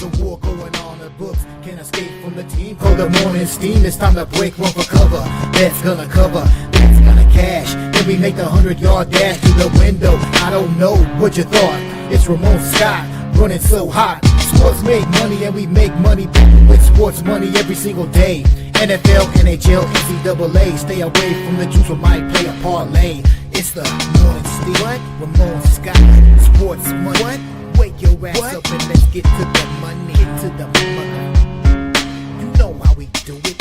There's a war going on, the books can't escape from the team. Call the morning steam, it's time to break one for cover. That's gonna cover, that's gonna cash. Then we make the 100-yard dash through the window. I don't know what you thought. It's Ramon Scott, running so hot. Sports make money and we make money with sports money every single day. NFL, NHL, NCAA. Stay away from the juice, we might play a parlay. It's the morning steam. What? Ramon Scott, sports money. What? Wake your ass up and let's get to the money. Get to the money. You know how we do it.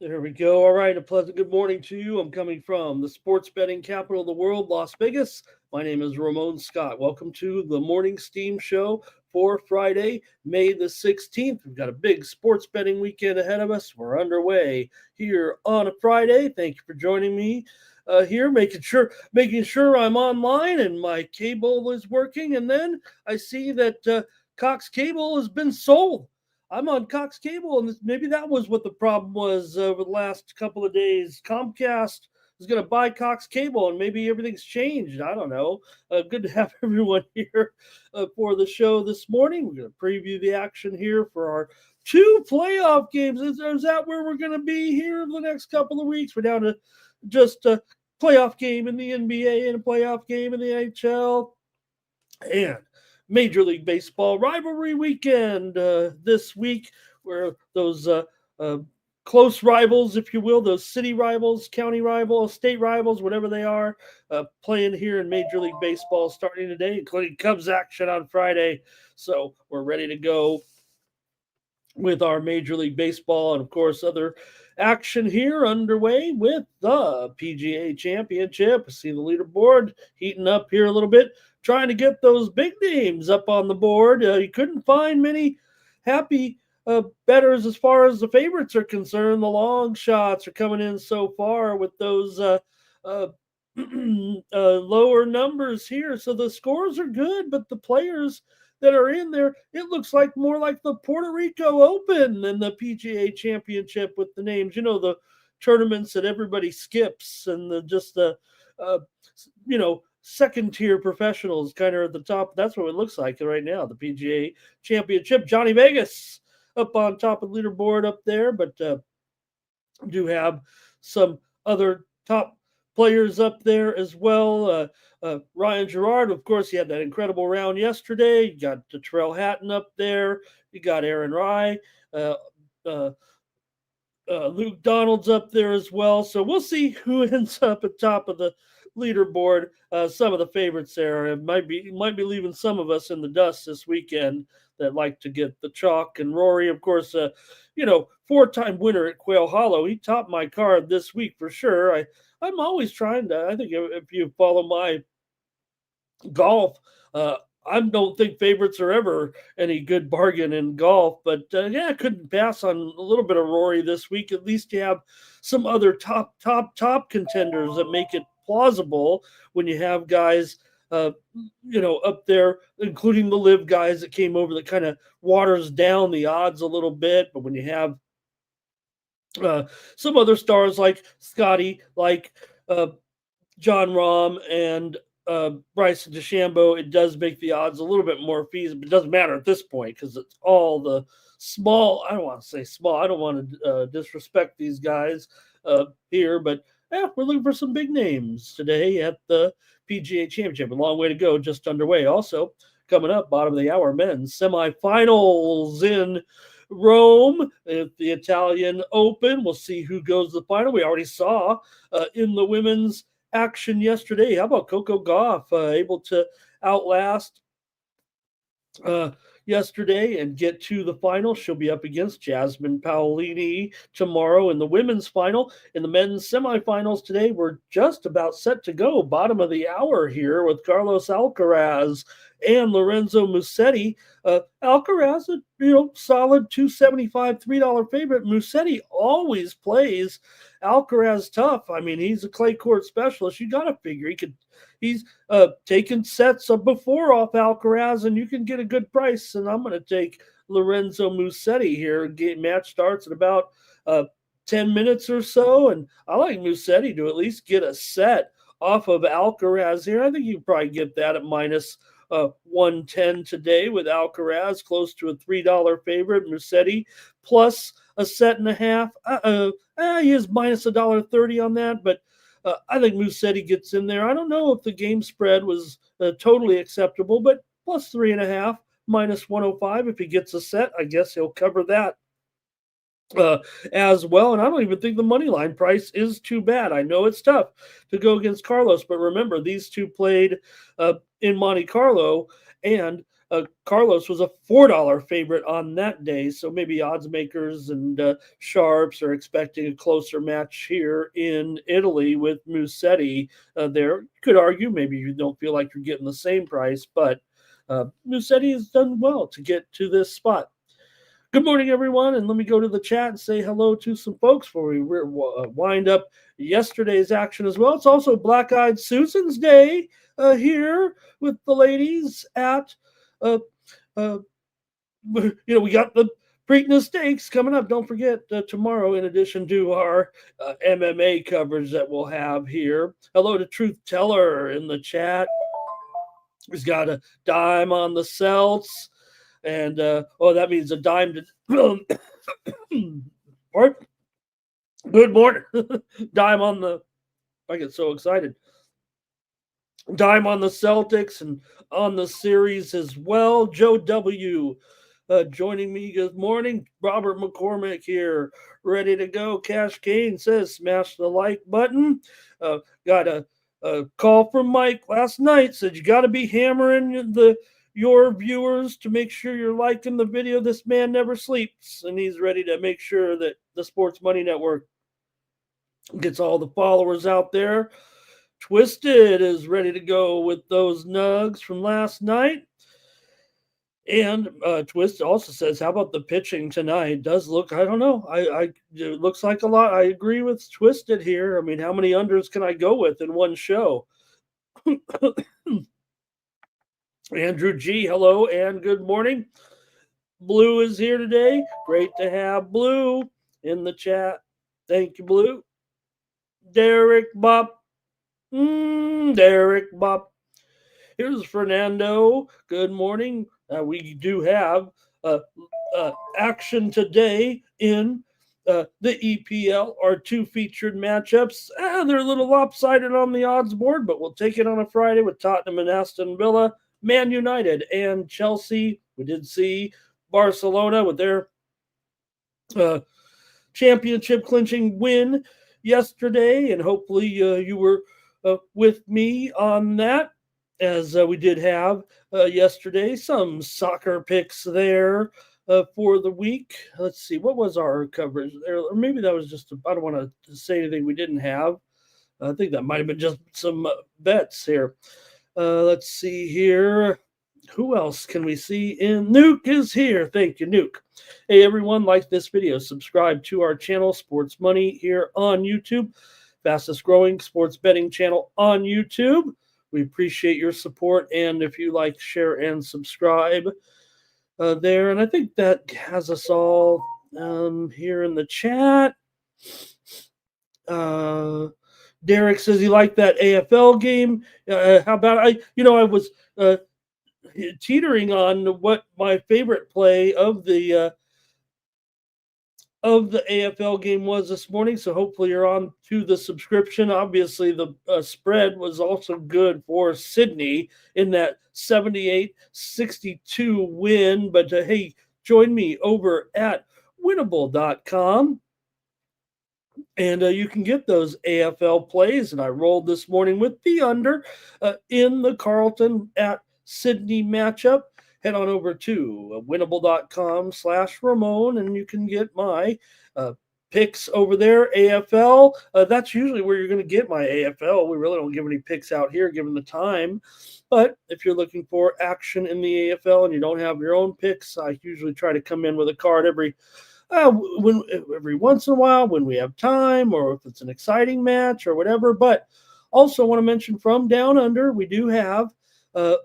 There we go. All right. A pleasant good morning to you. I'm coming from the sports betting capital of the world, Las Vegas. My name is Ramon Scott. Welcome to the Morning Steam Show for Friday, May the 16th. We've got a big sports betting weekend ahead of us. We're underway here on a Friday. Thank you for joining me here, making sure I'm online and my cable is working. And then I see that Cox Cable has been sold. I'm on Cox Cable, and maybe that was what the problem was over the last couple of days. Comcast is going to buy Cox Cable, and maybe everything's changed. I don't know. Good to have everyone here for the show this morning. We're going to preview the action here for our 2 playoff games. Is that where we're going to be here in the next couple of weeks? We're down to just a playoff game in the NBA and a playoff game in the NHL. And Major League Baseball rivalry weekend this week, where those close rivals, if you will, those city rivals, county rivals, state rivals, whatever they are, playing here in Major League Baseball starting today, including Cubs action on Friday. So we're ready to go with our Major League Baseball and, of course, other action here underway with the PGA Championship. See the leaderboard heating up here a little bit, trying to get those big names up on the board. You couldn't find many happy bettors as far as the favorites are concerned. The long shots are coming in so far with those lower numbers here. So the scores are good, but the players that are in there, it looks like more like the Puerto Rico Open than the PGA Championship with the names. You know, the tournaments that everybody skips and the second tier professionals kind of at the top. That's what it looks like right now. The PGA Championship, Johnny Vegas up on top of the leaderboard up there, but do have some other top players up there as well. Ryan Gerard, of course, he had that incredible round yesterday. You got Terrell Hatton up there. You got Aaron Rye. Luke Donald's up there as well. So we'll see who ends up at top of the leaderboard. Some of the favorites there might be leaving some of us in the dust this weekend that like to get the chalk. And Rory, of course, 4-time winner at Quail Hollow. He topped my card this week for sure. I'm always trying to. I think if you follow my golf, I don't think favorites are ever any good bargain in golf, but I couldn't pass on a little bit of Rory this week. At least you have some other top contenders that make it plausible when you have guys, up there, including the live guys that came over that kind of waters down the odds a little bit. But when you have some other stars like Scotty, like John Rahm and Bryson DeChambeau, it does make the odds a little bit more feasible. It doesn't matter at this point because it's all the small. I don't want to say small. I don't want to disrespect these guys here, but we're looking for some big names today at the PGA Championship. A long way to go, just underway. Also, coming up, bottom of the hour, men's semifinals in Rome at the Italian Open. We'll see who goes to the final. We already saw in the women's action yesterday. How about Coco Gauff able to outlast yesterday and get to the final. She'll be up against Jasmine Paolini tomorrow in the women's final. In the men's semifinals today, we're just about set to go. Bottom of the hour here with Carlos Alcaraz and Lorenzo Musetti. Alcaraz, solid 275, $3 favorite. Musetti always plays Alcaraz tough. I mean, he's a clay court specialist. You got to figure he's taken sets before off Alcaraz, and you can get a good price. And I'm going to take Lorenzo Musetti here. Match starts in about 10 minutes or so, and I like Musetti to at least get a set off of Alcaraz here. I think you can probably get that at minus 110 today with Alcaraz, close to a $3 favorite. Musetti plus a set and a half. He is minus $1.30 on that, but I think Musetti gets in there. I don't know if the game spread was totally acceptable, but plus 3.5, minus 105. If he gets a set, I guess he'll cover that as well. And I don't even think the money line price is too bad. I know it's tough to go against Carlos, but remember, these two played in Monte Carlo, and Carlos was a $4 favorite on that day. So maybe odds makers and sharps are expecting a closer match here in Italy with Musetti there. You could argue maybe you don't feel like you're getting the same price, but Musetti has done well to get to this spot. Good morning, everyone, and let me go to the chat and say hello to some folks before we wind up yesterday's action as well. It's also Black Eyed Susan's Day here with the ladies at, we got the Preakness Stakes coming up. Don't forget tomorrow, in addition to our MMA coverage that we'll have here. Hello to Truth Teller in the chat. He's got a dime on the Celts. And, that means a dime to what? Good morning. Dime on the, I get so excited. Dime on the Celtics and on the series as well. Joe W. Joining me. Good morning. Robert McCormick here, ready to go. Cash Kane says, smash the like button. Got a call from Mike last night. Said you got to be hammering your viewers to make sure you're liking the video. This man never sleeps, and he's ready to make sure that the Sports Money Network gets all the followers out there. Twisted is ready to go with those nugs from last night. And Twisted also says, how about the pitching tonight? It does look, I don't know. It looks like a lot. I agree with Twisted here. I mean, how many unders can I go with in one show? Andrew G, hello and good morning. Blue is here today. Great to have Blue in the chat. Thank you, Blue. Derek Bop. Derek Bop. Here's Fernando. Good morning. We do have action today in the EPL. Our two featured matchups. They're a little lopsided on the odds board, but we'll take it on a Friday with Tottenham and Aston Villa. Man United and Chelsea. We did see Barcelona with their championship clinching win yesterday, and hopefully you were with me on that, as we did have yesterday some soccer picks there for the week. Let's see, what was our coverage there? Or maybe that was just, I don't want to say anything we didn't have. I think that might have been just some bets here. Let's see here. Who else can we see? Nuke is here. Thank you, Nuke. Hey, everyone, like this video. Subscribe to our channel, Sports Money, here on YouTube. Fastest growing sports betting channel on YouTube. We appreciate your support. And if you like, share, and subscribe there. And I think that has us all here in the chat. Derek says he liked that AFL game. How about I was teetering on what my favorite play of the AFL game was this morning. So hopefully you're on to the subscription. Obviously, the spread was also good for Sydney in that 78-62 win. But hey, join me over at winnable.com. And you can get those AFL plays. And I rolled this morning with the under in the Carlton at Sydney matchup. head on over to winnable.com/Ramon, and you can get my picks over there. AFL, that's usually where you're going to get my AFL. We really don't give any picks out here given the time. But if you're looking for action in the AFL and you don't have your own picks, I usually try to come in with a card every once in a while when we have time, or if it's an exciting match or whatever. But also want to mention from Down Under, we do have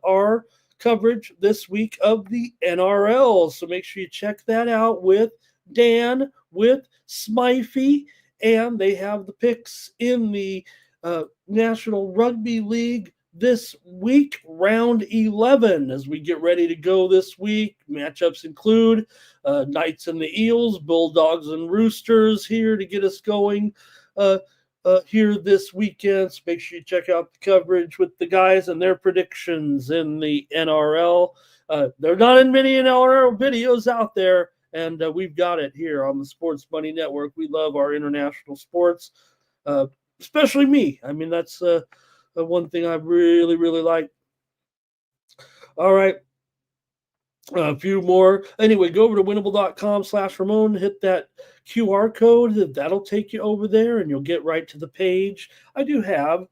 our coverage this week of the NRL. So make sure you check that out with Dan, with Smythe, and they have the picks in the National Rugby League this week, round 11, as we get ready to go this week. Matchups include Knights and the Eels, Bulldogs and Roosters here to get us going here this weekend. So make sure you check out the coverage with the guys and their predictions in the NRL. There are not in many NRL videos out there, and we've got it here on the Sports Money Network. We love our international sports, especially me. I mean, that's one thing I really, really like. All right. A few more. Anyway, go over to winnable.com/Ramon, hit that QR code. That'll take you over there and you'll get right to the page. I do have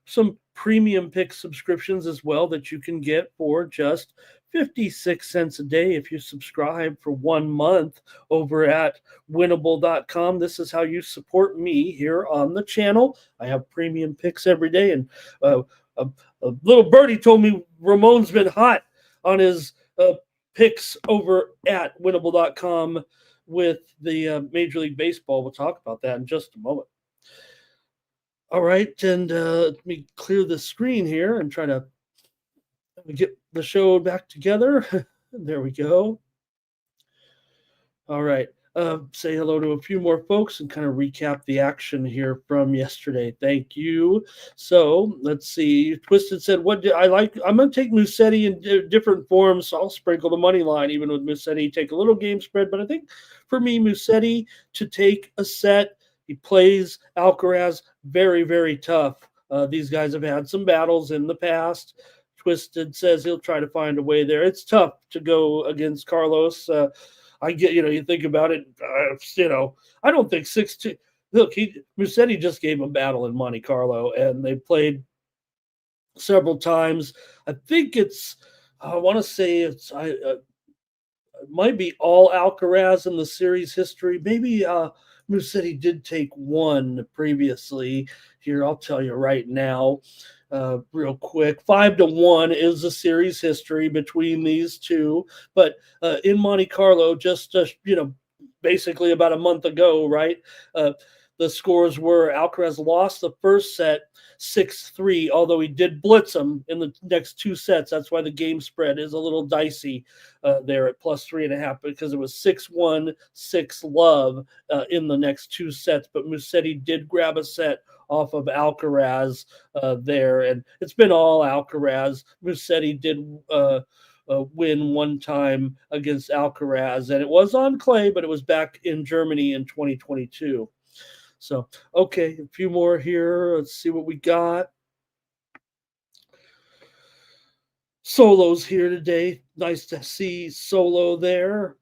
some premium pick subscriptions as well that you can get for just 56 cents a day if you subscribe for 1 month over at winnable.com. This is how you support me here on the channel. I have premium picks every day, and a little birdie told me Ramon's been hot on his picks over at winnable.com with the Major League Baseball. We'll talk about that in just a moment. All right, and let me clear the screen here and try to get the show back together. There we go. All right. Say hello to a few more folks and kind of recap the action here from yesterday. Thank you. So let's see. Twisted said, "What do I like? I'm going to take Musetti in different forms. So I'll sprinkle the money line even with Musetti. Take a little game spread, but I think for me, Musetti to take a set. He plays Alcaraz very, very tough. These guys have had some battles in the past." Twisted says he'll try to find a way there. It's tough to go against Carlos. I get, you think about it, I don't think 6-2. Look, Musetti just gave him battle in Monte Carlo, and they played several times. I think I want to say it might be all Alcaraz in the series history. Maybe Musetti did take one previously. Here, I'll tell you right now. Real quick, 5-1 is the series history between these two. But in Monte Carlo, just basically about a month ago, right? The scores were Alcaraz lost the first set 6-3, although he did blitz him in the next two sets. That's why the game spread is a little dicey there at +3.5, because it was 6-1, 6-love in the next two sets. But Musetti did grab a set off of Alcaraz there, and it's been all Alcaraz. Musetti did win one time against Alcaraz, and it was on clay, but it was back in Germany in 2022. So, okay, a few more here. Let's see what we got. Solo's here today. Nice to see Solo there.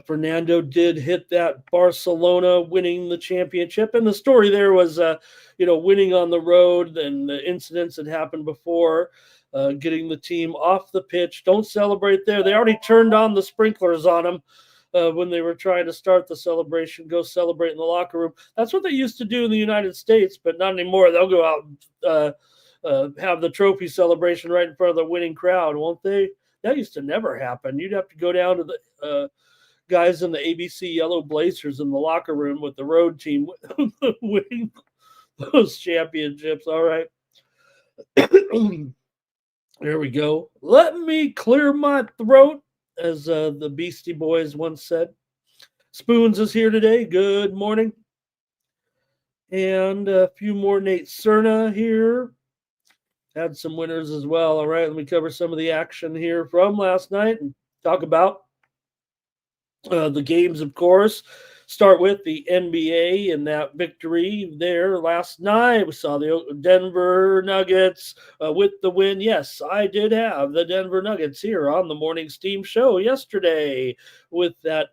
Fernando did hit that Barcelona winning the championship. And the story there was, winning on the road and the incidents that happened before, getting the team off the pitch. Don't celebrate there. They already turned on the sprinklers on them when they were trying to start the celebration. Go celebrate in the locker room. That's what they used to do in the United States, but not anymore. They'll go out and have the trophy celebration right in front of the winning crowd, won't they? That used to never happen. You'd have to go down to the guys in the ABC Yellow Blazers in the locker room with the road team winning those championships. All right. There we go. Let me clear my throat, as the Beastie Boys once said. Spoons is here today. Good morning. And a few more. Nate Cerna here. Had some winners as well. All right. Let me cover some of the action here from last night and talk about the games, of course. start with the NBA and that victory there last night. We saw the Denver Nuggets with the win. Yes, I did have the Denver Nuggets here on the Morning Steam Show yesterday with that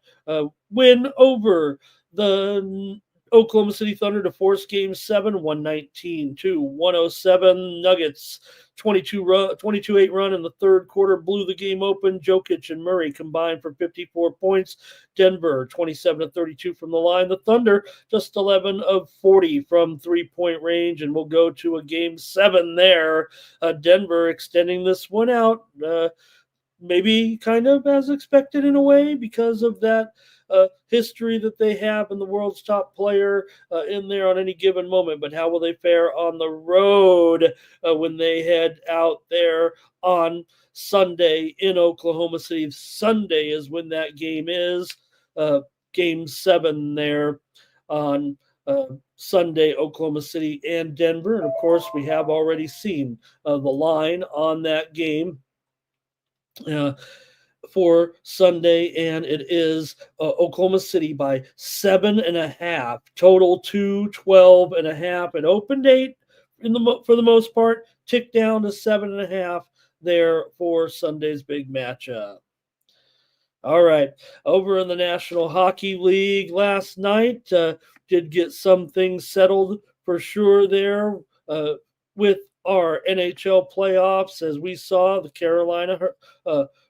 win over the Oklahoma City Thunder to force Game 7, 119-107. Nuggets 22-8 run in the third quarter blew the game open. Jokic and Murray combined for 54 points. Denver 27-32 from the line. The Thunder just 11 of 40 from three-point range, and we'll go to a Game 7 there. Denver extending this one out. Maybe kind of as expected in a way because of that history that they have and the world's top player in there on any given moment. But how will they fare on the road when they head out there on Sunday in Oklahoma City? Sunday is when that game is. Game 7 there on Sunday, Oklahoma City and Denver. And of course, we have already seen the line on that game for Sunday, and it is Oklahoma City by 7.5. Total 212.5. An open date for the most part, ticked down to 7.5 there for Sunday's big matchup. All right, over in the National Hockey League last night, did get some things settled for sure there with our NHL playoffs, as we saw the Carolina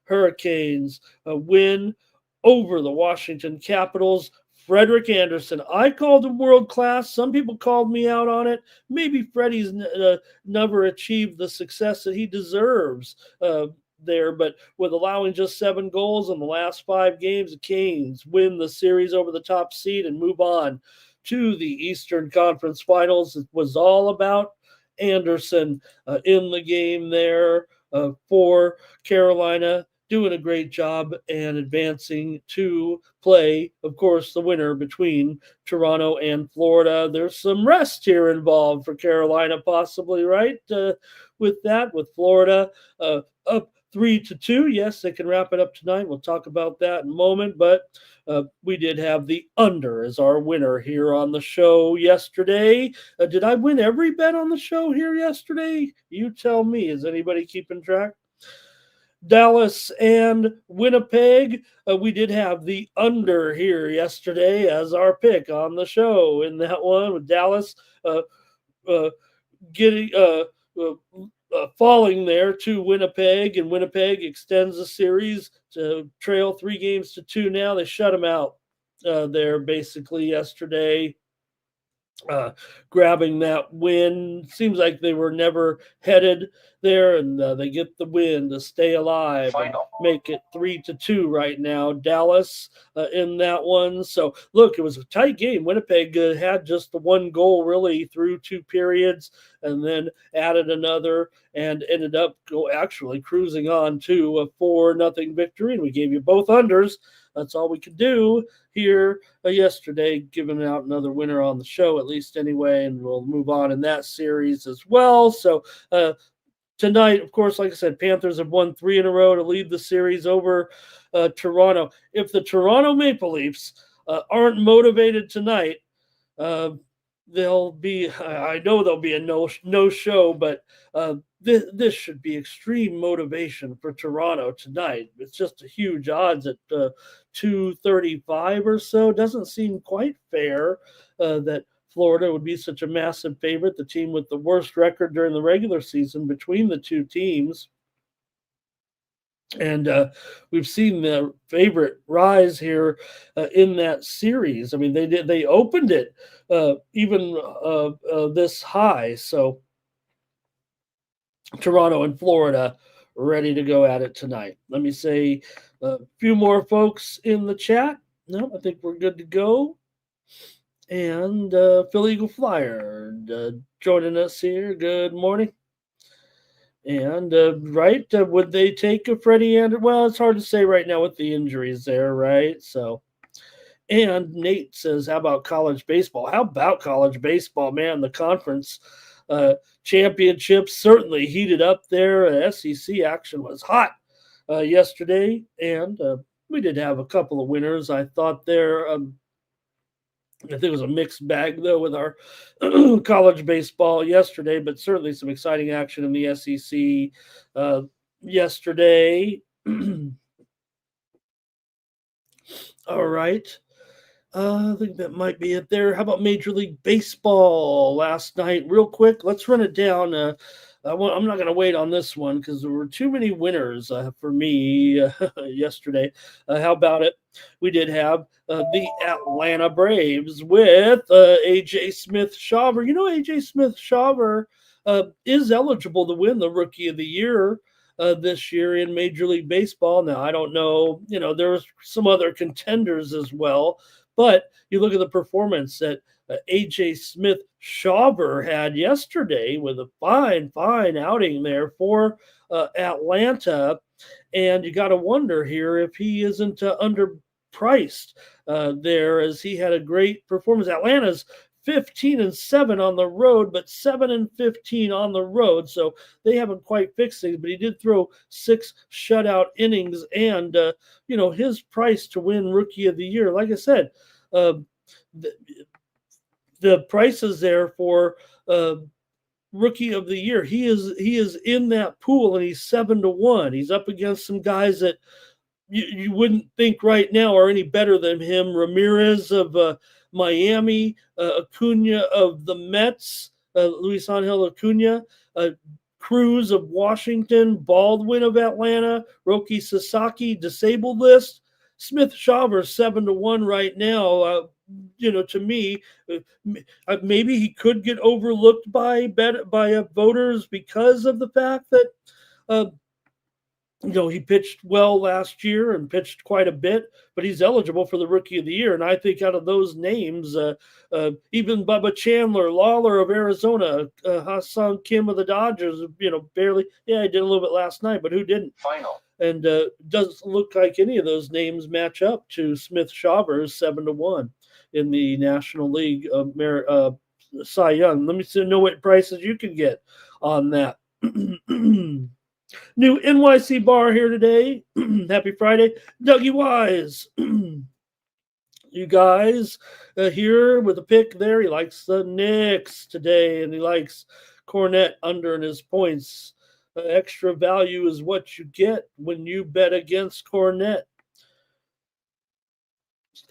Hurricanes win over the Washington Capitals. Frederick Anderson, I called him world class. Some people called me out on it. Maybe Freddie's never achieved the success that he deserves there, but with allowing just 7 goals in the last 5 games, the Canes win the series over the top seed and move on to the Eastern Conference Finals. It was all about Anderson in the game there for Carolina, doing a great job and advancing to play, of course, the winner between Toronto and Florida. There's some rest here involved for Carolina, possibly, right? With Florida up 3-2. Yes, they can wrap it up tonight. We'll talk about that in a moment, but we did have the under as our winner here on the show yesterday. Did I win every bet on the show here yesterday? You tell me. Is anybody keeping track? Dallas and Winnipeg. We did have the under here yesterday as our pick on the show in that one, with Dallas getting falling there to Winnipeg, and Winnipeg extends the series to trail 3-2 now. They shut them out there basically yesterday. Grabbing that win. Seems like they were never headed there, and they get the win to stay alive and make it 3-2 right now. Dallas in that one. So look, it was a tight game. Winnipeg had just the 1 goal really through 2 periods, and then added another and ended up actually cruising on to a 4-0 victory. And we gave you both unders. That's all we could do here yesterday, giving out another winner on the show, at least anyway, and we'll move on in that series as well. So tonight, of course, like I said, Panthers have won 3 in a row to lead the series over Toronto. If the Toronto Maple Leafs aren't motivated tonight, they'll be, I know there'll be a no show, but this should be extreme motivation for Toronto tonight. It's just a huge odds at 235 or so. Doesn't seem quite fair that Florida would be such a massive favorite, the team with the worst record during the regular season between the two teams. And we've seen the favorite rise here in that series. I mean, they opened it even this high. So Toronto and Florida ready to go at it tonight. Let me say a few more folks in the chat. No, I think we're good to go. And Phil Eagle Flyer joining us here. Good morning. And would they take a Freddie Anderson? Well, it's hard to say right now with the injuries there, right? So, and Nate says, how about college baseball? How about college baseball, man? The conference championships certainly heated up there. SEC action was hot yesterday, and we did have a couple of winners. I thought there. I think it was a mixed bag, though, with our college baseball yesterday, but certainly some exciting action in the SEC yesterday. All right. I think that might be it there. How about Major League Baseball last night? Real quick, let's run it down. I'm not going to wait on this one because there were too many winners for me yesterday. How about it? We did have the Atlanta Braves with AJ Smith-Shawver. You know, AJ Smith-Shawver is eligible to win the Rookie of the Year this year in Major League Baseball. Now, I don't know, there's some other contenders as well, but you look at the performance that AJ Smith-Shawver had yesterday with a fine outing there for Atlanta. And you got to wonder here if he isn't underpriced there, as he had a great performance. Atlanta's 15-7 on the road, but 7-15 on the road. So they haven't quite fixed things, but he did throw 6 shutout innings. And, his price to win Rookie of the Year, like I said, the prices there for Rookie of the Year, he is in that pool, and he's 7-1. He's up against some guys that you wouldn't think right now are any better than him. Ramirez of Miami, Acuna of the Mets, Luis Angel Acuna, Cruz of Washington, Baldwin of Atlanta, Roki Sasaki, disabled list. Smith-Shawver 7-1 right now. To me, maybe he could get overlooked by voters because of the fact that he pitched well last year and pitched quite a bit, but he's eligible for the Rookie of the Year. And I think out of those names, even Bubba Chandler, Lawler of Arizona, Hassan Kim of the Dodgers, barely. Yeah, I did a little bit last night, but who didn't? Final. And doesn't look like any of those names match up to Smith-Shawver's 7-1 in the National League of Cy Young. Let me know what prices you can get on that. New NYC bar here today. Happy Friday. Dougie Wise. You guys here with a pick there. He likes the Knicks today, and he likes Cornette under in his points. Extra value is what you get when you bet against Cornette.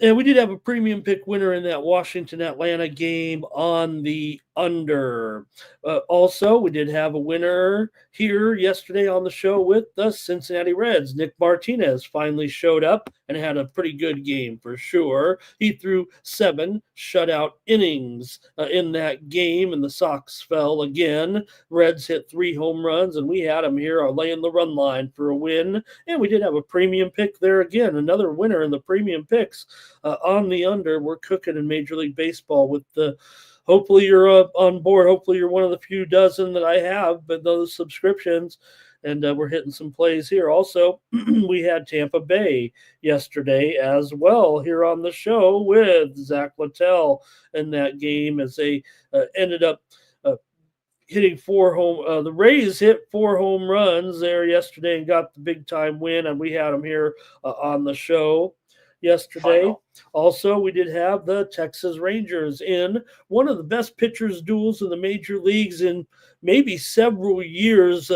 And we did have a premium pick winner in that Washington-Atlanta game on the under. Also, we did have a winner here yesterday on the show with the Cincinnati Reds. Nick Martinez finally showed up and had a pretty good game for sure. He threw 7 shutout innings in that game, and the Sox fell again. Reds hit 3 home runs, and we had them here laying the run line for a win. And we did have a premium pick there again, another winner in the premium picks on the under. We're cooking in Major League Baseball with the. Hopefully you're on board. Hopefully you're one of the few dozen that I have, but those subscriptions, and we're hitting some plays here. Also, we had Tampa Bay yesterday as well here on the show with Zach Littell in that game, as they ended up hitting 4 home. The Rays hit 4 home runs there yesterday and got the big time win, and we had them here on the show yesterday. Final. Also, we did have the Texas Rangers in one of the best pitchers duels in the major leagues in maybe several years.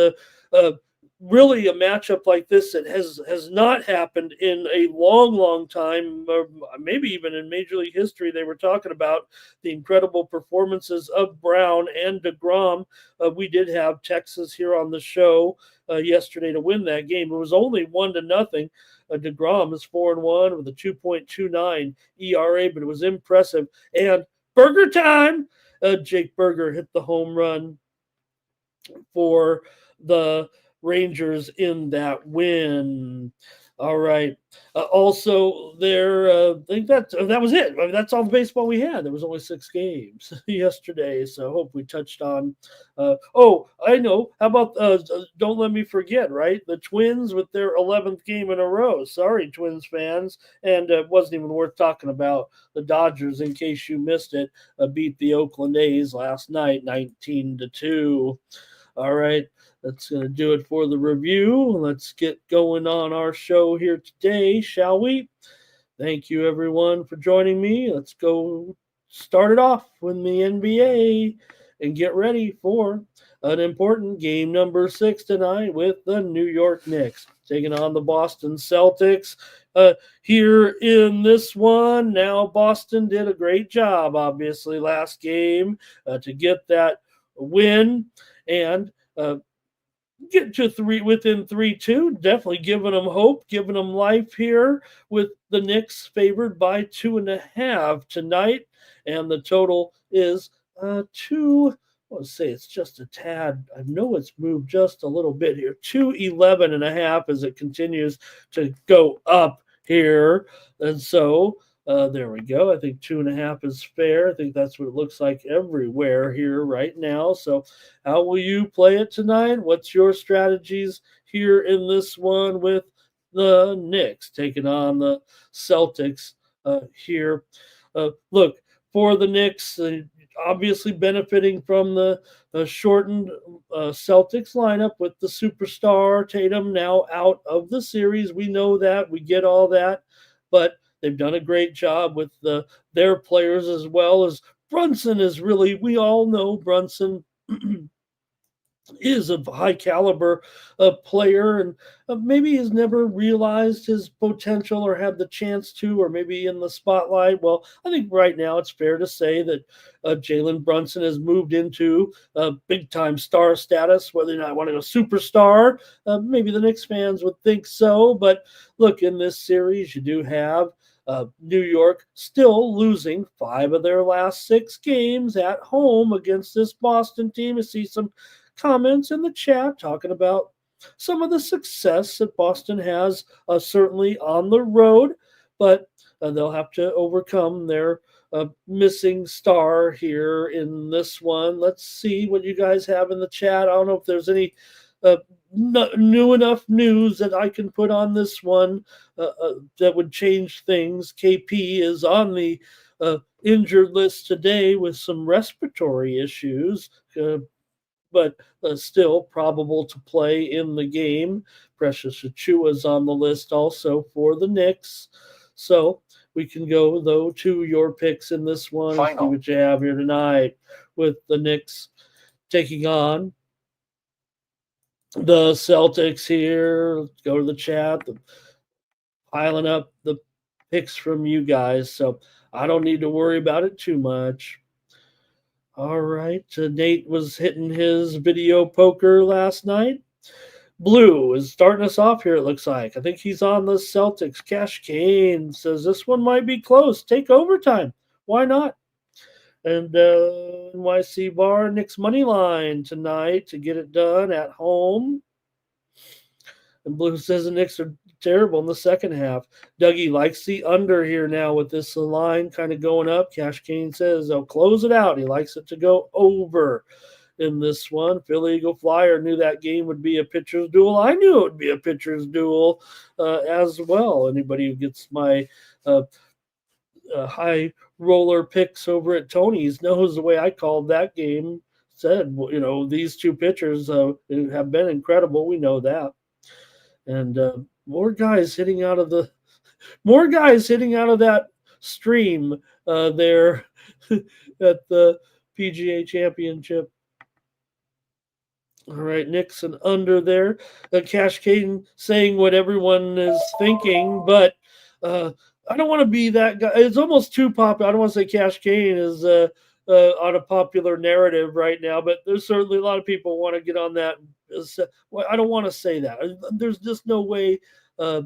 Really a matchup like this that has not happened in a long time, or maybe even in Major League history. They were talking about the incredible performances of Brown and DeGrom. We did have Texas here on the show yesterday to win that game. It was only 1-0. DeGrom is 4-1 with a 2.29 ERA, but it was impressive. And Burger time! Jake Burger hit the home run for the Rangers in that win. All right. Also, there, I think that was it. I mean, that's all the baseball we had. There was only 6 games yesterday, so I hope we touched on. I know. How about don't let me forget, right? The Twins with their 11th game in a row. Sorry, Twins fans, and it wasn't even worth talking about. The Dodgers, in case you missed it, beat the Oakland A's last night, 19-2. All right. That's going to do it for the review. Let's get going on our show here today, shall we? Thank you, everyone, for joining me. Let's go start it off with the NBA and get ready for an important game number 6 tonight with the New York Knicks taking on the Boston Celtics. Here in this one, now Boston did a great job, obviously, last game to get that win and get to within 3-2. Definitely giving them hope, giving them life here with the Knicks favored by 2.5 tonight, and the total is two. Let's say it's just a tad. I know it's moved just a little bit here. 211.5 as it continues to go up here, and so there we go. I think 2.5 is fair. I think that's what it looks like everywhere here right now. So, how will you play it tonight? What's your strategies here in this one with the Knicks taking on the Celtics here? Look, for the Knicks, obviously benefiting from the shortened Celtics lineup with the superstar Tatum now out of the series. We know that. We get all that. But they've done a great job with their players as well as Brunson is really, we all know Brunson is a high caliber player and maybe has never realized his potential or had the chance to, or maybe in the spotlight. Well, I think right now it's fair to say that Jalen Brunson has moved into big time star status, whether or not I want to go superstar. Maybe the Knicks fans would think so. But look, in this series, you do have New York still losing 5 of their last 6 games at home against this Boston team. I see some comments in the chat talking about some of the success that Boston has, certainly on the road, but they'll have to overcome their missing star here in this one. Let's see what you guys have in the chat. I don't know if there's any new enough news that I can put on this one that would change things. KP is on the injured list today with some respiratory issues. But still probable to play in the game. Precious Achua's on the list also for the Knicks. So we can go, though, to your picks in this one. See what you have here tonight with the Knicks taking on the Celtics here. Let's go to the chat. Piling up the picks from you guys. So I don't need to worry about it too much. All right. Nate was hitting his video poker last night. Blue is starting us off here, it looks like. I think he's on the Celtics. Cash Kane says this one might be close. Take overtime. Why not? And NYC Bar, Knicks money line tonight to get it done at home. And Blue says the Knicks are terrible in the second half. Dougie likes the under here now with this line kind of going up. Cash Kane says they'll close it out. He likes it to go over in this one. Philly Eagle Flyer knew that game would be a pitcher's duel. I knew it would be a pitcher's duel as well. Anybody who gets my high roller picks over at Tony's knows the way I called that game. Said, these two pitchers have been incredible. We know that. And more guys hitting out of that stream there at the PGA Championship. All right, Nixon under there. Cash Caden saying what everyone is thinking, but I don't want to be that guy. It's almost too popular. I don't want to say Cash Kane is on a popular narrative right now, but there's certainly a lot of people want to get on that. I don't want to say that. There's just no way. I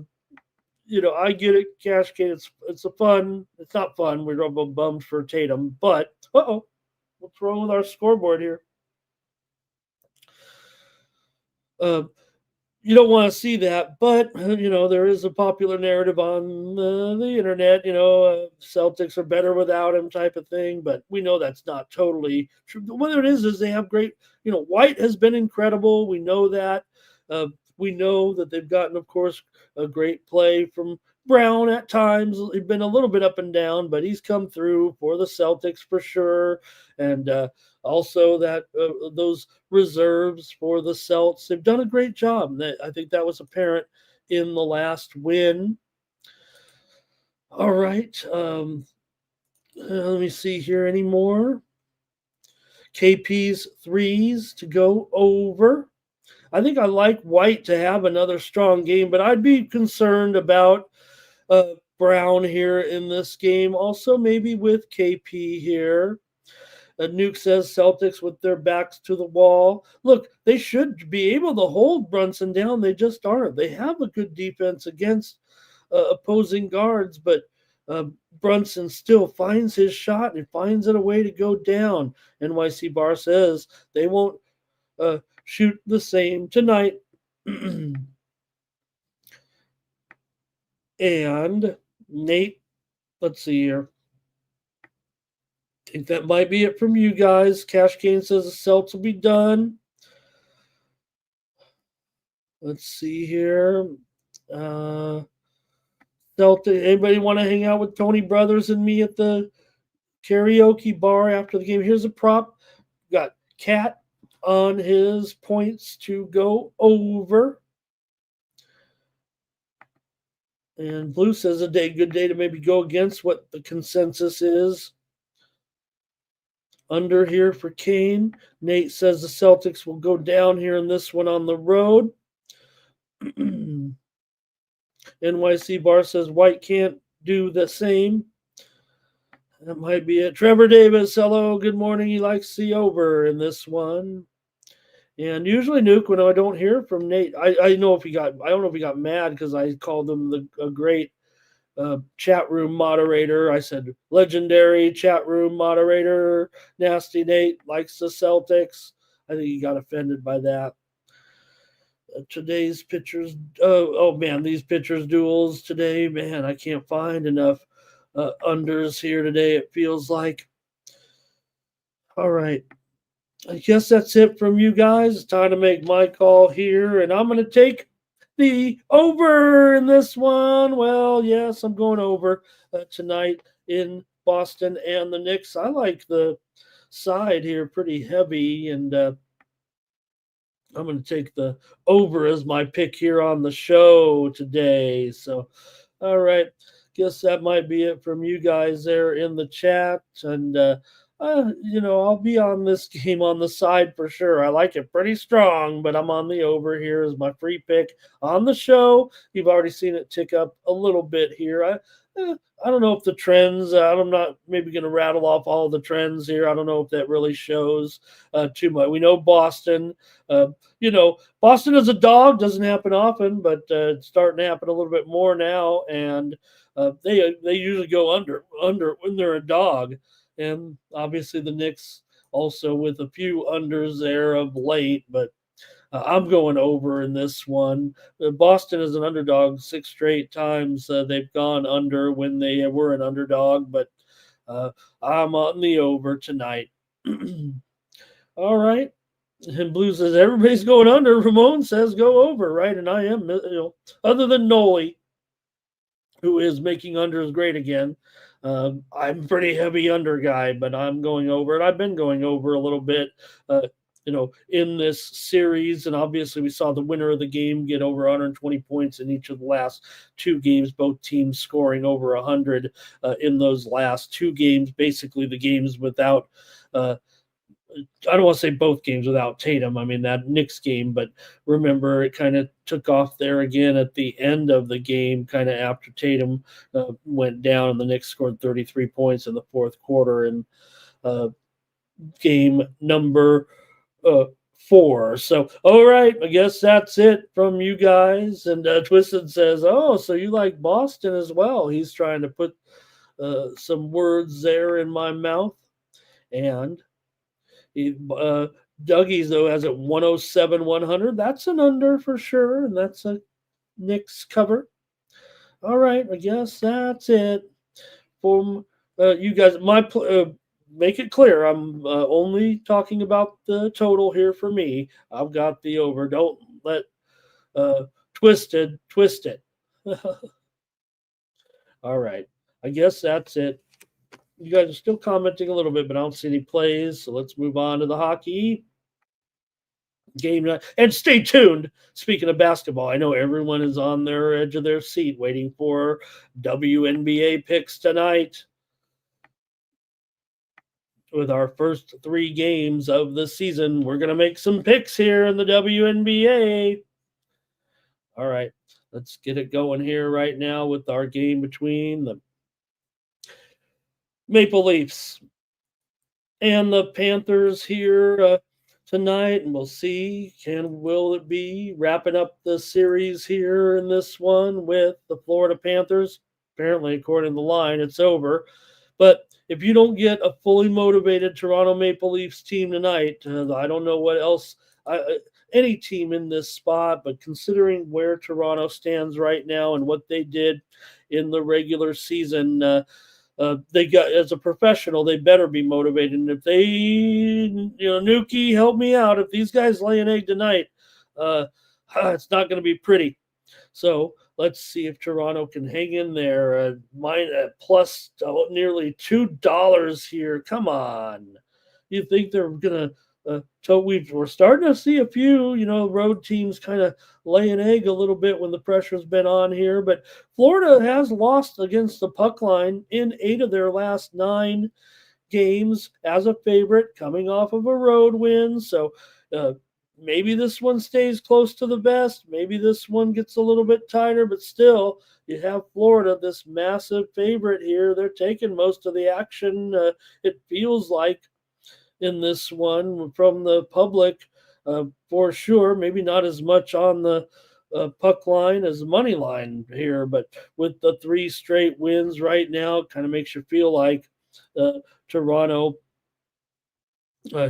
get it, Cash Kane. It's a fun. It's not fun. We're bummed for Tatum, but what's wrong with our scoreboard here? You don't want to see that, but there is a popular narrative on the internet. Celtics are better without him, type of thing. But we know that's not totally true. What it is they have great. White has been incredible. We know that. We know that they've gotten, of course, a great play from Brown at times. He's been a little bit up and down, but he's come through for the Celtics for sure. And also that those reserves for the Celts, they've done a great job. I think that was apparent in the last win. All right. Let me see here anymore. KP's threes to go over. I think I like White to have another strong game, but I'd be concerned about Brown here in this game. Also, maybe with KP here. Nuke says Celtics with their backs to the wall. Look, they should be able to hold Brunson down. They just aren't. They have a good defense against opposing guards, but uh, Brunson still finds his shot and finds it a way to go down. NYC Bar says they won't shoot the same tonight. And Nate, let's see here. I think that might be it from you guys. Cash Cane says the Celts will be done. Let's see here. Celtic. Anybody want to hang out with Tony Brothers and me at the karaoke bar after the game? Here's a prop. Got Cat on his points to go over. And Blue says good day to maybe go against what the consensus is. Under here for Kane. Nate says the Celtics will go down here in this one on the road. NYC Bar says White can't do the same. That might be it. Trevor Davis, hello, good morning. He likes the over in this one. And usually, Nuke, when I don't hear from Nate, I don't know if he got mad because I called him a great chat room moderator. I said legendary chat room moderator. Nasty Nate likes the Celtics. I think he got offended by that. Today's pitchers. Oh man, these pitchers duels today, man, I can't find enough unders here today. It feels like. All right. I guess that's it from you guys. It's time to make my call here, and I'm going to take the over in this one. Well, yes, I'm going over tonight in Boston and the Knicks. I like the side here pretty heavy, and I'm going to take the over as my pick here on the show today. So, all right. Guess that might be it from you guys there in the chat, and I'll be on this game on the side for sure. I like it pretty strong, but I'm on the over here as my free pick on the show. You've already seen it tick up a little bit here. I don't know if the trends, I'm not maybe going to rattle off all the trends here. I don't know if that really shows too much. We know Boston, Boston as a dog doesn't happen often, but it's starting to happen a little bit more now. And they usually go under when they're a dog. And obviously the Knicks also with a few unders there of late, but I'm going over in this one. Boston is an underdog 6 straight times. They've gone under when they were an underdog, but I'm on the over tonight. All right. And Blue says everybody's going under. Ramon says go over, right? And I am, other than Noli, who is making unders great again. I'm a pretty heavy under guy, but I'm going over it. I've been going over a little bit, in this series. And obviously we saw the winner of the game get over 120 points in each of the last 2 games, both teams scoring over 100 in those last 2 games, basically the games without I don't want to say both games without Tatum. I mean, that Knicks game, but remember, it kind of took off there again at the end of the game, kind of after Tatum went down, and the Knicks scored 33 points in the fourth quarter in game number 4. So, all right, I guess that's it from you guys. And Twisted says, oh, so you like Boston as well. He's trying to put some words there in my mouth. And Dougie's, though, has it 107, 100. That's an under for sure, and that's a Knicks cover. All right, I guess that's it from you guys. Make it clear, I'm only talking about the total here for me. I've got the over. Don't let Twisted twist it. All right, I guess that's it. You guys are still commenting a little bit, but I don't see any plays. So let's move on to the hockey game. And stay tuned. Speaking of basketball, I know everyone is on their edge of their seat waiting for WNBA picks tonight. with our first 3 games of the season. We're going to make some picks here in the WNBA. All right, let's get it going here right now with our game between the Maple Leafs and the Panthers here tonight, and we'll see will it be wrapping up the series here in this one with the Florida Panthers. Apparently, according to the line, it's over. But if you don't get a fully motivated Toronto Maple Leafs team tonight, I don't know what else. Any team in this spot, but considering where Toronto stands right now and what they did in the regular season, they got, as a professional, they better be motivated. And if they, Nuki, help me out. If these guys lay an egg tonight, it's not going to be pretty. So let's see if Toronto can hang in there. Plus nearly $2 here. Come on. You think they're going to? We're starting to see a few, road teams kind of lay an egg a little bit when the pressure's been on here. But Florida has lost against the puck line in 8 of their last 9 games as a favorite, coming off of a road win. So maybe this one stays close to the vest. Maybe this one gets a little bit tighter, but still, you have Florida, this massive favorite here. They're taking most of the action, it feels like, in this one from the public, for sure. Maybe not as much on the puck line as the money line here, but with the 3 straight wins right now, kind of makes you feel like Toronto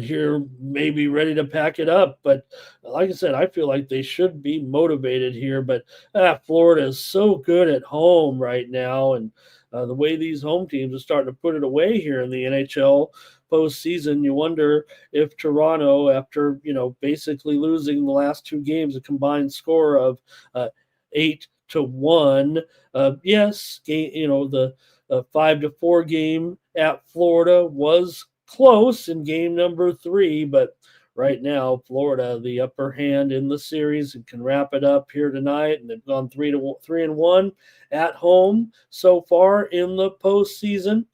here may be ready to pack it up. But like I said, I feel like they should be motivated here. But Florida is so good at home right now, and the way these home teams are starting to put it away here in the NHL postseason, you wonder if Toronto, after basically losing the last 2 games, a combined score of 8-1. Yes, the 5-4 game at Florida was close in game number 3, but right now Florida the upper hand in the series and can wrap it up here tonight. And they've gone 3-1 at home so far in the postseason.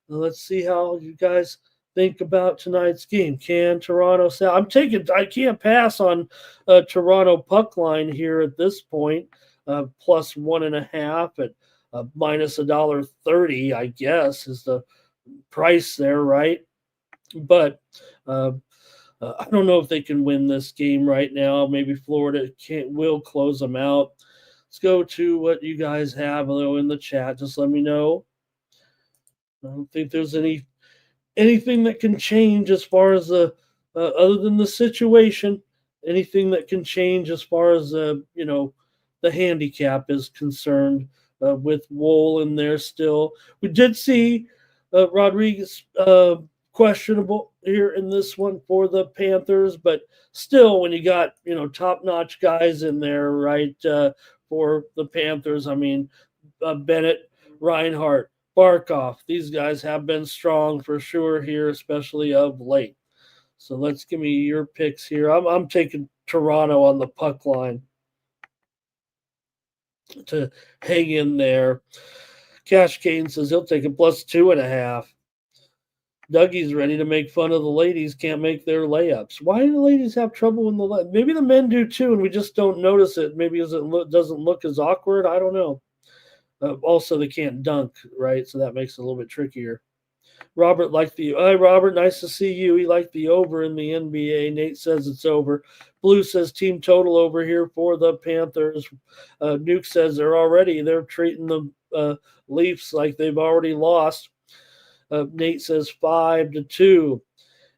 Let's see how you guys think about tonight's game. Can Toronto sell? I can't pass on Toronto puck line here at this point. Plus 1.5 at minus $1.30, I guess, is the price there, right? But I don't know if they can win this game right now. Maybe Florida will close them out. Let's go to what you guys have in the chat. Just let me know. I don't think there's anything that can change as far as the other than the situation. Anything that can change as far as the handicap is concerned, with Wool in there still. We did see Rodriguez questionable here in this one for the Panthers, but still, when you got top-notch guys in there, right, for the Panthers, I mean, Bennett, Reinhart, Barkov, these guys have been strong for sure here, especially of late. So let's give me your picks here. I'm taking Toronto on the puck line to hang in there. Cash Kane says he'll take a plus 2.5. Dougie's ready to make fun of the ladies can't make their layups. Why do the ladies have trouble in the maybe the men do too, and we just don't notice it. Maybe it doesn't look as awkward. I don't know. Also, they can't dunk, right? So that makes it a little bit trickier. Robert liked hi, Robert, nice to see you. He liked the over in the NBA. Nate says it's over. Blue says team total over here for the Panthers. Nuke says they're treating the Leafs like they've already lost. Nate says 5-2.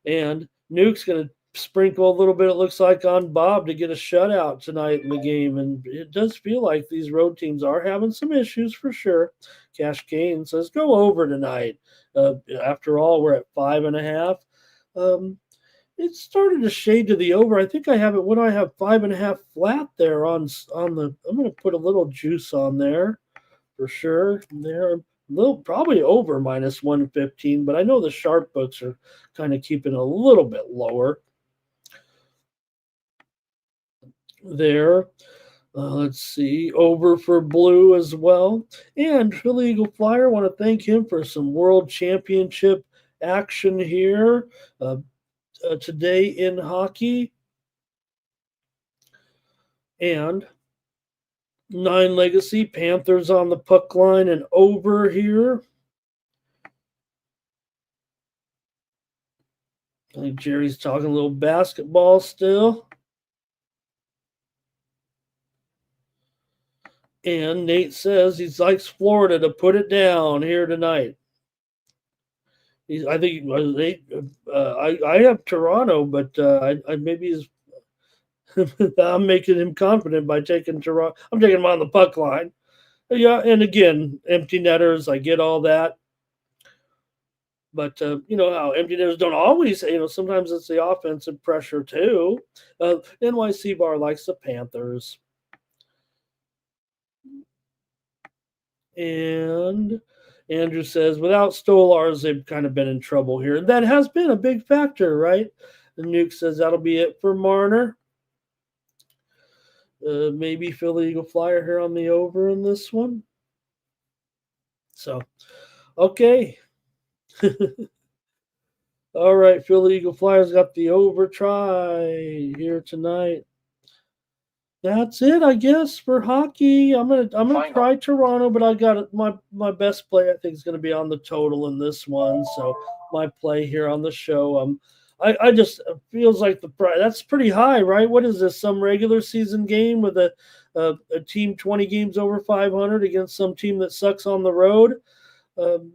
And Nuke's going to sprinkle a little bit, it looks like, on Bob to get a shutout tonight in the game. And it does feel like these road teams are having some issues for sure. Cash Kane says go over tonight. After all, we're at 5.5. It started to shade to the over. I think I have it. What do I have? 5.5 flat there on the. I'm going to put a little juice on there for sure. There, probably over minus 115, but I know the sharp books are kind of keeping a little bit lower there. Let's see, over for Blue as well. And Philly Eagle Flyer, want to thank him for some World Championship action here today in hockey. And 9 legacy, Panthers on the puck line and over here. I think Jerry's talking a little basketball still. And Nate says he likes Florida to put it down here tonight. I think I have Toronto, but I maybe he's I'm making him confident by taking Toronto. I'm taking him on the puck line. Yeah, and again, empty netters. I get all that, but you know how empty netters don't always. Sometimes it's the offensive pressure too. NYC Bar likes the Panthers, and Andrew says without Stolars, they've kind of been in trouble here. That has been a big factor, right? And Nuke says that'll be it for Marner. Maybe Philly Eagle Flyer here on the over in this one. So, okay. All right, Philly Eagle Flyers got the over try here tonight. That's it, I guess, for hockey. I'm gonna try Toronto, but I got my best play. I think is gonna be on the total in this one. So my play here on the show. I just feels like the price that's pretty high, right? What is this? Some regular season game with a team 20 games over 500 against some team that sucks on the road.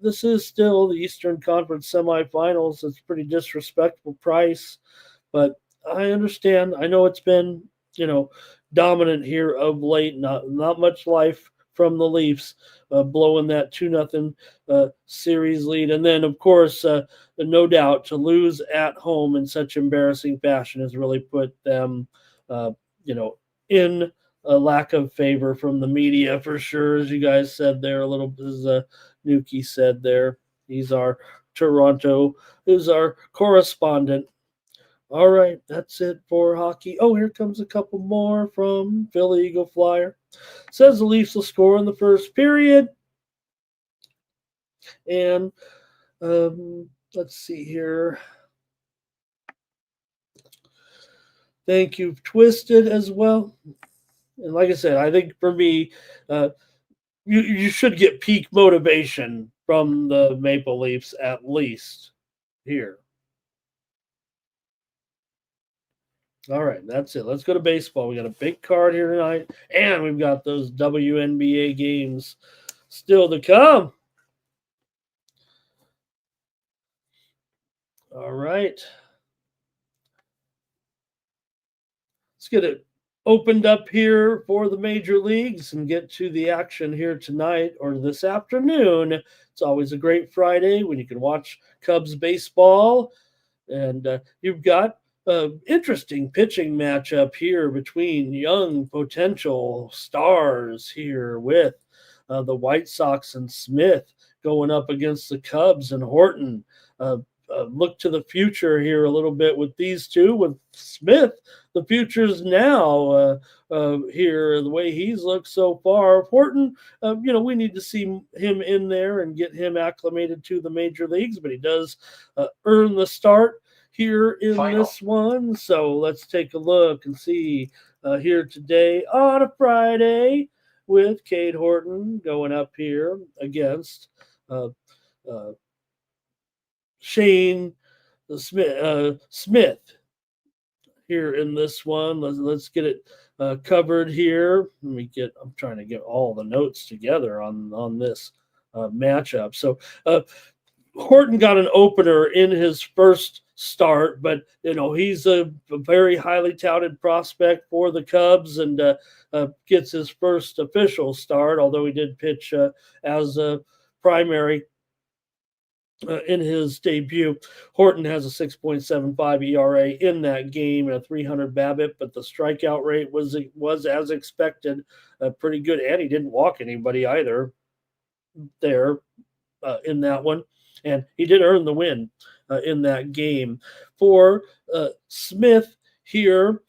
This is still the Eastern Conference semifinals. It's a pretty disrespectful price, but I understand. I know it's been dominant here of late. Not much life from the Leafs, blowing that 2-0 series lead, and then of course, no doubt, to lose at home in such embarrassing fashion has really put them, in a lack of favor from the media for sure, as you guys said there a little bit, as Nuki said there. He's our Toronto, who's our correspondent. All right, that's it for hockey. Oh, here comes a couple more from Philly Eagle Flyer. Says the Leafs will score in the first period. And let's see here. Thank you, Twisted, as well. And like I said, I think for me, you should get peak motivation from the Maple Leafs at least here. All right, that's it. Let's go to baseball. We got a big card here tonight, and we've got those WNBA games still to come. All right. Let's get it opened up here for the major leagues and get to the action here tonight or this afternoon. It's always a great Friday when you can watch Cubs baseball. And you've got interesting pitching matchup here between young potential stars here with the White Sox and Smith going up against the Cubs and Horton. Look to the future here a little bit with these two. With Smith, the future's now here, the way he's looked so far. Horton, we need to see him in there and get him acclimated to the major leagues, but he does earn the start here in this one. So let's take a look and see here today on a Friday with Cade Horton going up here against Shane Smith here in this one. Let's get it covered here. I'm trying to get all the notes together on this matchup. So Horton got an opener in his first start, but he's a very highly touted prospect for the Cubs and gets his first official start, although he did pitch as a primary in his debut. Horton has a 6.75 ERA in that game and a 300 BABIP, but the strikeout rate was as expected, pretty good, and he didn't walk anybody either there in that one, and he did earn the win in that game. For Smith here,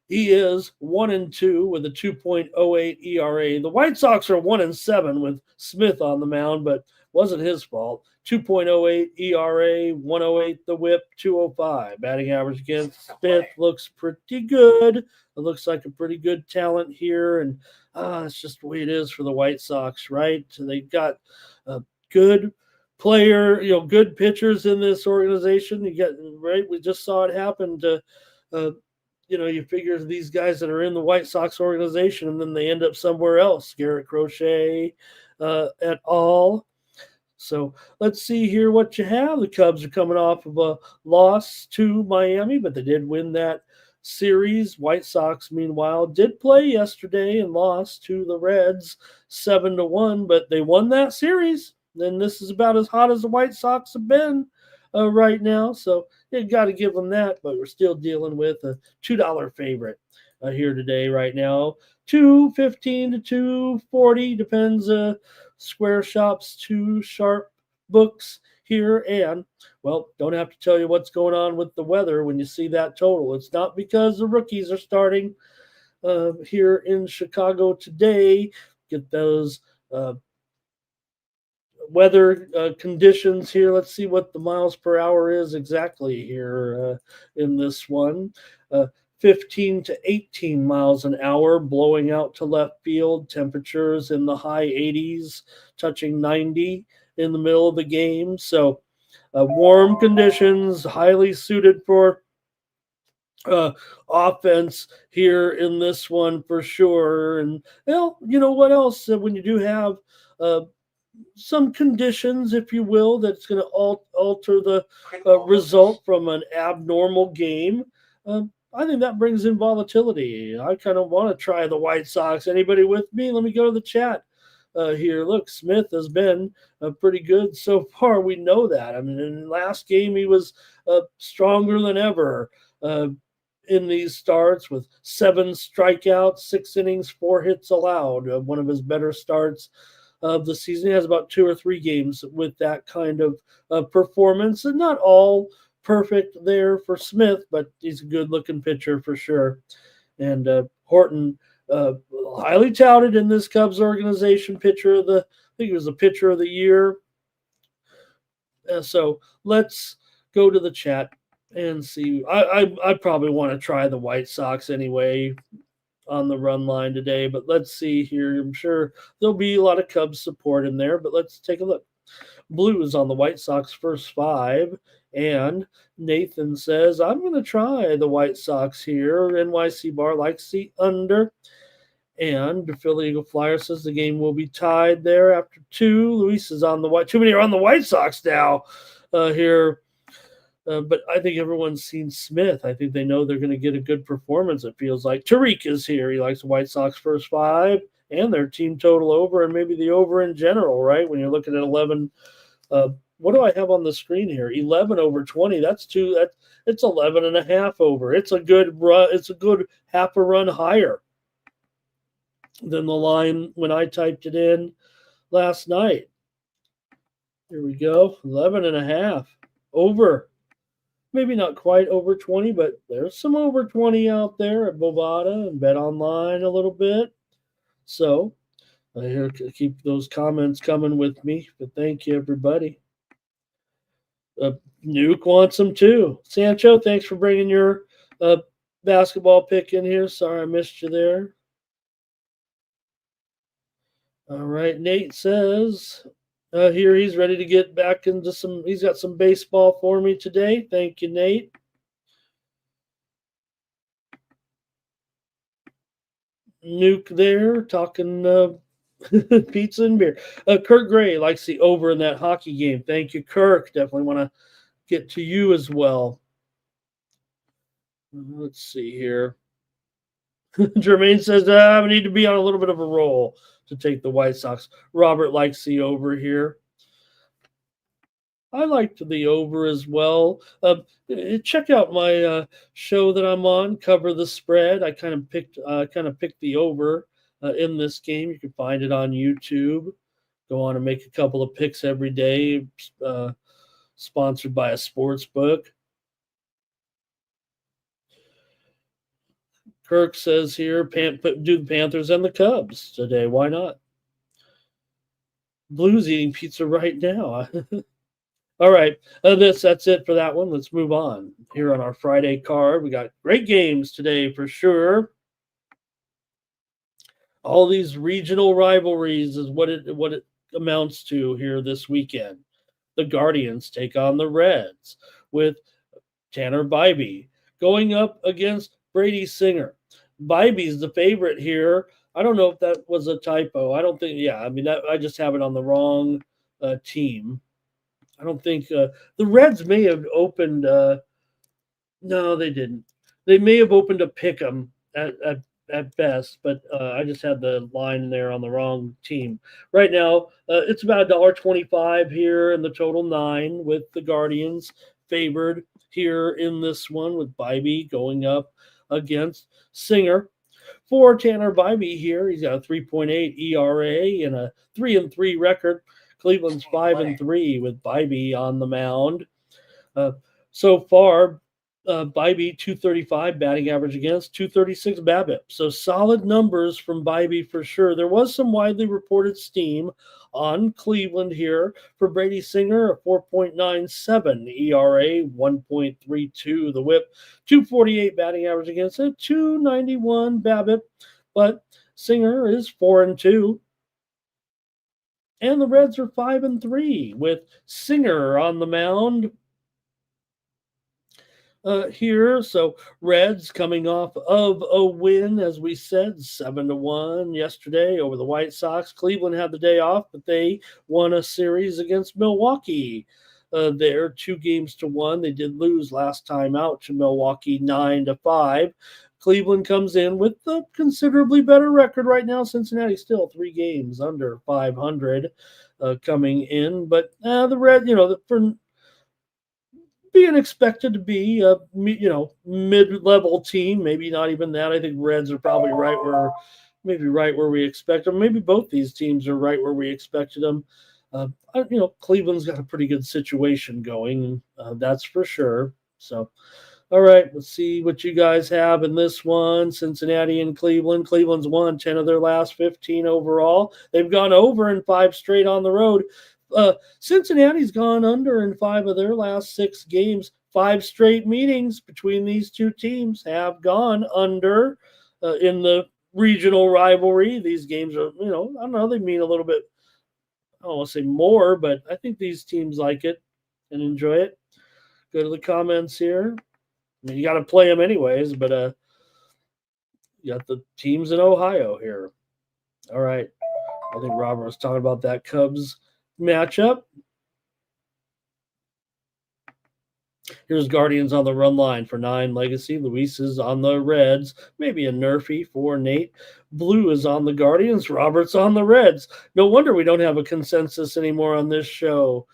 He is 1-2 with a 2.08 ERA. The White Sox are 1-7 with Smith on the mound, but wasn't his fault. 2.08 ERA, 108 the whip, 205. Batting average against Smith looks pretty good. It looks like a pretty good talent here, and it's just the way it is for the White Sox, right? They got a good player, good pitchers in this organization. You get right. We just saw it happen to you figure these guys that are in the White Sox organization and then they end up somewhere else. Garrett Crochet et al. So let's see here what you have. The Cubs are coming off of a loss to Miami, but they did win that series. White Sox, meanwhile, did play yesterday and lost to the Reds 7-1, but they won that series. And this is about as hot as the White Sox have been right now. So you got to give them that, but we're still dealing with a $2 favorite here today, right now. 215 to 240 depends. Square Shops, 2 sharp books here, and well, don't have to tell you what's going on with the weather when you see that total. It's not because the rookies are starting here in Chicago today. Get those weather conditions here. Let's see what the miles per hour is exactly here in this one. 15 to 18 miles an hour, blowing out to left field. Temperatures in the high 80s, touching 90 in the middle of the game. So warm conditions, highly suited for offense here in this one for sure. And well, you know what else? When you do have some conditions, if you will, that's going to alter the result from an abnormal game. I think that brings in volatility. I kind of want to try the White Sox. Anybody with me? Let me go to the chat here. Look, Smith has been pretty good so far. We know that. I mean, in the last game, he was stronger than ever in these starts with 7 strikeouts, 6 innings, 4 hits allowed. One of his better starts of the season. He has about 2 or 3 games with that kind of performance, and not all perfect there for Smith, but he's a good-looking pitcher for sure. And Horton, highly touted in this Cubs organization, I think he was the pitcher of the year. So let's go to the chat and see. I probably want to try the White Sox anyway on the run line today, but let's see here. I'm sure there'll be a lot of Cubs support in there, but let's take a look. Blues on the White Sox first 5, and Nathan says, I'm going to try the White Sox here. NYC Bar likes the under, and the Philly Eagle Flyer says the game will be tied there after 2. Luis is on the White. Too many are on the White Sox now here. But I think everyone's seen Smith. I think they know they're going to get a good performance, it feels like. Tariq is here. He likes the White Sox first 5 and their team total over, and maybe the over in general, right? When you're looking at 11. What do I have on the screen here? 11 over 20. That's 2. It's 11 and a half over. It's a good run. It's a good half a run higher than the line when I typed it in last night. Here we go. 11 and a half over. Maybe not quite over 20, but there's some over 20 out there at Bovada and Bet Online a little bit. So here, keep those comments coming with me. But thank you, everybody. Nuke wants them too. Sancho, thanks for bringing your basketball pick in here. Sorry I missed you there. All right, Nate says here he's ready to get back into some. He's got some baseball for me today. Thank you, Nate. Nuke there talking pizza and beer. Kirk Gray likes the over in that hockey game. Thank you, Kirk. Definitely want to get to you as well. Let's see here. Jermaine says, we need to be on a little bit of a roll to take the White Sox. Robert likes the over here. I liked the over as well. Check out my show that I'm on, Cover the Spread. I kind of picked the over in this game. You can find it on YouTube. Go on and make a couple of picks every day. Sponsored by a sports book. Kirk says here, do the Panthers and the Cubs today. Why not? Blues eating pizza right now. All right, that's it for that one. Let's move on. Here on our Friday card, we got great games today for sure. All these regional rivalries is what it amounts to here this weekend. The Guardians take on the Reds with Tanner Bybee going up against Brady Singer. Bybee's the favorite here. I don't know if that was a typo. I don't think. Yeah, I mean I just have it on the wrong team. I don't think the Reds may have opened. No, they didn't. They may have opened a pick 'em at best, but I just had the line there on the wrong team. Right now, it's about $1.25 here, and the total 9 with the Guardians favored here in this one with Bybee going up against Singer. For Tanner Bybee here, he's got a 3.8 ERA and a 3-3 record. Cleveland's 5-3 with Bybee on the mound. So far, Bybee 235 batting average against, 236 BABIP. So solid numbers from Bybee for sure. There was some widely reported steam on Cleveland here for Brady Singer, a 4.97 ERA, 1.32 the WHIP, 248 batting average against it, 291 BABIP. But Singer is 4-2. And the Reds are 5-3 with Singer on the mound here. So Reds coming off of a win, as we said, 7-1 yesterday over the White Sox. Cleveland had the day off, but they won a series against Milwaukee. They're 2-1. They did lose last time out to Milwaukee 9-5. Cleveland comes in with a considerably better record right now. Cincinnati still 3 games under 500 coming in. But the Red, for being expected to be a mid-level team, maybe not even that. I think Reds are probably right where we expect them. Maybe both these teams are right where we expected them. Cleveland's got a pretty good situation going, that's for sure. So, all right, let's see what you guys have in this one. Cincinnati and Cleveland. Cleveland's won 10 of their last 15 overall. They've gone over in 5 straight on the road. Cincinnati's gone under in 5 of their last 6 games. 5 straight meetings between these two teams have gone under in the regional rivalry. These games are, I don't know, they mean a little bit, I don't want to say more, but I think these teams like it and enjoy it. Go to the comments here. I mean, you got to play them anyways, but you got the teams in Ohio here. All right. I think Robert was talking about that Cubs matchup. Here's Guardians on the run line for 9 Legacy. Luis is on the Reds. Maybe a nerfy for Nate. Blue is on the Guardians. Robert's on the Reds. No wonder we don't have a consensus anymore on this show.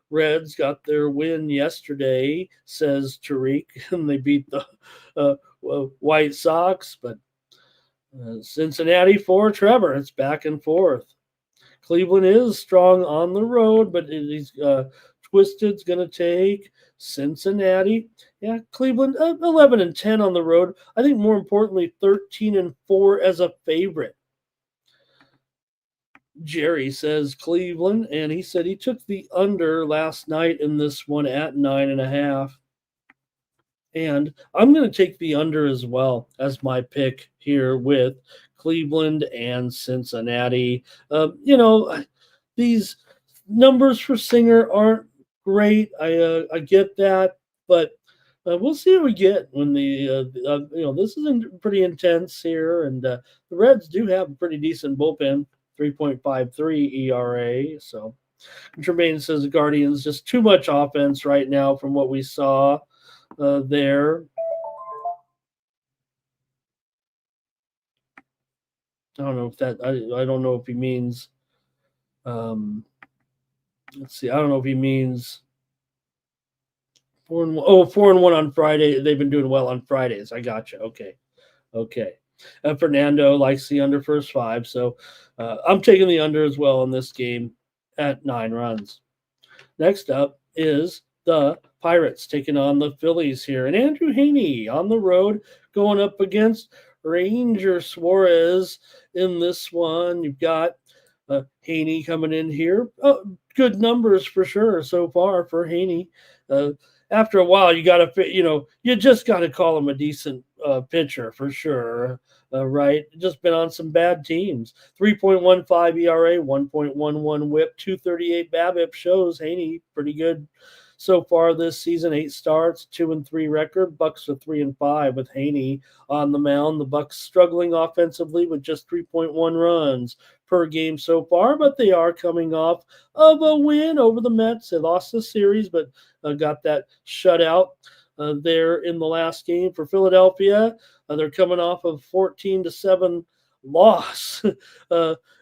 Reds got their win yesterday, says Tariq, and they beat the White Sox. But Cincinnati for Trevor. It's back and forth. Cleveland is strong on the road, but he's Twisted's going to take Cincinnati. Yeah, Cleveland 11-10 on the road. I think more importantly, 13-4 as a favorite. Jerry says Cleveland, and he said he took the under last night in this one at 9.5. And I'm going to take the under as well as my pick here with Cleveland and Cincinnati. These numbers for Singer aren't great. I get that, but we'll see what we get when this is pretty intense here, and the Reds do have a pretty decent bullpen, 3.53 ERA. So Tremaine says the Guardians just too much offense right now from what we saw there. I don't know if that. I don't know if he means. Let's see. I don't know if he means 4-1. Oh, 4-1 on Friday. They've been doing well on Fridays. I gotcha. Okay. Fernando likes the under first 5, so I'm taking the under as well in this game at 9 runs. Next up is the Pirates taking on the Phillies here. And Andrew Haney on the road going up against Ranger Suarez in this one. You've got Haney coming in here. Good numbers for sure so far for Haney. After a while, you just got to call him a decent pitcher for sure. Right? Just been on some bad teams. 3.15 ERA, 1.11 whip, 238 BABIP shows Haney pretty good so far this season. 8 starts, 2-3 record. Bucks are 3-5 with Haney on the mound. The Bucks struggling offensively with just 3.1 runs per game so far, but they are coming off of a win over the Mets. They lost the series, but got that shutout there in the last game for Philadelphia. They're coming off of 14-7 loss.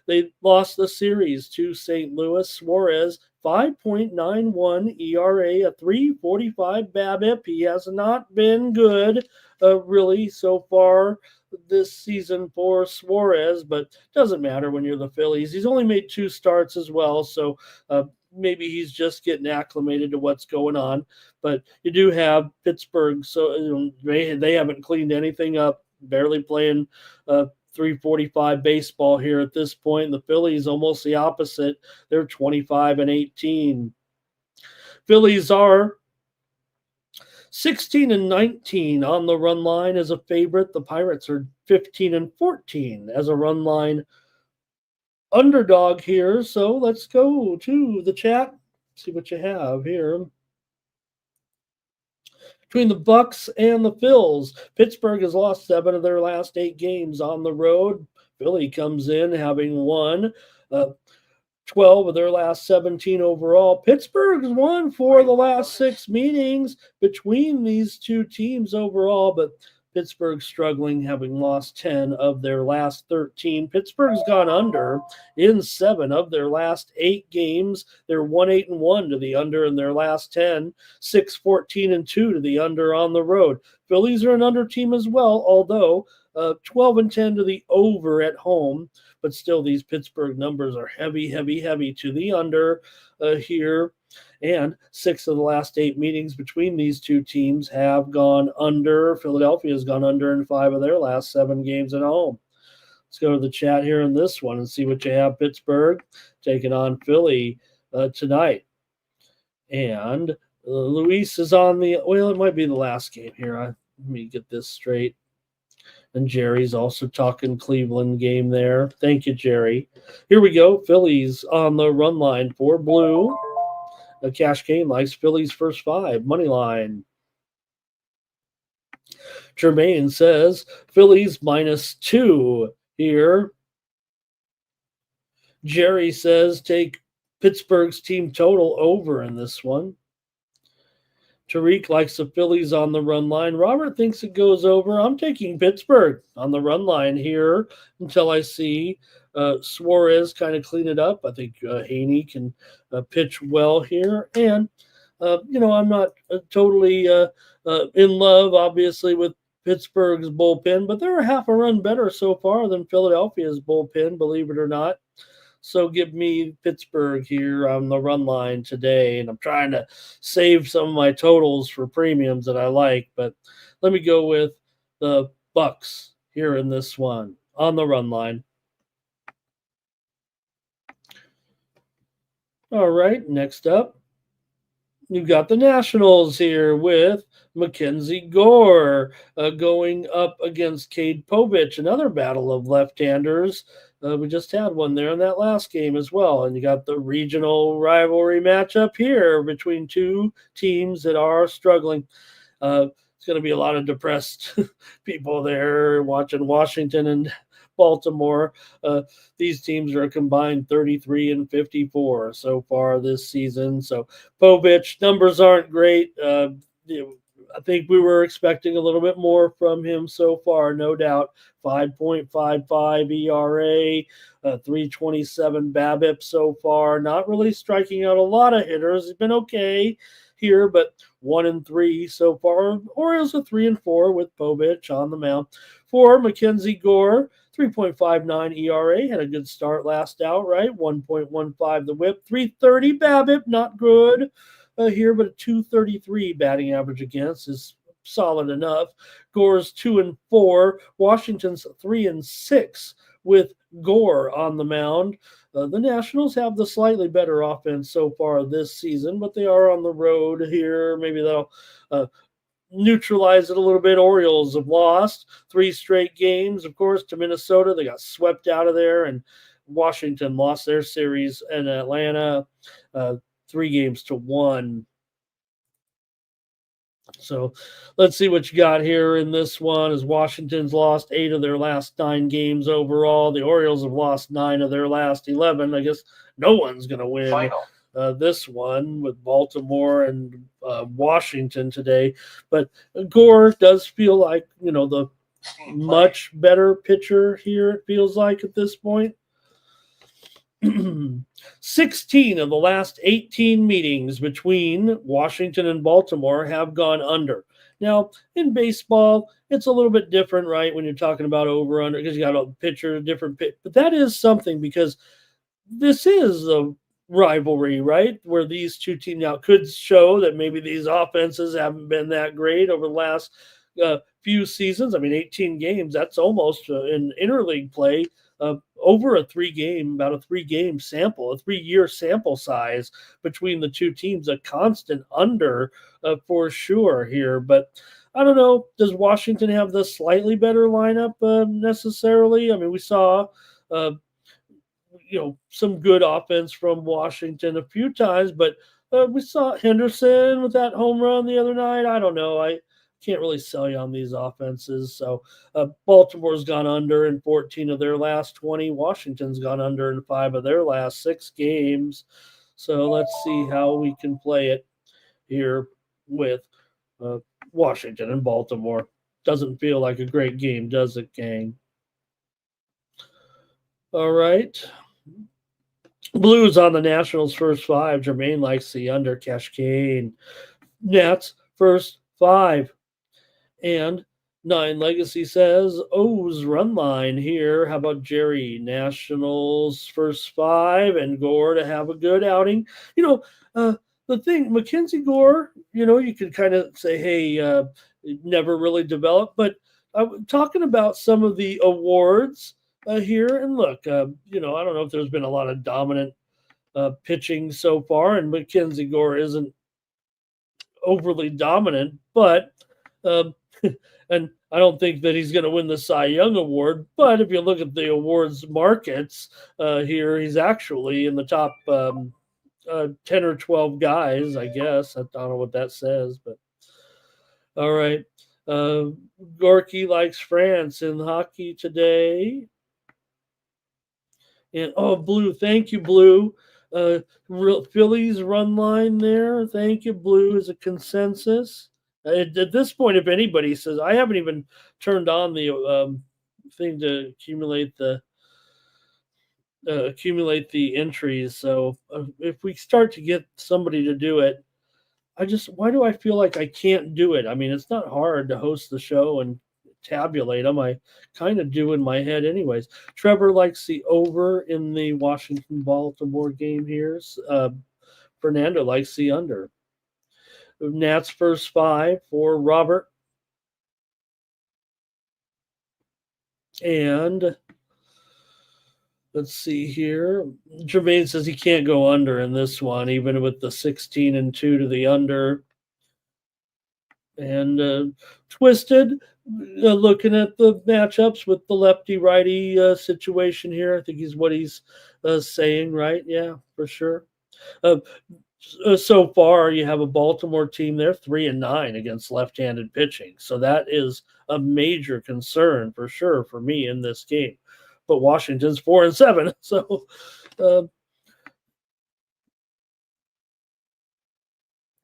They lost the series to St. Louis. Suarez, 5.91 ERA, a 3.45 BABIP. He has not been good really so far this season for Suarez, but doesn't matter when you're the Phillies. He's only made 2 starts as well, so maybe he's just getting acclimated to what's going on. But you do have Pittsburgh, so they haven't cleaned anything up, barely playing 345 baseball here at this point. The Phillies almost the opposite. They're 25-18. Phillies are 16-19 on the run line as a favorite. The Pirates are 15-14 as a run line underdog here. So let's go to the chat, see what you have here. Between the Bucks and the Phils, Pittsburgh has lost 7 of their last 8 games on the road. Philly comes in having won 12 of their last 17 overall. Pittsburgh's won 4 of the last 6 meetings between these two teams overall, but Pittsburgh's struggling, having lost 10 of their last 13. Pittsburgh's gone under in 7 of their last 8 games. They're 1-8-1 to the under in their last 10, 6-14-2 to the under on the road. Phillies are an under team as well, although 12-10 to the over at home. But still, these Pittsburgh numbers are heavy to the under here. And 6 of the last 8 meetings between these two teams have gone under. Philadelphia has gone under in 5 of their last 7 games at home. Let's go to the chat here in this one and see what you have. Pittsburgh taking on Philly tonight. And Luis is on it might be the last game here. Let me get this straight. And Jerry's also talking Cleveland game there. Thank you, Jerry. Here we go. Phillies on the run line for Blue. Cash Game likes Phillies first 5. Money line. Jermaine says Phillies -2 here. Jerry says take Pittsburgh's team total over in this one. Tariq likes the Phillies on the run line. Robert thinks it goes over. I'm taking Pittsburgh on the run line here until I see Suarez kind of clean it up. I think Haney can pitch well here. And, I'm not totally in love, obviously, with Pittsburgh's bullpen, but they're a half a run better so far than Philadelphia's bullpen, believe it or not. So give me Pittsburgh here on the run line today. And I'm trying to save some of my totals for premiums that I like. But let me go with the Bucks here in this one on the run line. All right, next up, you've got the Nationals here with Mackenzie Gore going up against Cade Povich, another battle of left-handers. We just had one there in that last game as well. And you got the regional rivalry matchup here between two teams that are struggling. It's going to be a lot of depressed people there watching Washington and Baltimore. These teams are a combined 33-54 so far this season. So Povich, numbers aren't great. I think we were expecting a little bit more from him so far, no doubt. 5.55 ERA, 3.27 BABIP so far. Not really striking out a lot of hitters. He's been okay here, but 1-3 so far. Orioles are 3-4 with Povich on the mound. For Mackenzie Gore, 3.59 ERA, had a good start last out, right? 1.15 the whip, 3.30 BABIP, not good. here, but a 233 batting average against is solid enough. Gore's 2-4. Washington's 3-6 with Gore on the mound. The Nationals have the slightly better offense so far this season, but they are on the road here. Maybe they'll neutralize it a little bit. Orioles have lost 3 straight games, of course, to Minnesota. They got swept out of there, and Washington lost their series in Atlanta 3-1. So let's see what you got here in this one. As Washington's lost 8 of their last 9 games overall. The Orioles have lost 9 of their last 11. I guess no one's going to win this one with Baltimore and Washington today. But Gore does feel like, the much better pitcher here, it feels like at this point. 16 of the last 18 meetings between Washington and Baltimore have gone under. Now, in baseball, it's a little bit different, right, when you're talking about over under, because you got a pitcher, different pitch. But that is something, because this is a rivalry, right, where these two teams now could show that maybe these offenses haven't been that great over the last few seasons. I mean, 18 games, that's almost in interleague play. Over about a 3-game sample, a 3-year sample size between the two teams, a constant under for sure here. But I don't know, does Washington have the slightly better lineup necessarily? I mean, we saw, some good offense from Washington a few times, but we saw Henderson with that home run the other night. I don't know. I can't really sell you on these offenses. So Baltimore's gone under in 14 of their last 20. Washington's gone under in 5 of their last 6 games. So let's see how we can play it here with Washington and Baltimore. Doesn't feel like a great game, does it, gang? All right. Blues on the Nationals' first 5. Jermaine likes the under. Cash Kane. Nats first 5. And 9 Legacy says, O's run line here. How about Jerry? Nationals first 5 and Gore to have a good outing. The thing, Mackenzie Gore, you could kind of say, hey, never really developed. But I'm talking about some of the awards here. And look, I don't know if there's been a lot of dominant pitching so far. And Mackenzie Gore isn't overly dominant, but and I don't think that he's going to win the Cy Young Award. But if you look at the awards markets here, he's actually in the top 10 or 12 guys, I guess. I don't know what that says, but all right. Gorky likes France in hockey today. And Blue, thank you, Blue. Phillies run line there. Thank you, Blue, is a consensus. At this point, if anybody says, I haven't even turned on the thing to accumulate the entries. So if we start to get somebody to do it, why do I feel like I can't do it? I mean, it's not hard to host the show and tabulate them. I kind of do in my head anyways. Trevor likes the over in the Washington-Baltimore game here. Fernando likes the under. Nats first 5 for Robert. And let's see here. Jermaine says he can't go under in this one, even with the 16-2 to the under. And Twisted, looking at the matchups with the lefty-righty situation here. I think what he's saying, right? Yeah, for sure. So far, you have a Baltimore team there, 3-9 against left-handed pitching. So that is a major concern for sure for me in this game. But Washington's 4-7. So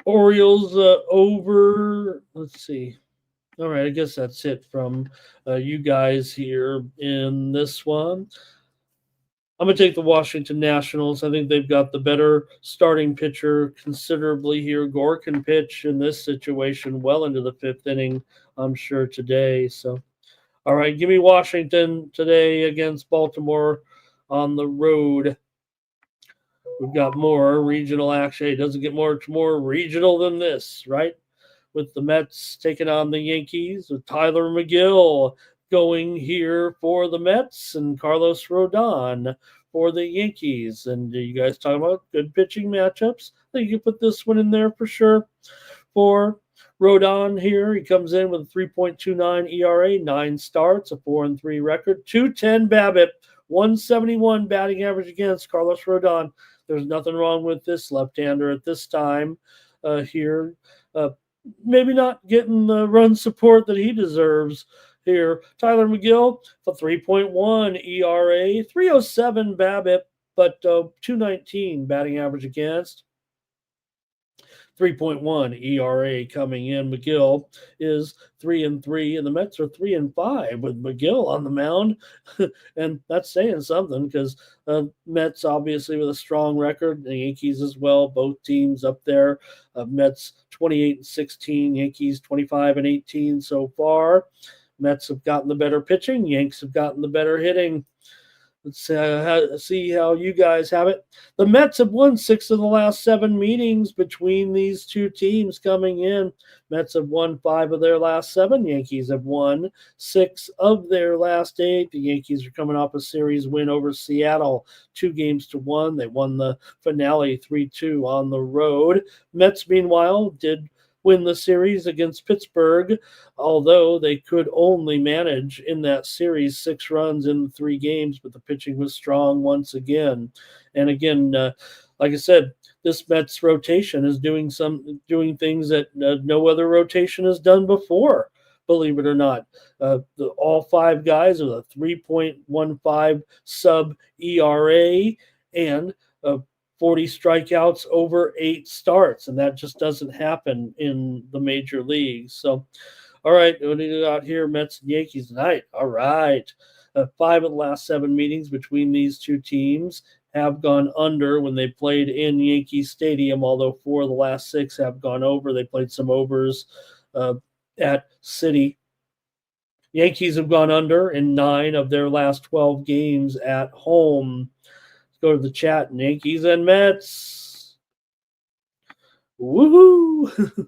Orioles over. Let's see. All right, I guess that's it from you guys here in this one. I'm going to take the Washington Nationals. I think they've got the better starting pitcher considerably here. Gore can pitch in this situation well into the 5th inning, I'm sure, today. So, all right, give me Washington today against Baltimore on the road. we've got more regional action. It doesn't get much more regional than this, right? With the Mets taking on the Yankees, with Tyler McGill going here for the Mets and Carlos Rodon for the Yankees. And you guys talking about good pitching matchups? I think you can put this one in there for sure. For Rodon here, he comes in with a 3.29 ERA, 9 starts, a 4-3 record, 210 BABIP, 171 batting average against Carlos Rodon. There's nothing wrong with this left-hander at this time here. Maybe not getting the run support that he deserves here. Tyler McGill, a 3.1 ERA, 307 BABIP, but 219 batting average against. 3.1 ERA coming in. McGill is 3-3, and the Mets are 3-5 with McGill on the mound, and that's saying something because Mets obviously with a strong record, the Yankees as well. Both teams up there. Mets 28-16, Yankees 25-18 so far. Mets have gotten the better pitching. Yanks have gotten the better hitting. Let's see how you guys have it. The Mets have won 6 of the last 7 meetings between these two teams coming in. Mets have won 5 of their last 7. Yankees have won 6 of their last 8. The Yankees are coming off a series win over Seattle, 2-1. They won the finale 3-2 on the road. Mets, meanwhile, did win the series against Pittsburgh, although they could only manage in that series 6 runs in 3 games, but the pitching was strong once again. And again, like I said, this Mets rotation is doing things that no other rotation has done before, believe it or not. All 5 guys with a 3.15 sub ERA and 40 strikeouts over 8 starts, and that just doesn't happen in the major leagues. So, all right, what do you got here? Mets and Yankees tonight. All right. 5 of the last 7 meetings between these two teams have gone under when they played in Yankee Stadium, although 4 of the last 6 have gone over. They played some overs at City. Yankees have gone under in 9 of their last 12 games at home. Go to the chat. Yankees and Mets. Woohoo!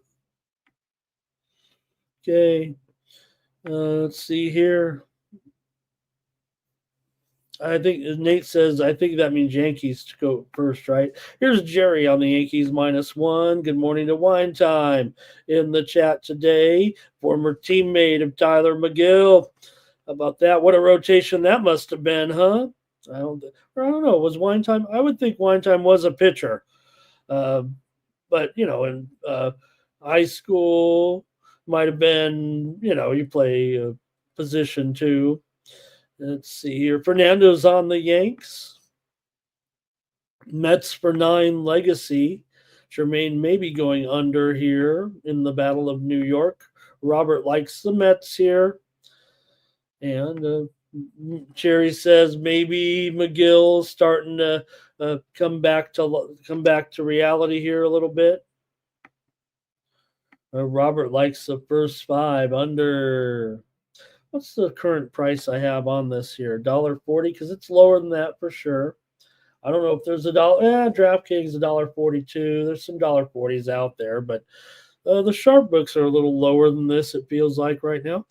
Okay. Let's see here. I think Nate says, I think that means Yankees to go first, right? Here's Jerry on the Yankees -1. Good morning to Wine Time in the chat today. Former teammate of Tyler McGill. How about that? What a rotation that must have been, huh? I don't know. Was Wine Time? I would think Wine Time was a pitcher. But, in high school, might have been, you play a position too. Let's see here. Fernando's on the Yanks. Mets for 9 legacy. Jermaine may be going under here in the Battle of New York. Robert likes the Mets here. And Jerry says maybe McGill starting to come back to reality here a little bit. Robert likes the first 5 under. What's the current price I have on this here? $1.40, because it's lower than that for sure. I don't know if there's a dollar. DraftKings $1.42. There's some $1.40s out there, but the sharp books are a little lower than this. It feels like right now.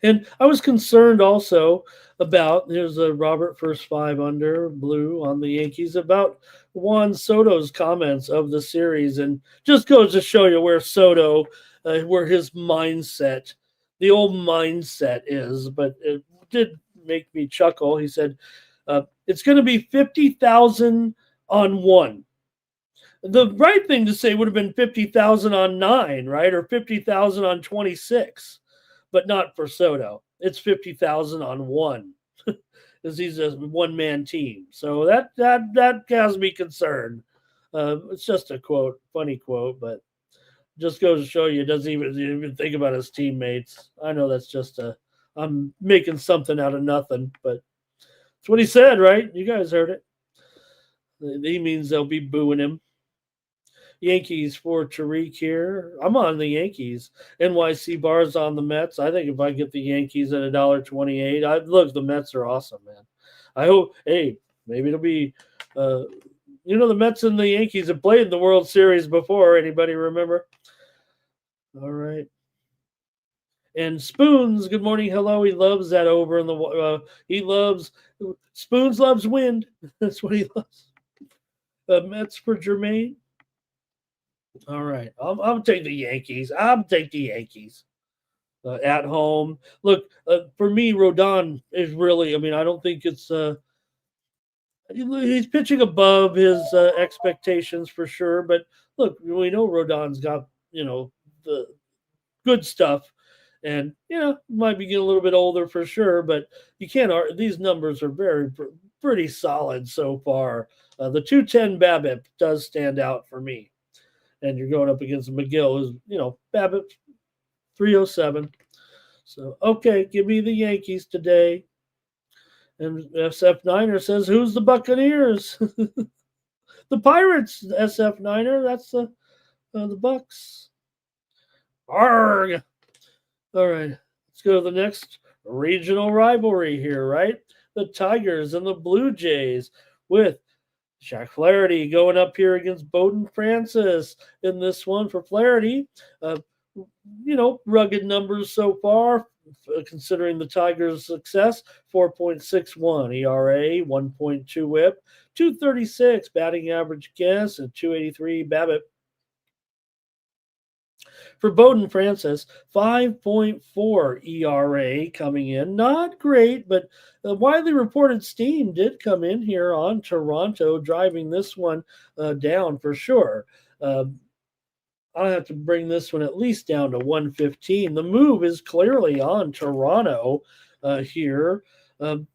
And I was concerned also about, there's a Robert first 5 under blue on the Yankees, about Juan Soto's comments of the series. And just goes to show you where Soto, where his mindset, the old mindset is. But it did make me chuckle. He said, it's going to be 50,000 on 1. The right thing to say would have been 50,000 on 9, right? Or 50,000 on 26. But not for Soto. It's 50,000 on 1, because he's a one-man team. So that has me concerned. It's just a quote, funny quote, but just goes to show you, doesn't even think about his teammates. I know that's just I'm making something out of nothing, but that's what he said, right? You guys heard it. He means they'll be booing him. Yankees for Tariq here. I'm on the Yankees. NYC bars on the Mets. I think if I get the Yankees at $1.28, look, the Mets are awesome, man. I hope, hey, Maybe it'll be, the Mets and the Yankees have played in the World Series before. Anybody remember? All right. And Spoons, good morning, hello. He loves that over in the. Spoons loves wind. That's what he loves. Mets for Jermaine. All right, I'll take the Yankees. I'll take the Yankees at home. Look, for me, Rodon is really. I mean, I don't think it's. He's pitching above his expectations for sure. But look, we know Rodon's got the good stuff, and might be getting a little bit older for sure. But you can't. These numbers are pretty solid so far. The 210 BABIP does stand out for me. And you're going up against McGill, who's, BABIP 307. So, okay, give me the Yankees today. And SF Niner says, who's the Buccaneers? The Pirates, SF Niner. That's the Bucks. Arg! All right, let's go to the next regional rivalry here, right? The Tigers and the Blue Jays with Shaq Flaherty going up here against Bowden Francis in this one for Flaherty. Rugged numbers so far, considering the Tigers' success. 4.61 ERA, 1.2 WHIP, 236 batting average guess, and 283 BABIP. For Bowden Francis, 5.4 ERA coming in. Not great, but the widely reported steam did come in here on Toronto, driving this one down for sure. I'll have to bring this one at least down to 115. The move is clearly on Toronto here. And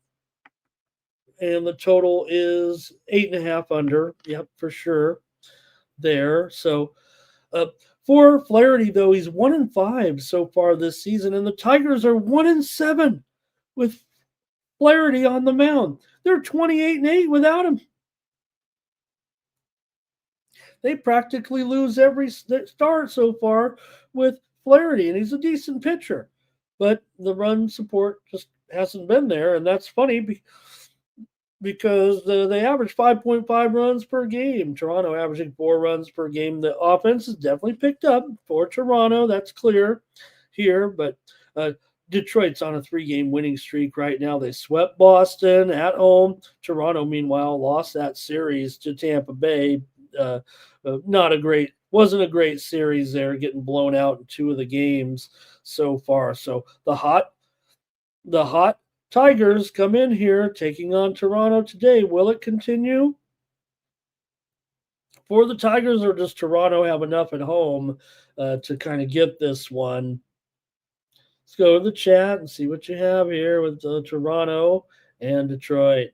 the total is 8.5 under. Yep, for sure there. So, for Flaherty, though, he's 1-5 so far this season, and the Tigers are 1-7 with Flaherty on the mound. They're 28-8 without him. They practically lose every start so far with Flaherty, and he's a decent pitcher. But the run support just hasn't been there, and that's funny because they average 5.5 runs per game. Toronto averaging 4 runs per game. The offense has definitely picked up for Toronto. That's clear here. But Detroit's on a 3-game winning streak right now. They swept Boston at home. Toronto, meanwhile, lost that series to Tampa Bay. Wasn't a great series there, getting blown out in 2 of the games so far. So the hot Tigers come in here taking on Toronto today. Will it continue for the Tigers, or does Toronto have enough at home to kind of get this one? Let's go to the chat and see what you have here with Toronto and Detroit.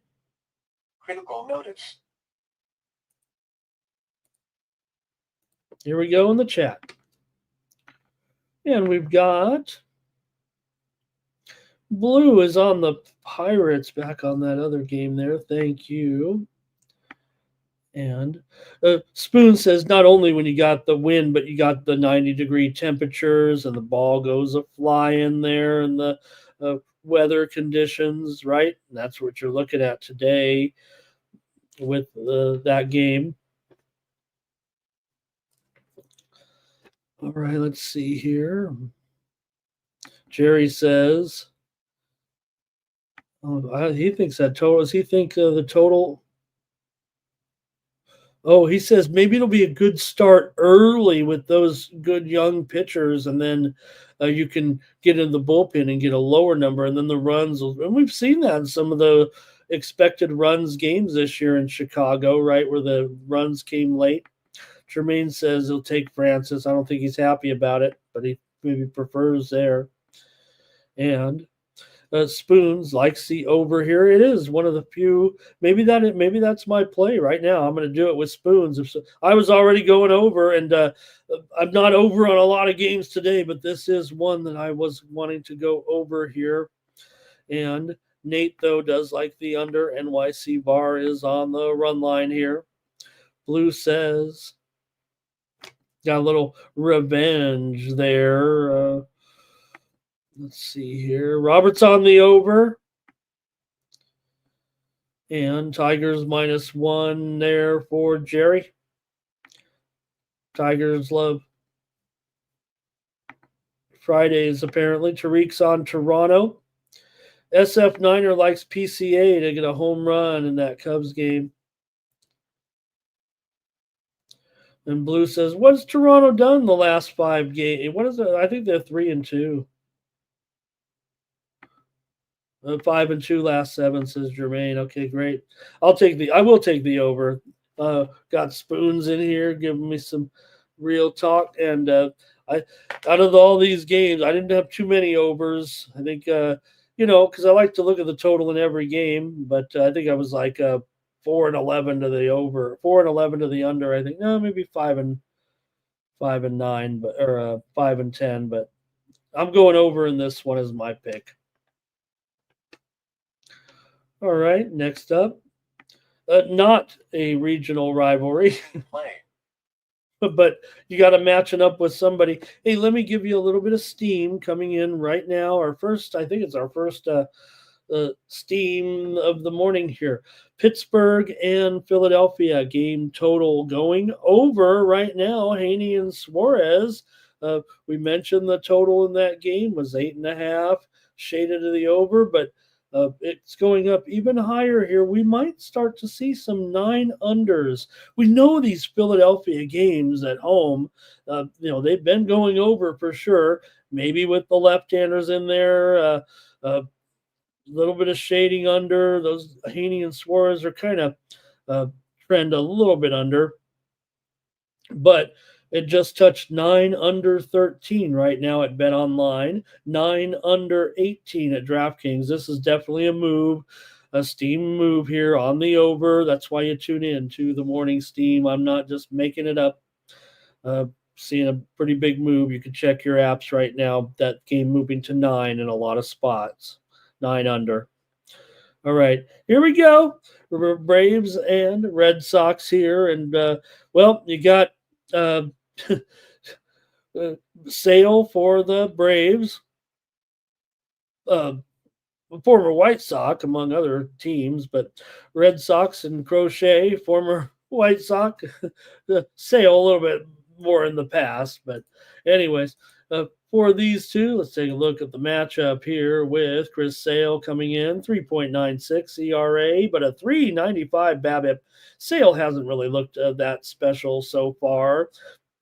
Critical notice. Here we go in the chat. And we've got Blue is on the Pirates, back on that other game there. Thank you. And Spoon says not only when you got the wind, but you got the 90-degree temperatures and the ball goes a fly in there and the weather conditions, right? And that's what you're looking at today with that game. All right, let's see here. Jerry says, he thinks that total. Does he think the total? Oh, he says maybe it'll be a good start early with those good young pitchers, and then you can get in the bullpen and get a lower number, and then the runs will. And we've seen that in some of the expected runs games this year in Chicago, right, where the runs came late. Jermaine says he'll take Francis. I don't think he's happy about it, but he maybe prefers there. And Spoons likes the over here. It is one of the few. Maybe that's my play right now. I'm going to do it with Spoons. I was already going over, and I'm not over on a lot of games today, but this is one that I was wanting to go over here. And Nate, though, does like the under. NYC bar is on the run line here. Blue says got a little revenge there. Let's see here. Robert's on the over. And Tigers -1 there for Jerry. Tigers love Fridays, apparently. Tariq's on Toronto. SF Niner likes PCA to get a home run in that Cubs game. And Blue says, what has Toronto done the last 5 games? What is it? I think they're 3-2. 5-2 last 7, says Jermaine. Okay, great. I will take the over. Got Spoons in here giving me some real talk. And I out of all these games, I didn't have too many overs. I think because I like to look at the total in every game, but I think I was like 4-11 to the over, 4-11 to the under. I think maybe 5-9, but or 5-10. But I'm going over in this one as my pick. All right, next up, not a regional rivalry, Play. but you got to match it up with somebody. Hey, let me give you a little bit of steam coming in right now. I think it's our first steam of the morning here. Pittsburgh and Philadelphia game total going over right now. Haney and Suarez. We mentioned the total in that game was 8.5, shaded to the over, but it's going up even higher here. We might start to see some 9 unders. We know these Philadelphia games at home, they've been going over for sure. Maybe with the left-handers in there, little bit of shading under. Those Haney and Suarez are kind of trend a little bit under, but it just touched 9 under 13 right now at Bet Online, 9 under 18 at DraftKings. This is definitely a steam move here on the over. That's why you tune in to the morning steam. I'm not just making it up. Seeing a pretty big move. You can check your apps right now. That game moving to 9 in a lot of spots. 9 under. All right, here we go. Braves and Red Sox here. And, you got Sale for the Braves, former White Sox, among other teams, but Red Sox and Crochet, former White Sox, Sale a little bit more in the past. But anyways, for these two, let's take a look at the matchup here with Chris Sale coming in, 3.96 ERA, but a 3.95 BABIP. Sale hasn't really looked that special so far.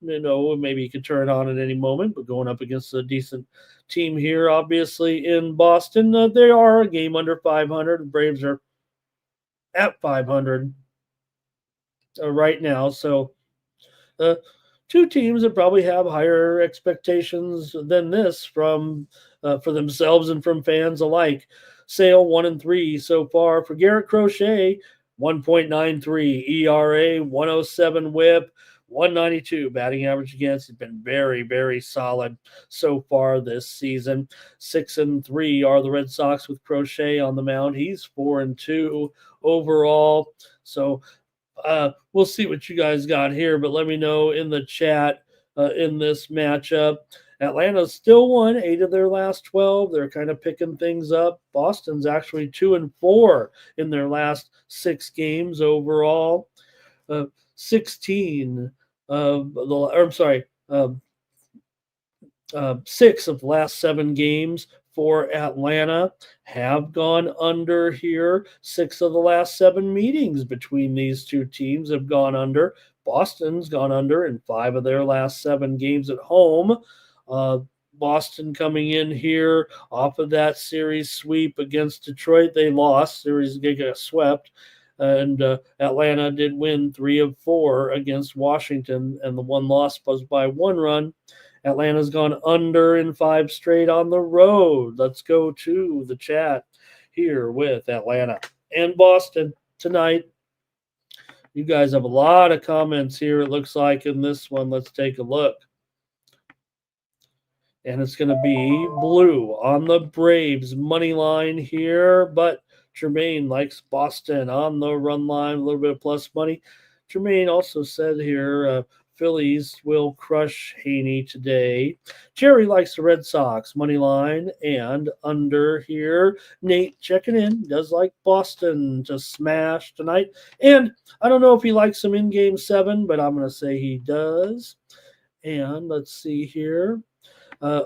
Maybe he could turn it on at any moment, but going up against a decent team here, obviously, in Boston, they are a game under 500. The Braves are at 500 right now. So, two teams that probably have higher expectations than this from for themselves and from fans alike. Sale 1-3 so far for Garrett Crochet, 1.93 ERA, 107 WHIP, 192 batting average against. He's been very, very solid so far this season. 6-3 are the Red Sox with Crochet on the mound. He's 4-2 overall. So we'll see what you guys got here, but let me know in the chat in this matchup. Atlanta's still won 8 of their last 12. They're kind of picking things up. Boston's actually 2-4 in their last 6 games overall. 16 of the, or I'm sorry, 6 of the last 7 games for Atlanta have gone under here. 6 of the last 7 meetings between these two teams have gone under. Boston's gone under in 5 of their last 7 games at home. Boston coming in here off of that series sweep against Detroit. They lost. Series they got swept. And Atlanta did win 3 of 4 against Washington, and the one loss was by 1 run. Atlanta's gone under in 5 straight on the road. Let's go to the chat here with Atlanta and Boston tonight. You guys have a lot of comments here, it looks like, in this one. Let's take a look. And it's going to be blue on the Braves money line here, but Jermaine likes Boston on the run line, a little bit of plus money. Jermaine also said here Phillies will crush Haney today. Jerry likes the Red Sox, money line and under here. Nate checking in, does like Boston to smash tonight. And I don't know if he likes them in game 7, but I'm going to say he does. And let's see here. Nate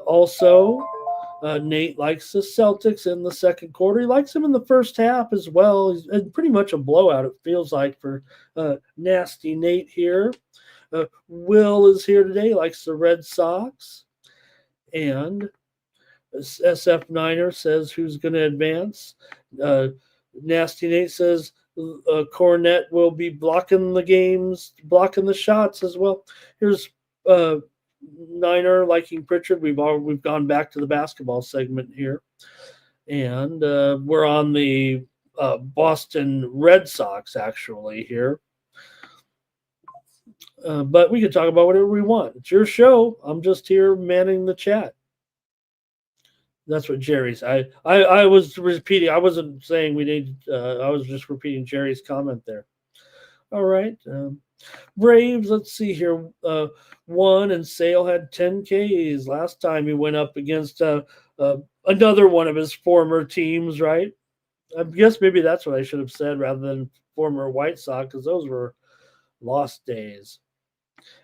likes the Celtics in the second quarter. He likes them in the first half as well. He's pretty much a blowout, it feels like, for Nasty Nate here. Will is here today. He likes the Red Sox. And SF Niner says who's going to advance. Nasty Nate says Cornette will be blocking the shots as well. Here's Niner liking Pritchard. We've gone back to the basketball segment here, and we're on the Boston Red Sox actually here. But we can talk about whatever we want. It's your show. I'm just here manning the chat. That's what Jerry's. I was repeating. I wasn't saying we need. I was just repeating Jerry's comment there. All right. Braves, let's see here. Won, and Sale had 10 Ks last time he went up against another one of his former teams, right? I guess maybe that's what I should have said rather than former White Sox, because those were lost days.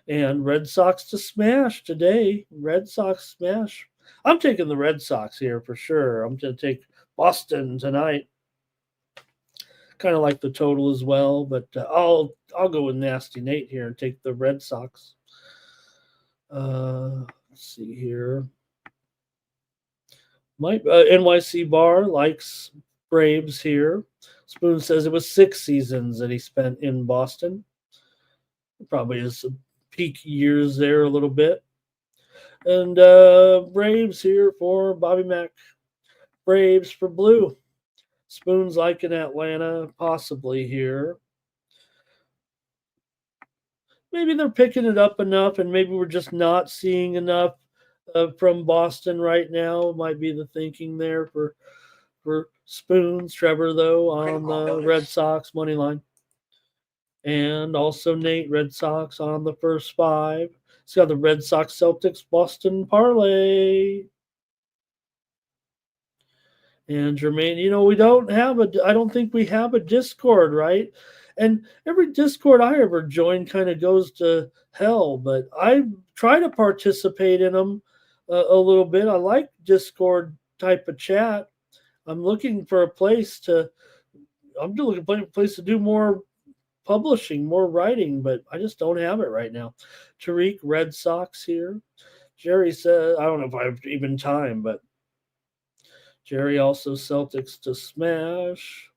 And Red Sox to smash today. Red Sox smash. I'm taking the Red Sox here for sure. I'm going to take Boston tonight. Kind of like the total as well, but I'll go with Nasty Nate here and take the Red Sox. Let's see here. NYC Bar likes Braves here. Spoon says it was 6 seasons that he spent in Boston. Probably his peak years there a little bit. And Braves here for Bobby Mack. Braves for Blue. Spoon's like in Atlanta, possibly here. Maybe they're picking it up enough, and maybe we're just not seeing enough from Boston right now. Might be the thinking there for Spoons. Trevor, though, on the Red Sox money line. And also Nate, Red Sox on the first 5. He's got the Red Sox Celtics Boston parlay. And Jermaine, we I don't think we have a Discord, right? And every Discord I ever join kind of goes to hell, but I try to participate in them a little bit. I like Discord type of chat. I'm looking for a place to do more publishing, more writing, but I just don't have it right now. Tariq, Red Sox here. Jerry said, I don't know if I have even time, but Jerry also Celtics to smash.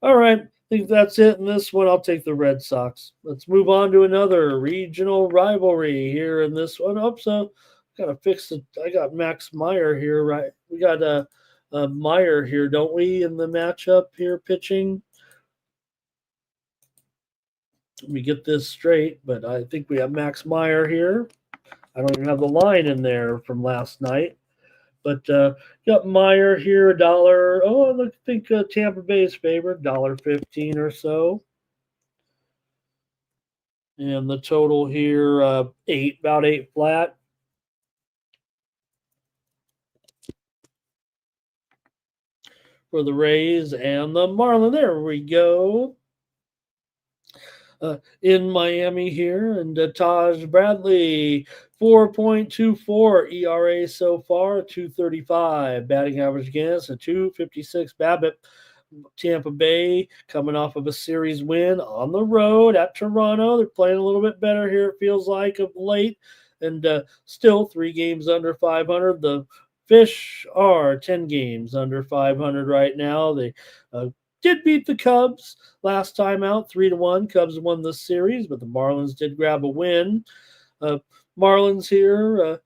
All right, I think that's it in this one. I'll take the Red Sox. Let's move on to another regional rivalry here in this one. So gotta fix it. I got Max Meyer here, right? We got Meyer here, don't we, in the matchup here pitching? Let me get this straight, but I think we have Max Meyer here. I don't even have the line in there from last night. But got Meyer here, $1. Oh, I think Tampa Bay is favored, $1.15 or so. And the total here, about 8 flat. For the Rays and the Marlins. There we go. In Miami here, and Taj Bradley, 4.24 ERA so far, 235 batting average against, a 256 BABIP. Tampa Bay coming off of a series win on the road at Toronto. They're playing a little bit better here, it feels like, of late, and still 3 games under 500. The Fish are 10 games under 500 right now. They did beat the Cubs last time out, 3-1. Cubs won the series, but the Marlins did grab a win. Marlins here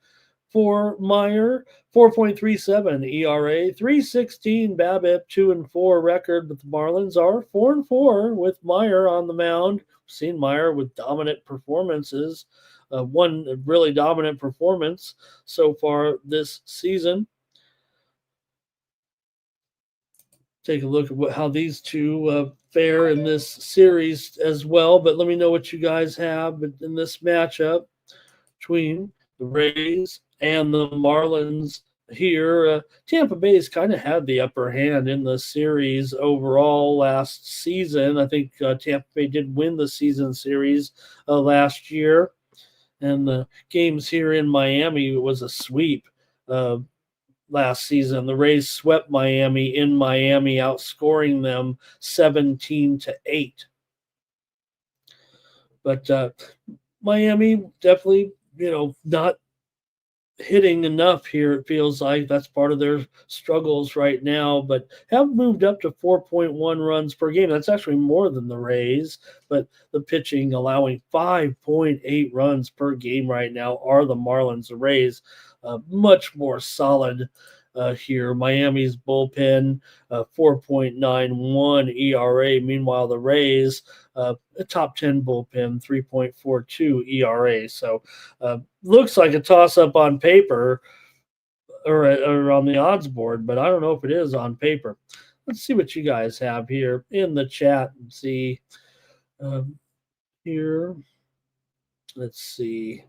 for Meyer, 4.37 ERA, 3.16 BABIP, 2-4 record. But the Marlins are 4-4 with Meyer on the mound. We've seen Meyer with dominant performances. One really dominant performance so far this season. Take a look at how these two fair in this series as well. But let me know what you guys have in this matchup between the Rays and the Marlins here. Tampa Bay's kind of had the upper hand in the series overall last season. I think Tampa Bay did win the season series last year. And the games here in Miami was a sweep last season. The Rays swept Miami in Miami, outscoring them 17-8. But Miami definitely, not hitting enough here. It feels like that's part of their struggles right now, but have moved up to 4.1 runs per game. That's actually more than the Rays, but the pitching allowing 5.8 runs per game right now are the Marlins. The Rays much more solid here. Miami's bullpen 4.91 ERA. Meanwhile, the Rays a top 10 bullpen 3.42 ERA. So looks like a toss up on paper or on the odds board, but I don't know if it is on paper. Let's see what you guys have here in the chat and see here. Let's see.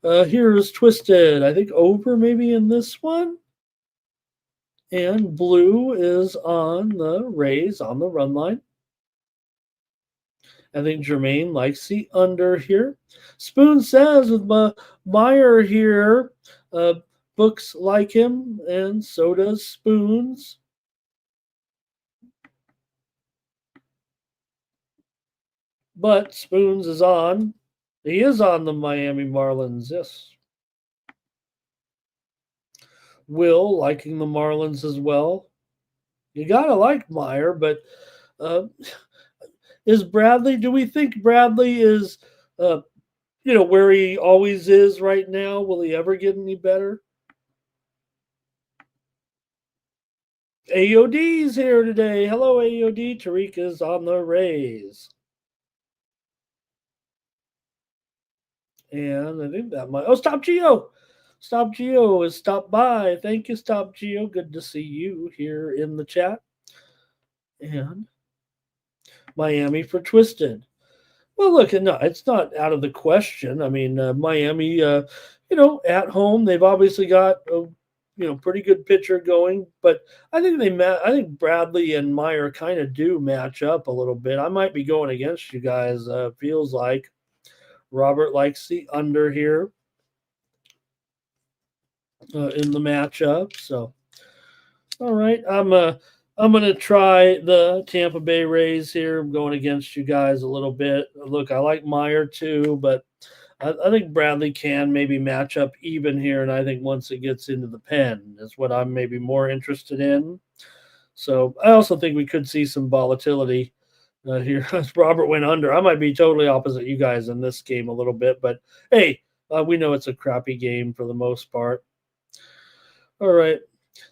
Here's Twisted. I think over maybe in this one. And blue is on the Rays on the run line. I think Jermaine likes the under here. Spoon says with Meyer here, books like him, and so does Spoons. But Spoons is on. He is on the Miami Marlins, yes. Will liking the Marlins as well. You gotta like Meyer, but is Bradley? Do we think Bradley is, where he always is right now? Will he ever get any better? AOD's here today. Hello, AOD. Tariq is on the Rays. And I think that might. Oh, Stop Geo. Stop Geo is stopped by. Thank you, Stop Geo. Good to see you here in the chat. And Miami for Twisted. Well, look, no, it's not out of the question. I mean, Miami, at home, they've obviously got a, pretty good pitcher going. But I think I think Bradley and Meyer kind of do match up a little bit. I might be going against you guys. Feels like Robert likes the under here in the matchup. So, all right, I'm going to try the Tampa Bay Rays here. I'm going against you guys a little bit. Look, I like Meyer too, but I think Bradley can maybe match up even here. And I think once it gets into the pen is what I'm maybe more interested in. So I also think we could see some volatility here as Robert went under. I might be totally opposite you guys in this game a little bit, but hey, we know it's a crappy game for the most part. All right.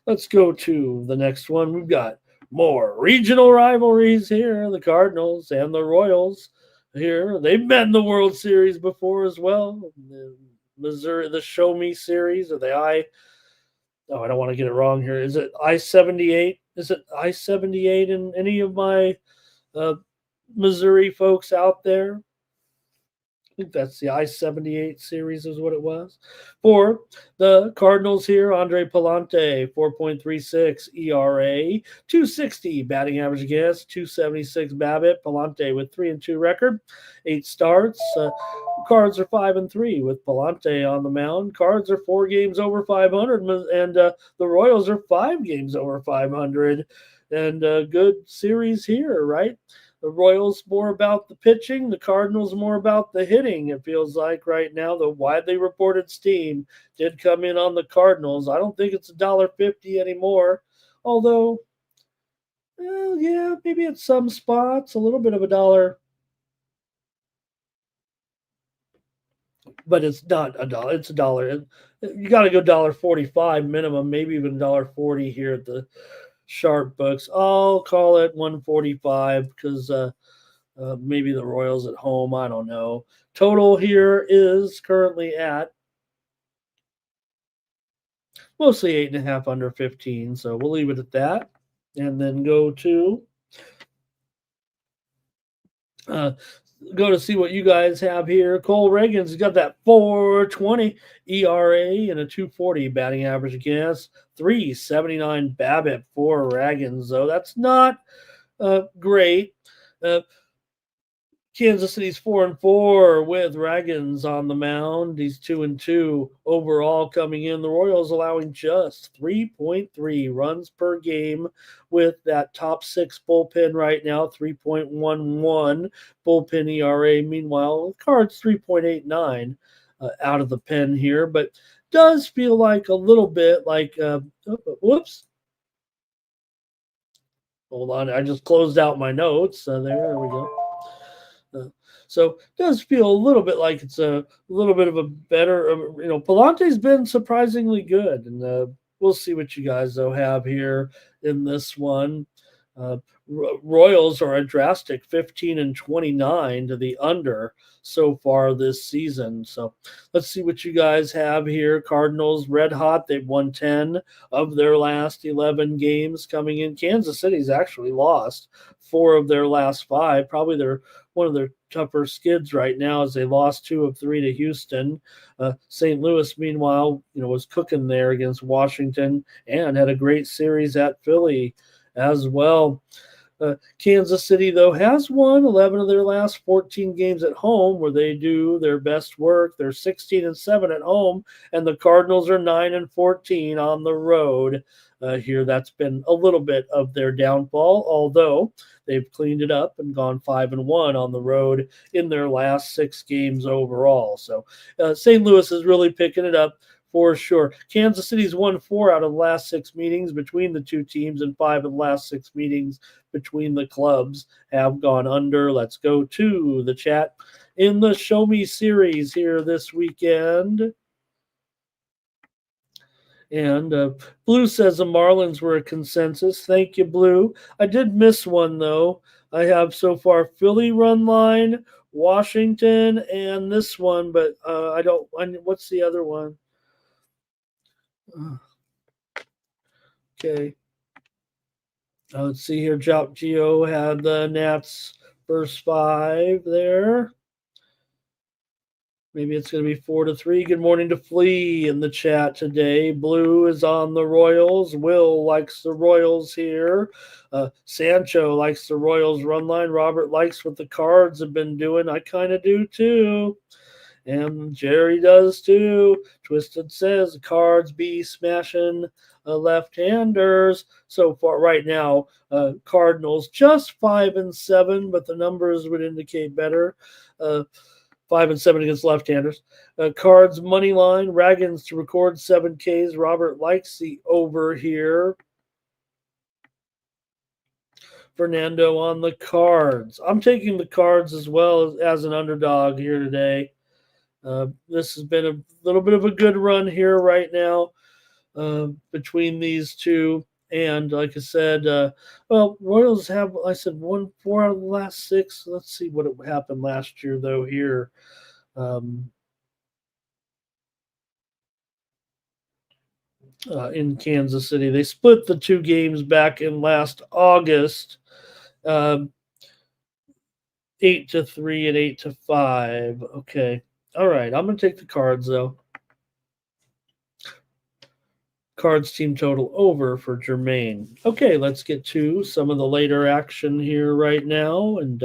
Let's go to the next one. We've got more regional rivalries here. The Cardinals and the Royals here. They've met in the World Series before as well. The Missouri, the Show Me series, or the I don't want to get it wrong here. Is it I-78? Is it I-78 in any of my Missouri folks out there? I think that's the I-78 series is what it was. For the Cardinals here, Andre Palante, 4.36 ERA, 260 batting average against, 276 BABIP. Palante with 3-2 record, 8 starts. Cards are 5-3 with Palante on the mound. Cards are 4 games over 500, and the Royals are 5 games over 500. And good series here, right? The Royals more about the pitching, the Cardinals more about the hitting. It feels like right now the widely reported steam did come in on the Cardinals. I don't think it's $1.50 anymore, although, yeah, maybe at some spots a little bit of $1, but it's not $1. It's $1. You got to go $1.45 minimum, maybe even $1.40 here at the sharp books. I'll call it 145 because maybe the Royals at home. I don't know. Total here is currently at mostly 8.5 under 15. So we'll leave it at that. And then go to see what you guys have here. Cole Reagan's got that 4.20 ERA and a 2.40 batting average against 3.79 BABIP for Reagan's, though. That's not great. Kansas City's 4-4 with Ragans on the mound. He's 2-2 overall coming in. The Royals allowing just 3.3 runs per game with that top six bullpen right now, 3.11 bullpen ERA. Meanwhile, the Cards 3.89 out of the pen here, but does feel like a little bit like, whoops. Hold on, I just closed out my notes. There we go. So it does feel a little bit like it's a little bit of a better, Palante's been surprisingly good, and we'll see what you guys though have here in this one. Royals are a drastic 15-29 to the under so far this season. So let's see what you guys have here. Cardinals red hot. They've won 10 of their last 11 games coming in. Kansas City's actually lost 4 of their last 5. Probably one of their tougher skids right now as they lost 2 of 3 to Houston. St. Louis, meanwhile, was cooking there against Washington and had a great series at Philly as well. Kansas City, though, has won 11 of their last 14 games at home where they do their best work. They're 16-7 at home, and the Cardinals are 9-14 on the road. Here, that's been a little bit of their downfall, although they've cleaned it up and gone 5-1 on the road in their last 6 games overall. So St. Louis is really picking it up for sure. Kansas City's won 4 out of the last 6 meetings between the two teams, and 5 of the last 6 meetings between the clubs have gone under. Let's go to the chat in the Show Me series here this weekend. And Blue says the Marlins were a consensus. Thank you, Blue. I did miss one, though. I have so far Philly run line, Washington, and this one, but I don't. What's the other one? Okay. Let's see here. Jop Geo had the Nats first 5 there. Maybe it's going to be 4-3. Good morning to Flea in the chat today. Blue is on the Royals. Will likes the Royals here. Sancho likes the Royals run line. Robert likes what the Cards have been doing. I kind of do too. And Jerry does too. Twisted says the Cards be smashing left-handers. So far right now, Cardinals just 5-7, but the numbers would indicate better. 5-7 against left-handers. Cards money line. Ragans to record 7 Ks. Robert likes the over here. Fernando on the Cards. I'm taking the Cards as well as an underdog here today. This has been a little bit of a good run here right now between these two. And like I said, Royals have, won 4 out of the last 6. Let's see what happened last year, though, here. In Kansas City. They split the 2 games back in last August, 8-3 and 8-5. Okay. All right. I'm going to take the Cards, though. Cards team total over for Jermaine. Okay, let's get to some of the later action here right now and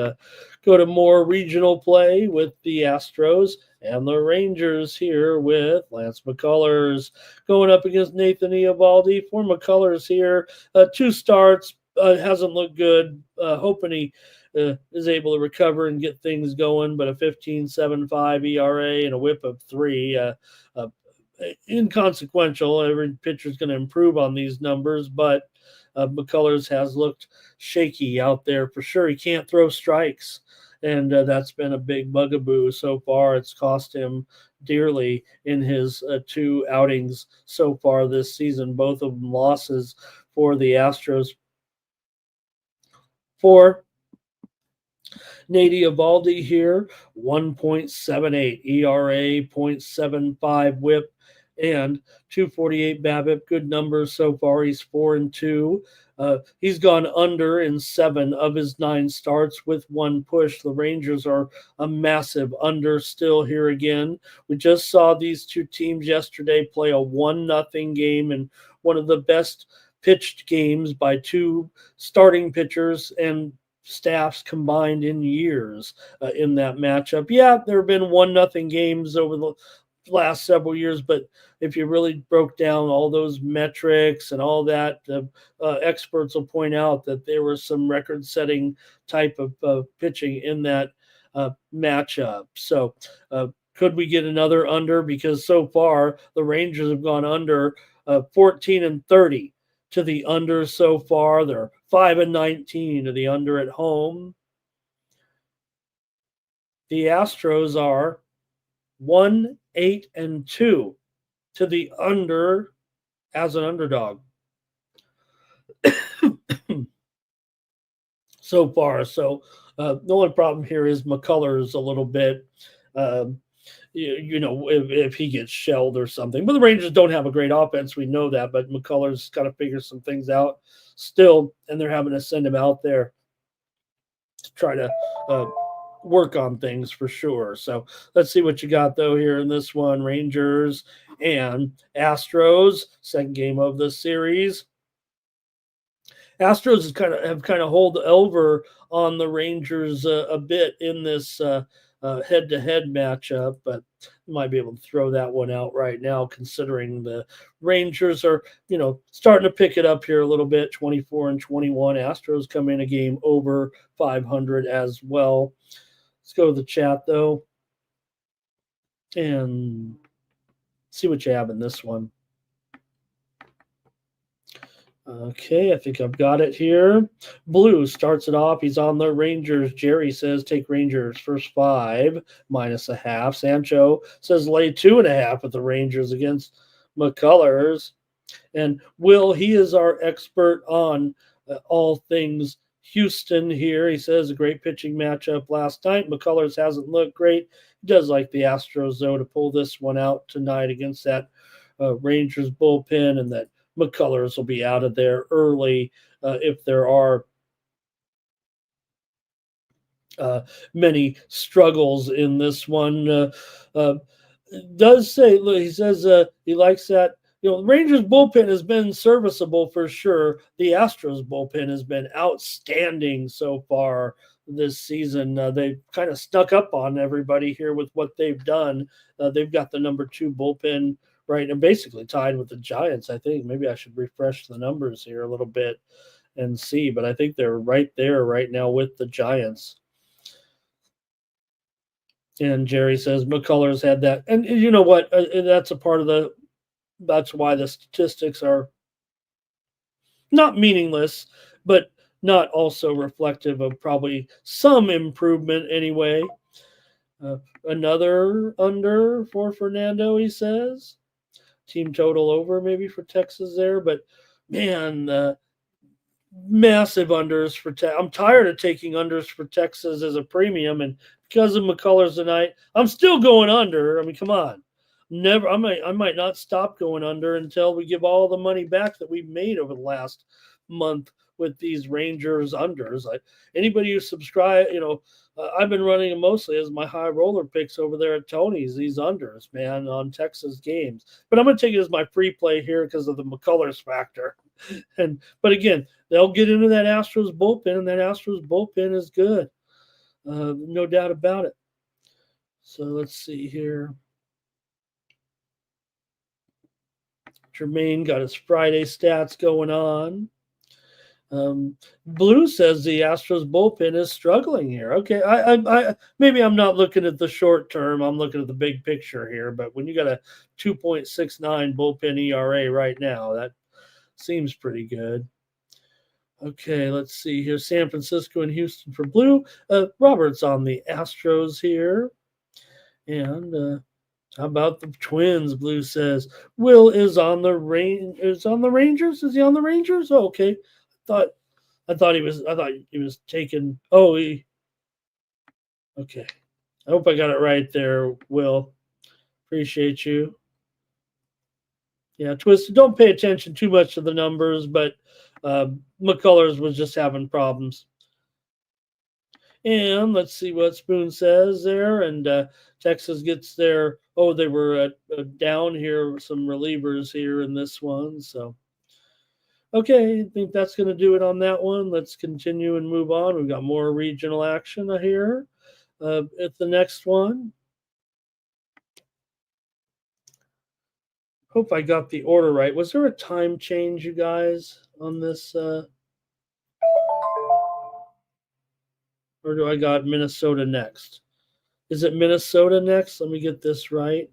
go to more regional play with the Astros and the Rangers here with Lance McCullers going up against Nathan Eovaldi. For McCullers here, 2 starts, hasn't looked good. Hoping he is able to recover and get things going, but a 15.75 ERA and a whip of 3. Inconsequential. Every pitcher is going to improve on these numbers, but McCullers has looked shaky out there for sure. He can't throw strikes, and that's been a big bugaboo so far. It's cost him dearly in his 2 outings so far this season, both of them losses for the Astros. For Nate Eovaldi here, 1.78 ERA, 0.75 whip, and 248 BABIP. Good numbers so far. He's 4-2 He's gone under in 7 of his 9 starts with 1 push. The Rangers are a massive under still here again. We just saw these 2 teams yesterday play a 1-0 game and one of the best pitched games by 2 starting pitchers and staffs combined in years in that matchup. Yeah, there have been 1-0 games over the last several years, but if you really broke down all those metrics and all that, experts will point out that there was some record-setting type of pitching in that matchup. So could we get another under? Because so far the Rangers have gone under 14-30 to the under so far. They're 5-19 to the under at home. The Astros are 1-8-2 to the under as an underdog so far. So the only problem here is McCullers a little bit. If he gets shelled or something. But the Rangers don't have a great offense. We know that. But McCullers got to figure some things out still, and they're having to send him out there to try to work on things for sure. So let's see what you got, though, here in this one. Rangers and Astros, second game of the series. Astros have kind of hold over on the Rangers a bit in this head-to-head matchup, but you might be able to throw that one out right now, considering the Rangers are, starting to pick it up here a little bit, 24-21. Astros come in a game over 500 as well. Let's go to the chat, though, and see what you have in this one. Okay, I think I've got it here. Blue starts it off. He's on the Rangers. Jerry says take Rangers first 5 -0.5. Sancho says lay 2.5 with the Rangers against McCullers. And Will, he is our expert on all things Houston here. He says a great pitching matchup last night. McCullers hasn't looked great. He does like the Astros, though, to pull this one out tonight against that Rangers bullpen, and that McCullers will be out of there early if there are many struggles in this one. Does say, he says he likes that. The Rangers bullpen has been serviceable for sure. The Astros bullpen has been outstanding so far this season. They've kind of snuck up on everybody here with what they've done. They've got the number 2 bullpen right, and basically tied with the Giants, I think. Maybe I should refresh the numbers here a little bit and see, but I think they're right there right now with the Giants. And Jerry says McCullers had that. And you know what? That's a part of that's why the statistics are not meaningless, but not also reflective of probably some improvement anyway. Another under for Fernando, he says. Team total over maybe for Texas there, but man, massive unders for Texas. I'm tired of taking unders for Texas as a premium, and because of McCullers tonight, I'm still going under. I mean, come on. I might not stop going under until we give all the money back that we've made over the last month with these Rangers unders. Anybody who subscribe, I've been running them mostly as my high roller picks over there at Tony's, these unders, man, on Texas games. But I'm going to take it as my free play here because of the McCullers factor. But again, they'll get into that Astros bullpen, and that Astros bullpen is good. No doubt about it. So let's see here. Jermaine got his Friday stats going on. Blue says the Astros bullpen is struggling here. Okay, I maybe I'm not looking at the short term. I'm looking at the big picture here. But when you got a 2.69 bullpen ERA right now, that seems pretty good. Okay, let's see here. San Francisco and Houston for Blue. Robert's on the Astros here. And how about the Twins? Blue says Will is on the Rangers. Is he on the Rangers? Oh, okay. I thought he was taken. Okay. I hope I got it right there, Will. Appreciate you. Yeah, Twisted, don't pay attention too much to the numbers, but McCullers was just having problems. And let's see what Spoon says there. And Texas gets their, they were down here, some relievers here in this one. So, okay, I think that's going to do it on that one. Let's continue and move on. We've got more regional action here at the next one. Hope I got the order right. Was there a time change, you guys, on this? Or do I got Minnesota next? Is it Minnesota next? Let me get this right.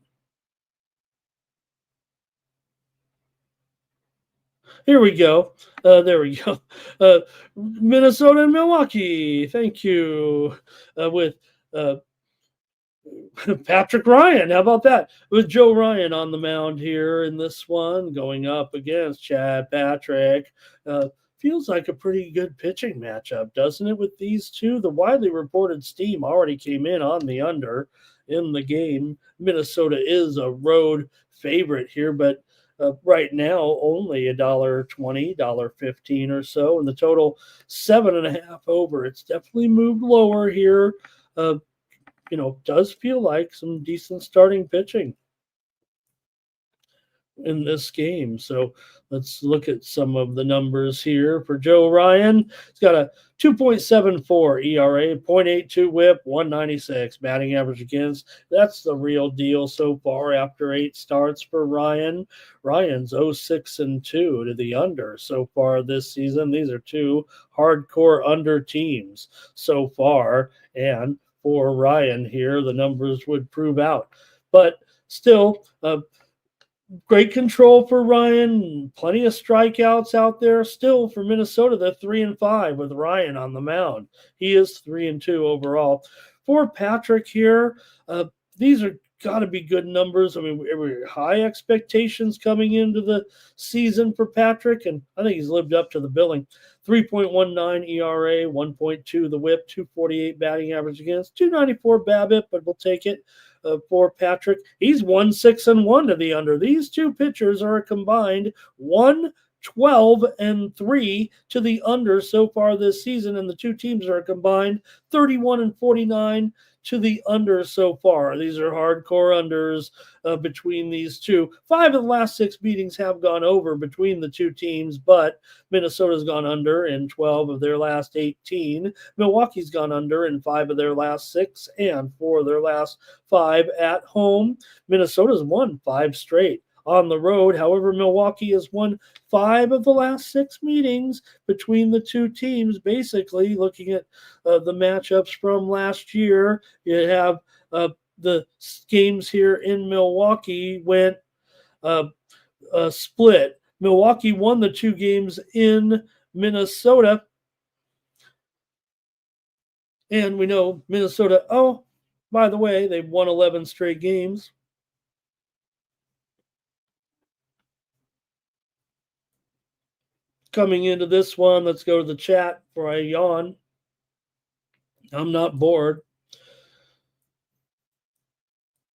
Here we go. There we go. Minnesota and Milwaukee. Thank you. With Patrick Ryan. How about that? With Joe Ryan on the mound here in this one, going up against Chad Patrick. Feels like a pretty good pitching matchup, doesn't it, with these two? The widely reported steam already came in on the under in the game. Minnesota is a road favorite here, but right now only $1.20, $1.15 or so, and the total 7.5 over. It's definitely moved lower here. Does feel like some decent starting pitching in this game. So let's look at some of the numbers here for Joe Ryan. He's got a 2.74 ERA, 0.82 whip, 196 batting average against. That's the real deal so far after 8 starts for Ryan. Ryan's 0-6-2 to the under so far this season. These are 2 hardcore under teams so far, and for Ryan here, the numbers would prove out. But still, great control for Ryan. Plenty of strikeouts out there. Still for Minnesota, they're 3-5 with Ryan on the mound. He is 3-2 overall. For Patrick here, these are got to be good numbers. I mean, we were high expectations coming into the season for Patrick, and I think he's lived up to the billing. 3.19 ERA, 1.2 the whip, 248 batting average against, 294 BABIP, but we'll take it. For Patrick, he's 1-6-1 to the under. These two pitchers are a combined 1-12-3 to the under so far this season, and the two teams are a combined 31-49 to the under so far. These are hardcore unders between these two. 5 of the last 6 meetings have gone over between the two teams, but Minnesota's gone under in 12 of their last 18. Milwaukee's gone under in 5 of their last 6 and 4 of their last 5 at home. Minnesota's won 5 straight on the road. However, Milwaukee has won 5 of the last 6 meetings between the two teams. Basically, looking at the matchups from last year, you have the games here in Milwaukee went split. Milwaukee won the 2 games in Minnesota. And we know Minnesota, by the way, they've won 11 straight games. Coming into this one, let's go to the chat before I yawn. I'm not bored.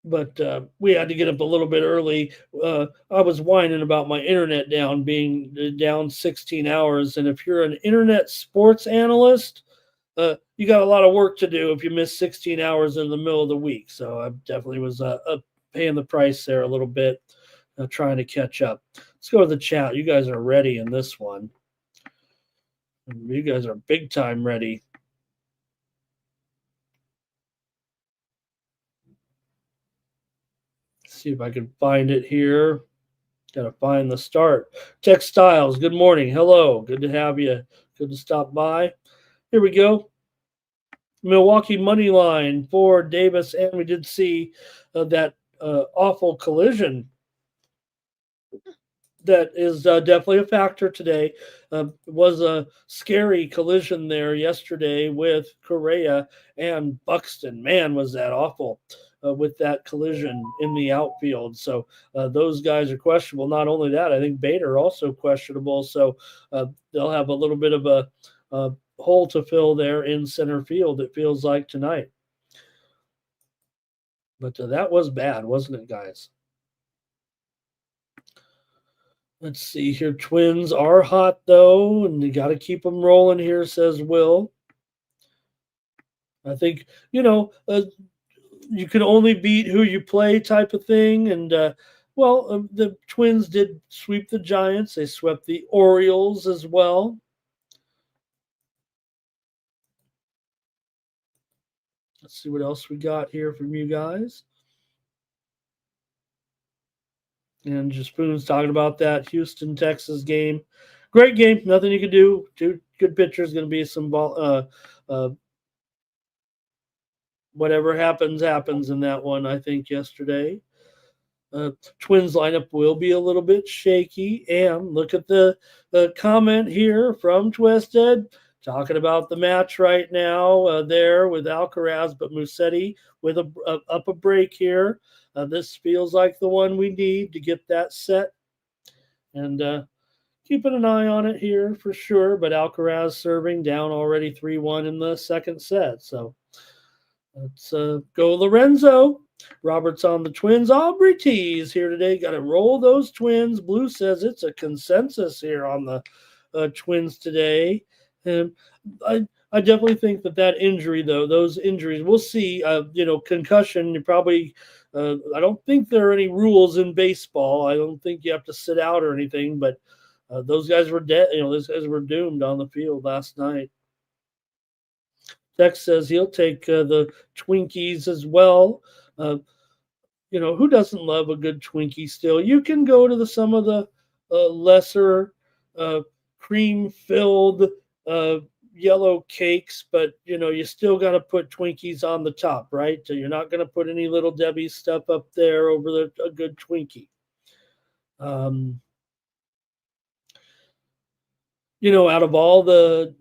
But we had to get up a little bit early. I was whining about my internet being down 16 hours. And if you're an internet sports analyst, you got a lot of work to do if you miss 16 hours in the middle of the week. So I definitely was paying the price there a little bit, trying to catch up. Let's go to the chat. You guys are ready in this one. You guys are big time ready. See if I can find it here. Got to find the start. Textiles, good morning. Hello. Good to have you. Good to stop by. Here we go. Milwaukee money line for Davis, and we did see that awful collision. That is definitely a factor today. It was a scary collision there yesterday with Correa and Buxton. Man, was that awful with that collision in the outfield. So those guys are questionable. Not only that, I think bettor also questionable. So they'll have a little bit of a hole to fill there in center field, it feels like tonight. But that was bad, wasn't it, guys? Let's see here. Twins are hot, though, and you got to keep them rolling here, says Will. I think, you can only beat who you play type of thing. And, the Twins did sweep the Giants. They swept the Orioles as well. Let's see what else we got here from you guys. And just Spoon's talking about that Houston, Texas game. Great game. Nothing you can do. Two good pitchers. Going to be some ball. Whatever happens in that one, I think, yesterday. Twins lineup will be a little bit shaky. And look at the comment here from Twisted talking about the match right now there with Alcaraz, but Musetti with up a break here. This feels like the one we need to get that set. And keeping an eye on it here for sure. But Alcaraz serving down already 3-1 in the second set. So let's go Lorenzo. Robert's on the Twins. Aubrey T's here today. Got to roll those Twins. Blue says it's a consensus here on the Twins today. And I definitely think that injury, though, those injuries, we'll see. Concussion, you probably I don't think there are any rules in baseball. I don't think you have to sit out or anything, but those guys were dead. Those guys were doomed on the field last night. Dex says he'll take the Twinkies as well. Who doesn't love a good Twinkie still? You can go to some of the lesser cream-filled yellow cakes, but, you still got to put Twinkies on the top, right? So you're not going to put any Little Debbie stuff up there over a good Twinkie. Out of all the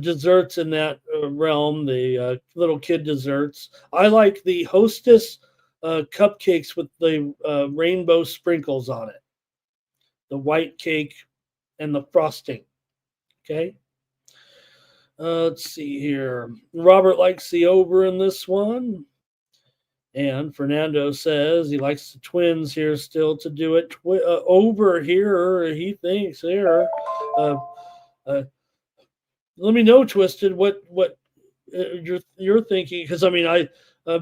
desserts in that realm, the little kid desserts, I like the Hostess cupcakes with the rainbow sprinkles on it, the white cake and the frosting. Okay. Let's see here. Robert likes the over in this one. And Fernando says he likes the Twins here still to do it. Over here, he thinks here. Let me know, Twisted, what you're thinking, because I've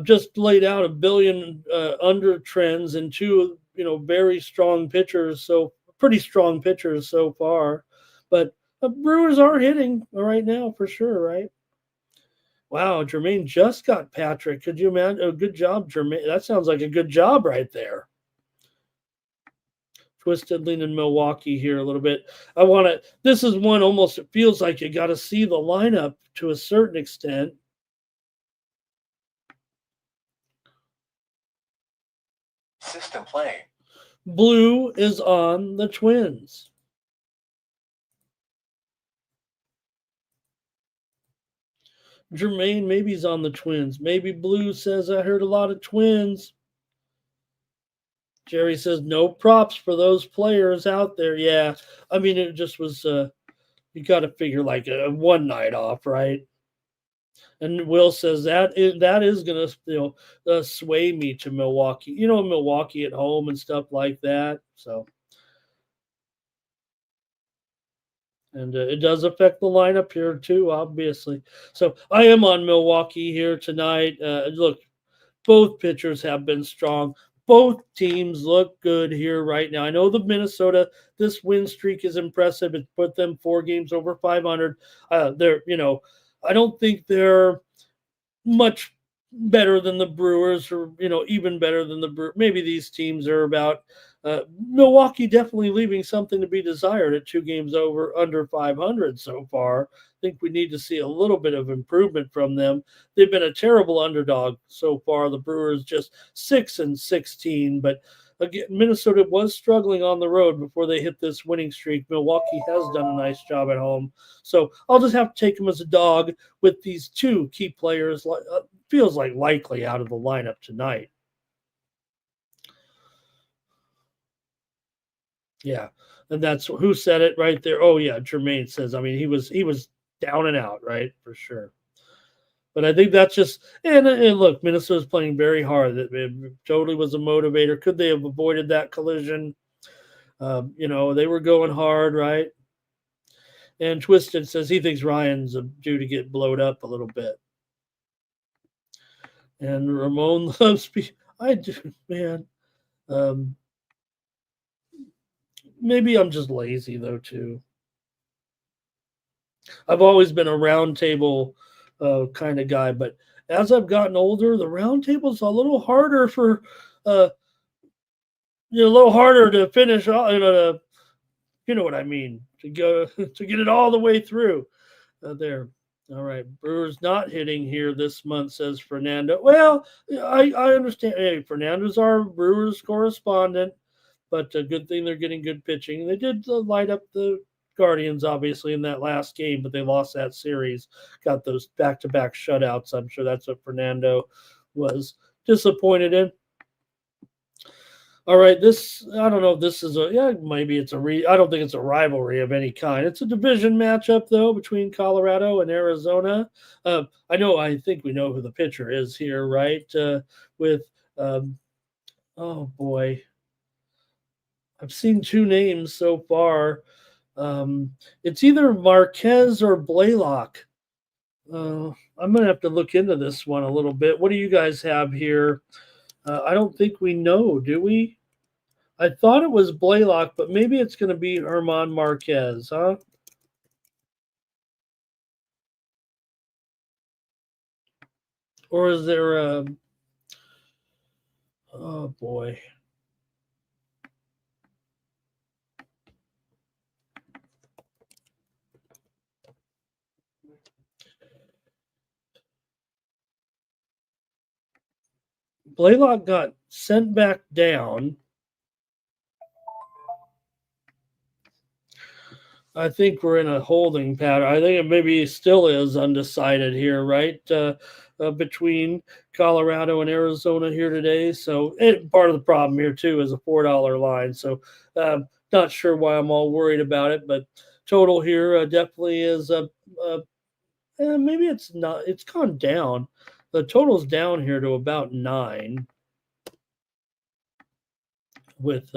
just laid out a billion under trends and two very strong pitchers, so pretty strong pitchers so far, but the Brewers are hitting right now for sure, right? Wow, Jermaine just got Patrick. Could you imagine? Oh, good job, Jermaine. That sounds like a good job right there. Twisted leaning Milwaukee here a little bit. This is one almost, it feels like you got to see the lineup to a certain extent. System play. Blue is on the Twins. Jermaine, maybe he's on the Twins. Maybe Blue says, I heard a lot of Twins. Jerry says, no props for those players out there. Yeah, it just was, you got to figure like a one night off, right? And Will says that is going to sway me to Milwaukee. Milwaukee at home and stuff like that. So, and it does affect the lineup here too, obviously. So I am on Milwaukee here tonight. Look, both pitchers have been strong. Both teams look good here right now. I know the Minnesota, this win streak is impressive. It put them 4 games over 500. I don't think they're much better than the Brewers, or even better than the Brewers. Maybe these teams are about Milwaukee definitely leaving something to be desired at 2 games under 500 so far. I think we need to see a little bit of improvement from them. They've been a terrible underdog so far. The Brewers just 6-16, but again, Minnesota was struggling on the road before they hit this winning streak. Milwaukee has done a nice job at home. So I'll just have to take them as a dog with these 2 key players. Feels like likely out of the lineup tonight. Yeah, and that's who said it right there. Oh yeah, Jermaine says. He was down and out, right, for sure. But I think that's just and look, Minnesota's playing very hard. It totally was a motivator. Could they have avoided that collision? They were going hard, right? And Twisted says he thinks Ryan's due to get blowed up a little bit. And Ramon loves I do, man. Maybe I'm just lazy though too. I've always been a round table kind of guy, but as I've gotten older, the round table's a little harder for uh, a little harder to finish. You know what I mean, to go to get it all the way through there. All right, Brewers not hitting here this month, says Fernando. Well, I understand. Hey, Fernando's our Brewers correspondent, but a good thing they're getting good pitching. They did light up the Guardians, obviously, in that last game, but they lost that series. Got those back-to-back shutouts. I'm sure that's what Fernando was disappointed in. All right, I don't know if this is maybe it's I don't think it's a rivalry of any kind. It's a division matchup, though, between Colorado and Arizona. I think we know who the pitcher is here, right? Oh boy. I've seen two names so far. It's either Marquez or Blaylock. I'm going to have to look into this one a little bit. What do you guys have here? I don't think we know, do we? I thought it was Blaylock, but maybe it's going to be Herman Marquez, huh? Or is there a... Oh, boy. Blaylock got sent back down. I think we're in a holding pattern. I think it maybe still is undecided here, right? Between Colorado and Arizona here today. So part of the problem here too is a $4 line. So not sure why I'm all worried about it, but total here definitely is maybe it's not. It's gone down. The total's down here to about 9 with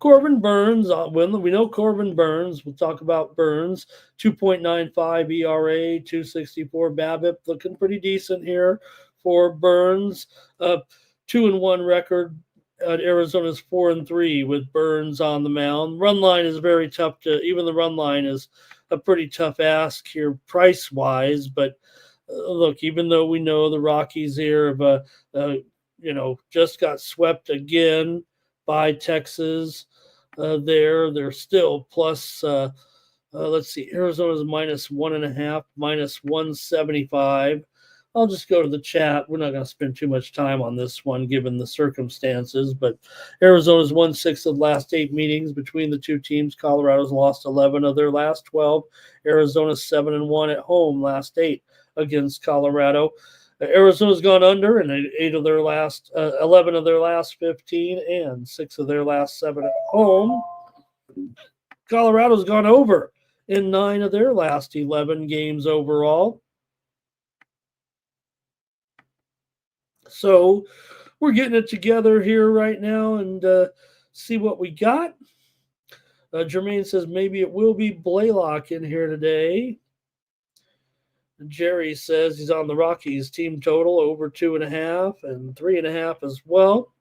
Corbin Burns. When we know Corbin Burns, we'll talk about Burns. 2.95 ERA, 264 BABIP, looking pretty decent here for Burns. 2-1 record. Arizona's 4-3 with Burns on the mound. Run line is very tough to. Even the run line is a pretty tough ask here, price wise. But look, even though we know the Rockies here have, just got swept again by Texas. They're still plus. Let's see, Arizona's -1.5, -175. I'll just go to the chat. We're not going to spend too much time on this one given the circumstances, but Arizona's won 6 of the last 8 meetings between the two teams. Colorado's lost 11 of their last 12. Arizona's 7-1 at home last 8 against Colorado. Arizona's gone under in 11 of their last 15 and 6 of their last 7 at home. Colorado's gone over in 9 of their last 11 games overall. So we're getting it together here right now and see what we got. Jermaine says maybe it will be Blaylock in here today. Jerry says he's on the Rockies team total over 2.5 and 3.5 as well.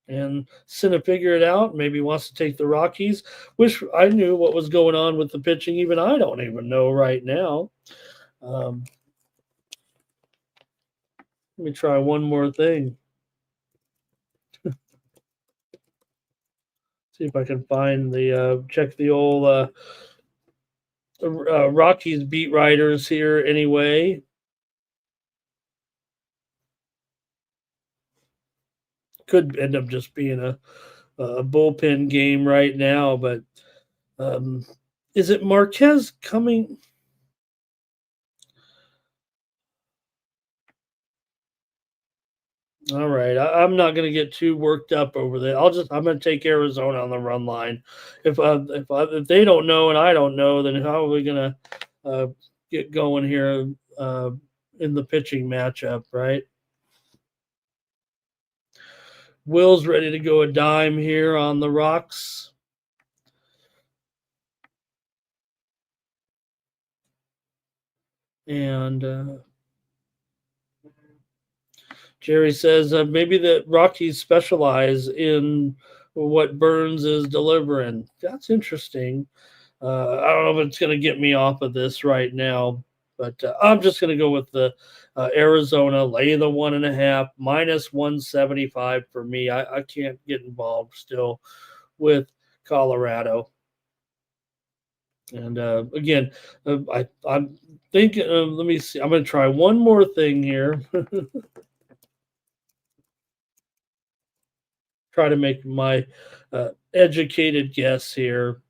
And Cinna figure it out. Maybe wants to take the Rockies. Wish I knew what was going on with the pitching. Even I don't even know right now. Let me try one more thing. See if I can find check the old Rockies beat writers here anyway. Could end up just being a bullpen game right now, but is it Marquez coming? All right, I'm not going to get too worked up over that. I'm going to take Arizona on the run line. If they don't know and I don't know, then how are we going to get going here in the pitching matchup, right? Will's ready to go a dime here on the Rocks. And Jerry says maybe the Rockies specialize in what Burns is delivering. That's interesting. I don't know if it's going to get me off of this right now, but I'm just going to go with the Arizona, lay the 1.5, minus 175 for me. I can't get involved still with Colorado. And again, I'm thinking, let me see. I'm going to try one more thing here. Try to make my educated guess here.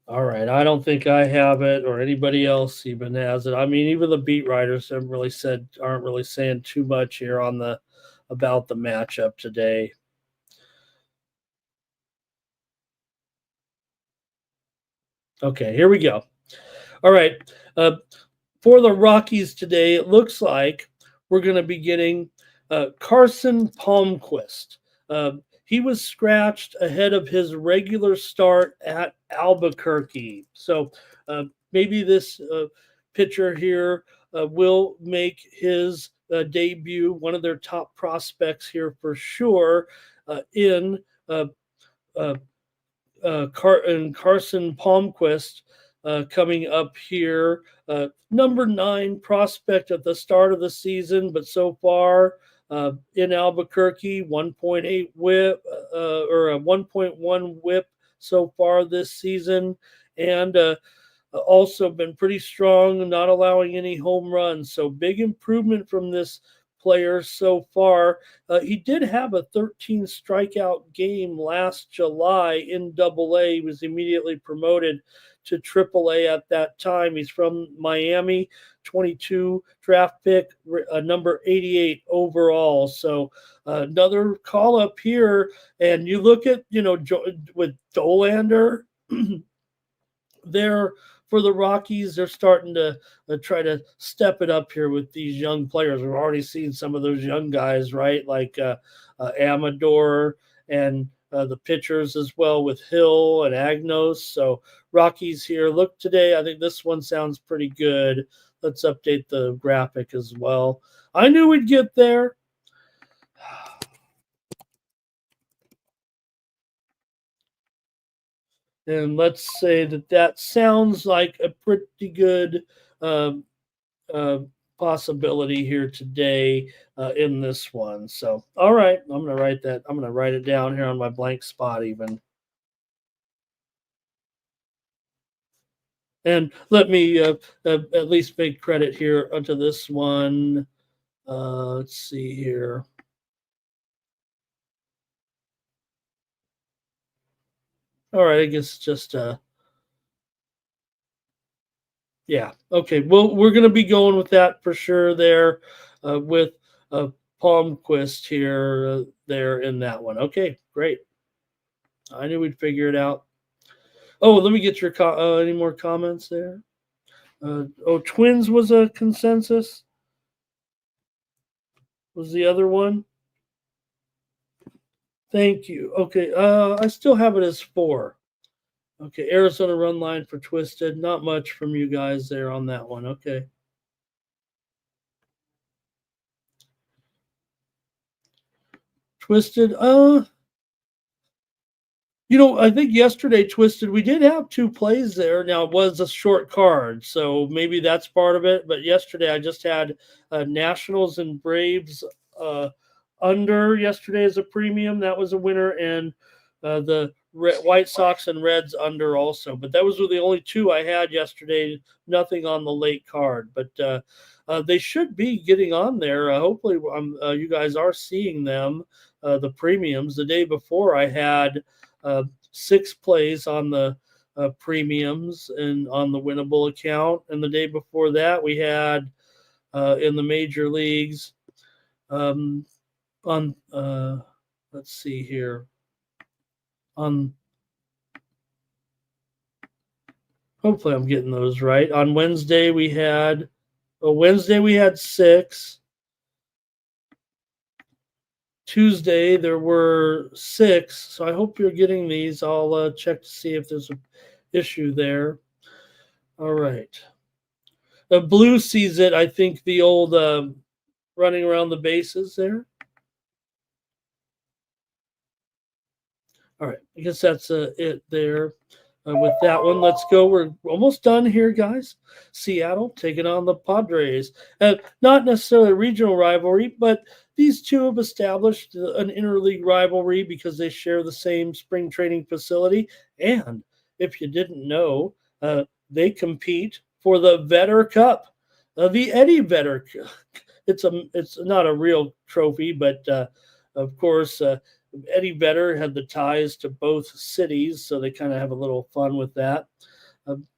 All right, I don't think I have it, or anybody else even has it. I mean, even the beat writers aren't really saying too much here on the about the matchup today. Okay, here we go. All right, for the Rockies today, it looks like we're going to be getting Carson Palmquist. He was scratched ahead of his regular start at Albuquerque. So maybe this pitcher here will make his debut, one of their top prospects here for sure, in Carson Palmquist coming up here. Number 9 prospect at the start of the season, but so far in Albuquerque, 1.8 whip or a 1.1 whip so far this season, and also been pretty strong, not allowing any home runs. So big improvement from this player so far. He did have a 13 strikeout game last July in AA. He was immediately promoted to AAA at that time. He's from Miami, 22 draft pick, number 88 overall. So another call up here. And you look at, with Dolander, they're for the Rockies, they're starting to try to step it up here with these young players. We've already seen some of those young guys, right? Like Amador and the pitchers as well with Hill and Agnos. So Rockies here. Look today, I think this one sounds pretty good. Let's update the graphic as well. I knew we'd get there. And let's say that sounds like a pretty good uh, possibility here today in this one. So, all right, I'm going to write that. I'm going to write it down here on my blank spot even. And let me at least make credit here onto this one. Let's see here. All right, I guess just yeah. Okay. Well, we're going to be going with that for sure there with Palmquist here, there in that one. Okay, great. I knew we'd figure it out. Oh, let me get your any more comments there. Twins was a consensus. Was the other one? Thank you. Okay, I still have it as 4. Okay, Arizona run line for Twisted. Not much from you guys there on that one. Okay. Twisted. I think yesterday, Twisted, we did have 2 plays there. Now, it was a short card, so maybe that's part of it. But yesterday, I just had Nationals and Braves under yesterday as a premium. That was a winner. And the White Sox and Reds under also. But that was the only 2 I had yesterday. Nothing on the late card. But they should be getting on there. Hopefully, you guys are seeing them, the premiums. The day before, I had 6 plays on the premiums and on the winnable account. And the day before that, we had in the major leagues on let's see here. on. Hopefully, I'm getting those right. On Wednesday, we had 6. Tuesday, there were 6. So I hope you're getting these. I'll check to see if there's an issue there. All right. Blue sees it. I think the old running around the bases there. All right. I guess that's it there. With that one, let's go. We're almost done here, guys. Seattle taking on the Padres. Not necessarily a regional rivalry, but these two have established an interleague rivalry because they share the same spring training facility. And if you didn't know, they compete for the Bettor Cup, the Eddie Vedder. It's not a real trophy, but of course. Eddie Vedder had the ties to both cities, so they kind of have a little fun with that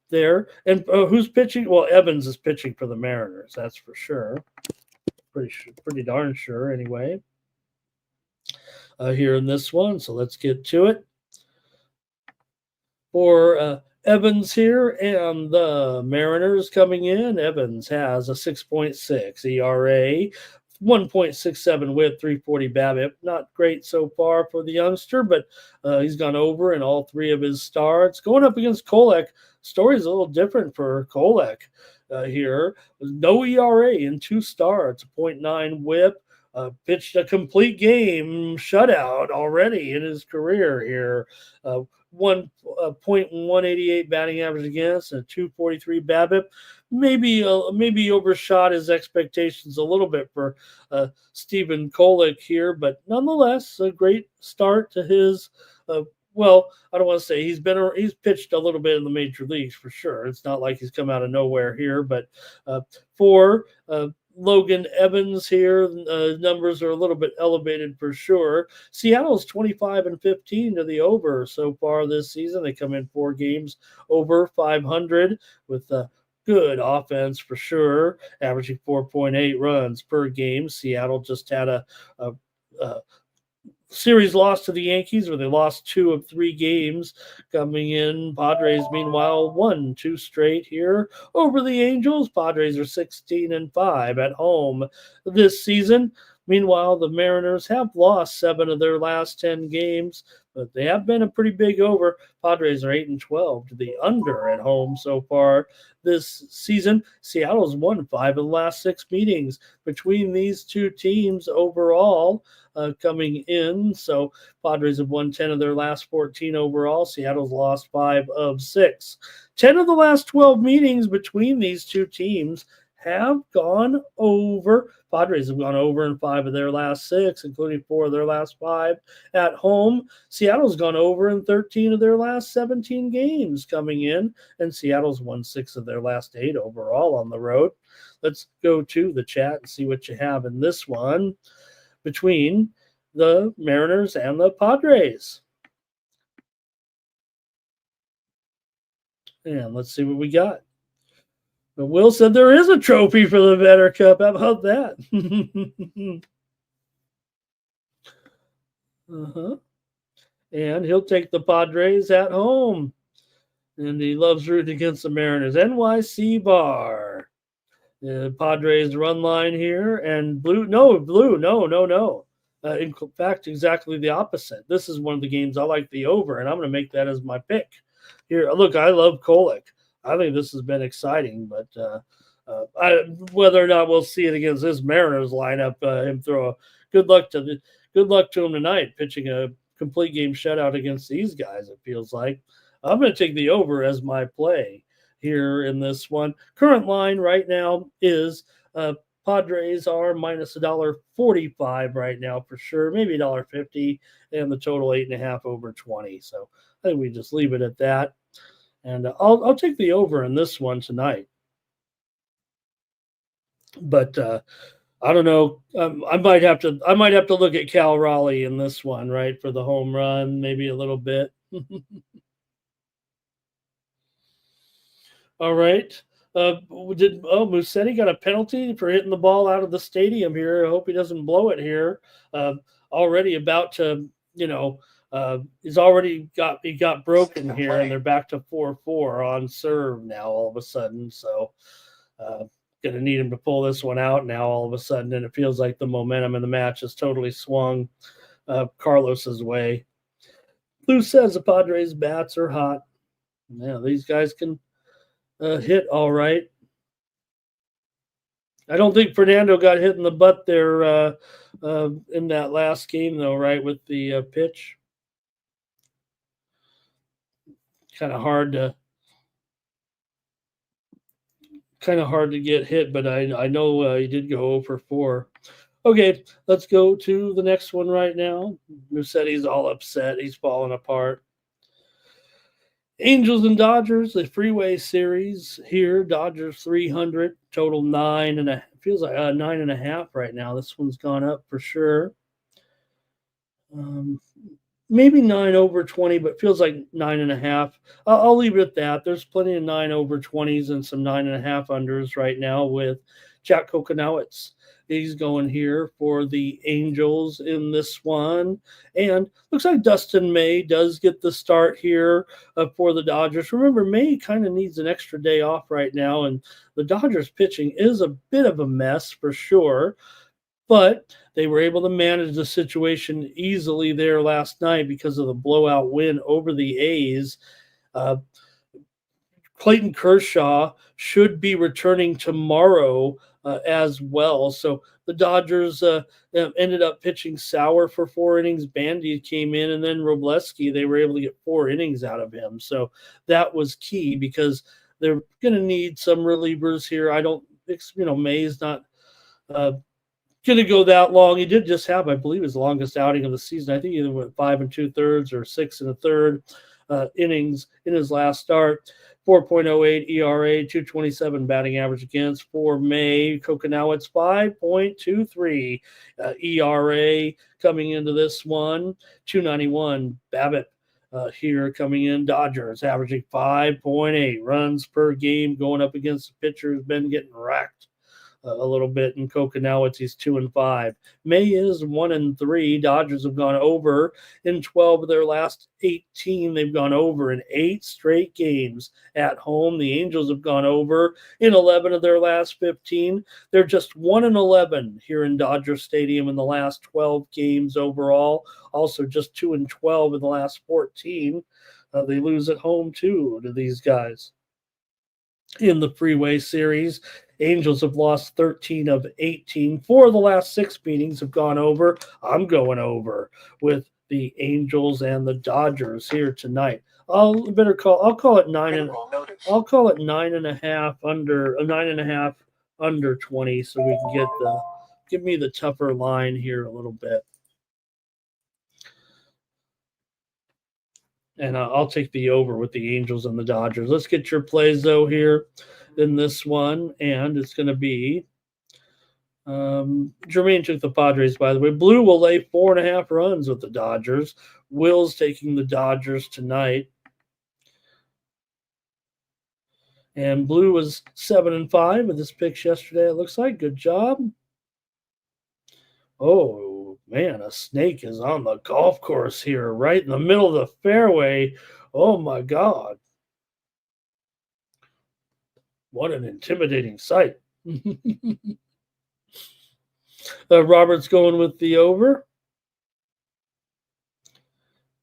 there. And who's pitching? Well, Evans is pitching for the Mariners, that's for sure. Pretty darn sure, anyway. Here in this one, so let's get to it. For Evans here and the Mariners coming in, Evans has a 6.6 ERA. 1.67 whip, 340 BABIP. Not great so far for the youngster, but he's gone over in all 3 of his starts. Going up against Kolek, story's a little different for Kolek here. No ERA in 2 starts, 0.9 whip. Pitched a complete game shutout already in his career here. 1.188 batting average against and a 243 BABIP. Maybe overshot his expectations a little bit for Stephen Kolek here, but nonetheless a great start to his. Well, I don't want to say he's pitched a little bit in the major leagues for sure. It's not like he's come out of nowhere here, but for Logan Evans here, numbers are a little bit elevated for sure. Seattle's 25-15 to the over so far this season. They come in 4 games over 500 with good offense for sure, averaging 4.8 runs per game. Seattle just had a series loss to the Yankees where they lost 2 of 3 games coming in. Padres, meanwhile, won 2 straight here over the Angels. Padres are 16-5 at home this season. Meanwhile, the Mariners have lost 7 of their last 10 games, but they have been a pretty big over. Padres are 8-12 to the under at home so far this season. Seattle's won 5 of the last 6 meetings between these 2 teams overall. Coming in. So Padres have won 10 of their last 14 overall. Seattle's lost 5 of 6. 10 of the last 12 meetings between these 2 teams have gone over. Padres have gone over in 5 of their last 6, including 4 of their last 5 at home. Seattle's gone over in 13 of their last 17 games coming in, and Seattle's won 6 of their last 8 overall on the road. Let's go to the chat and see what you have in this one between the Mariners and the Padres. And let's see what we got. But Will said there is a trophy for the Bettor Cup. How about that? And he'll take the Padres at home. And he loves rooting against the Mariners. NYC Bar. Padres run line here. And blue. No. In fact, exactly the opposite. This is one of the games I like the over, and I'm going to make that as my pick. Here, look, I love Kolek. I think this has been exciting, but whether or not we'll see it against this Mariners lineup, him throw a good luck to him tonight, pitching a complete game shutout against these guys. It feels like I'm going to take the over as my play here in this one. Current line right now is Padres are minus $1.45 right now for sure, maybe $1.50, and the total 8.5 over 20. So I think we just leave it at that. And I'll take the over in this one tonight. But I don't know. I might have to look at Cal Raleigh in this one, right, for the home run, maybe a little bit. All right. Musetti got a penalty for hitting the ball out of the stadium here. I hope he doesn't blow it here. Already about to, He's already got broken here, and they're back to 4-4 on serve now all of a sudden. So going to need him to pull this one out now all of a sudden, and it feels like the momentum in the match has totally swung Carlos's way. Blue says the Padres' bats are hot. Yeah, these guys can hit all right. I don't think Fernando got hit in the butt there in that last game, though, right, with the pitch. Kind of hard to get hit, but I know he did go 0 for 4. Okay, let's go to the next one right now. Mussetti's all upset. He's falling apart. Angels and Dodgers, the freeway series here. Dodgers 300, total 9.5. Feels like 9.5 right now. This one's gone up for sure. Maybe 9 over 20, but feels like 9.5. I'll leave it at that. There's plenty of 9 over 20s and some 9.5 unders right now with Jack Kokonowitz. He's going here for the Angels in this one. And looks like Dustin May does get the start here for the Dodgers. Remember, May kind of needs an extra day off right now, and the Dodgers pitching is a bit of a mess for sure. But they were able to manage the situation easily there last night because of the blowout win over the A's. Clayton Kershaw should be returning tomorrow as well. So the Dodgers ended up pitching Sauer for 4 innings. Bandy came in, and then Robleski, they were able to get 4 innings out of him. So that was key because they're going to need some relievers here. I don't, May's not going to go that long. He did just have, I believe, his longest outing of the season. I think he either went 5 2/3 or 6 1/3 innings in his last start. 4.08 ERA, 227 batting average against for May. Kokonowitz 5.23 ERA coming into this one. 291 Babbitt here coming in. Dodgers averaging 5.8 runs per game, going up against the pitcher who's been getting racked a little bit. In Kokonowitz, he's 2-5. May is 1-3. Dodgers have gone over in 12 of their last 18. They've gone over in 8 straight games at home. The Angels have gone over in 11 of their last 15. They're just 1-11 here in Dodger Stadium in the last 12 games overall. Also just 2-12 in the last 14. They lose at home too to these guys. In the freeway series, Angels have lost 13 of 18. 4 of the last 6 meetings have gone over. I'm going over with the Angels and the Dodgers here tonight. I'll call it 9 I'll call it 9.5 under 9.5 under 20, so we can give me the tougher line here a little bit. And I'll take the over with the Angels and the Dodgers. Let's get your plays, though, here in this one. And it's going to be Jermaine took the Padres, by the way. Blue will lay 4.5 runs with the Dodgers. Will's taking the Dodgers tonight. And Blue was 7-5 with his picks yesterday, it looks like. Good job. Oh, man, a snake is on the golf course here, right in the middle of the fairway. Oh, my God. What an intimidating sight. Robert's going with the over.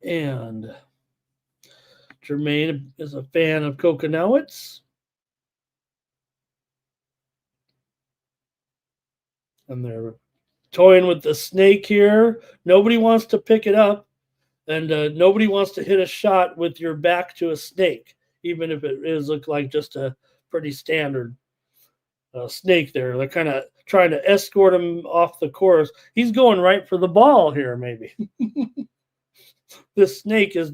And Jermaine is a fan of Kokonowitz. And they're toying with the snake here. Nobody wants to pick it up, and nobody wants to hit a shot with your back to a snake, even if it look like just a pretty standard snake there. They're kind of trying to escort him off the course. He's going right for the ball here, maybe. This snake is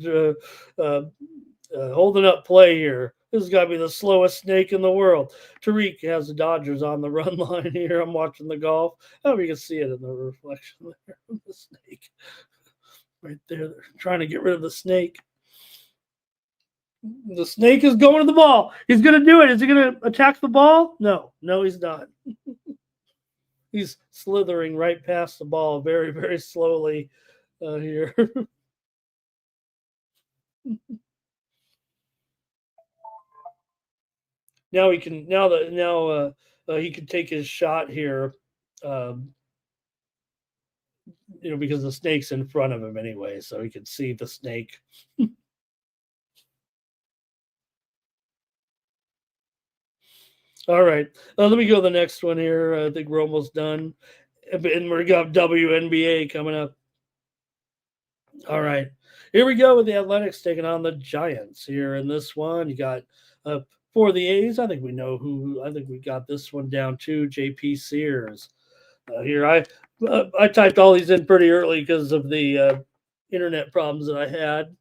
holding up play here. This has got to be the slowest snake in the world. Tariq has the Dodgers on the run line here. I'm watching the golf. I hope you can see it in the reflection there of the snake. Right there. They're trying to get rid of the snake. The snake is going to the ball. He's going to do it. Is he going to attack the ball? No, he's not. He's slithering right past the ball very, very slowly here. Now he can he can take his shot here, um, because the snake's in front of him anyway, so he can see the snake. All right, let me go to the next one here. I think we're almost done, and we got WNBA coming up. All right, here we go with the Athletics taking on the Giants here in this one. You got for the A's. I think we know who. I think we got this one down too. JP Sears. Here I typed all these in pretty early because of the internet problems that I had.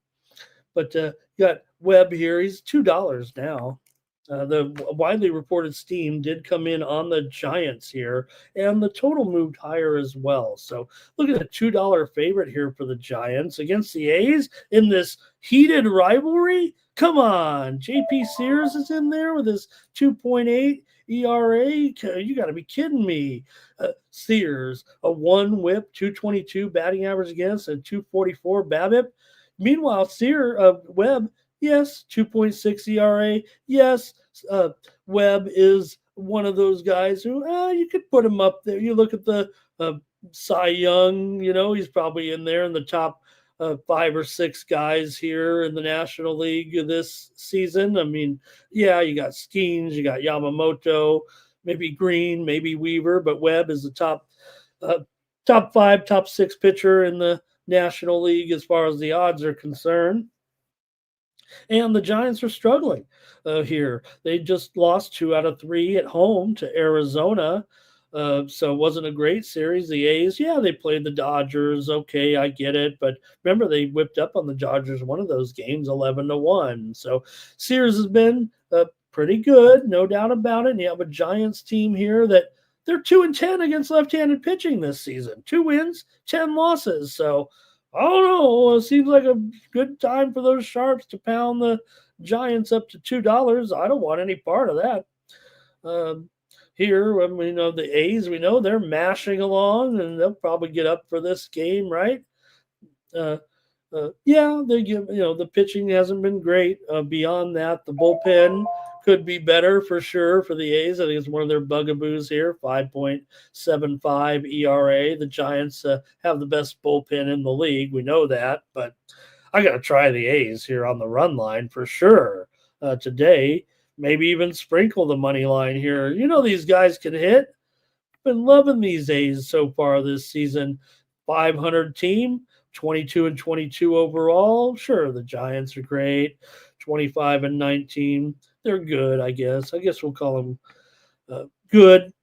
But you got Webb here. He's $2 now. The widely reported steam did come in on the Giants here, and the total moved higher as well. So look at the $2 favorite here for the Giants against the A's in this heated rivalry. Come on, JP Sears is in there with his 2.8 ERA. You got to be kidding me. Sears, a 1 whip, 222 batting average against, and 244 BABIP. Meanwhile, Webb, yes, 2.6 ERA. Yes, Webb is one of those guys who you could put him up there. You look at the Cy Young, he's probably in there in the top 5 or 6 guys here in the National League this season. I mean, yeah, you got Skeens, you got Yamamoto, maybe Green, maybe Weaver, but Webb is the top 5, top 6 pitcher in the National League as far as the odds are concerned. And the Giants are struggling here. They just lost 2 out of 3 at home to Arizona. So it wasn't a great series. The A's, yeah, they played the Dodgers. Okay, I get it. But remember, they whipped up on the Dodgers one of those games, 11-1. So Sears has been pretty good, no doubt about it. And you have a Giants team here that they're 2-10 against left-handed pitching this season. 2 wins, 10 losses. So I don't know. It seems like a good time for those Sharps to pound the Giants up to $2. I don't want any part of that. Here, when we know the A's, we know they're mashing along, and they'll probably get up for this game, right? Yeah, they give the pitching hasn't been great. Beyond that, the bullpen could be better for sure for the A's. I think it's one of their bugaboos here. 5.75 ERA. The Giants have the best bullpen in the league. We know that, but I got to try the A's here on the run line for sure today. Maybe even sprinkle the money line here. These guys can hit. Been loving these A's so far this season. 500 team, 22-22 overall. Sure, the Giants are great. 25-19. They're good, I guess. I guess we'll call them good.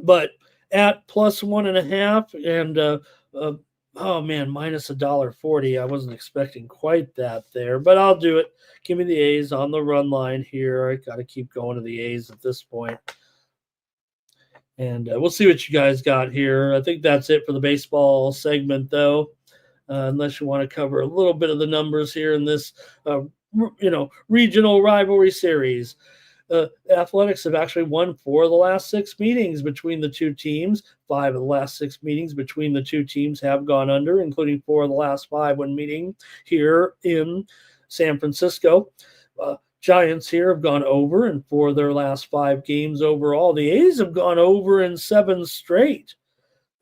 But at plus 1.5 and oh man, minus $1.40. I wasn't expecting quite that there, but I'll do it. Give me the A's on the run line here. I got to keep going to the A's at this point. And we'll see what you guys got here. I think that's it for the baseball segment, though, unless you want to cover a little bit of the numbers here in this, regional rivalry series. Athletics have actually won 4 of the last 6 meetings between the two teams. 5 of the last 6 meetings between the two teams have gone under, including 4 of the last 5 when meeting here in San Francisco. Giants here have gone over in 4 of their last 5 games overall. The A's have gone over in 7 straight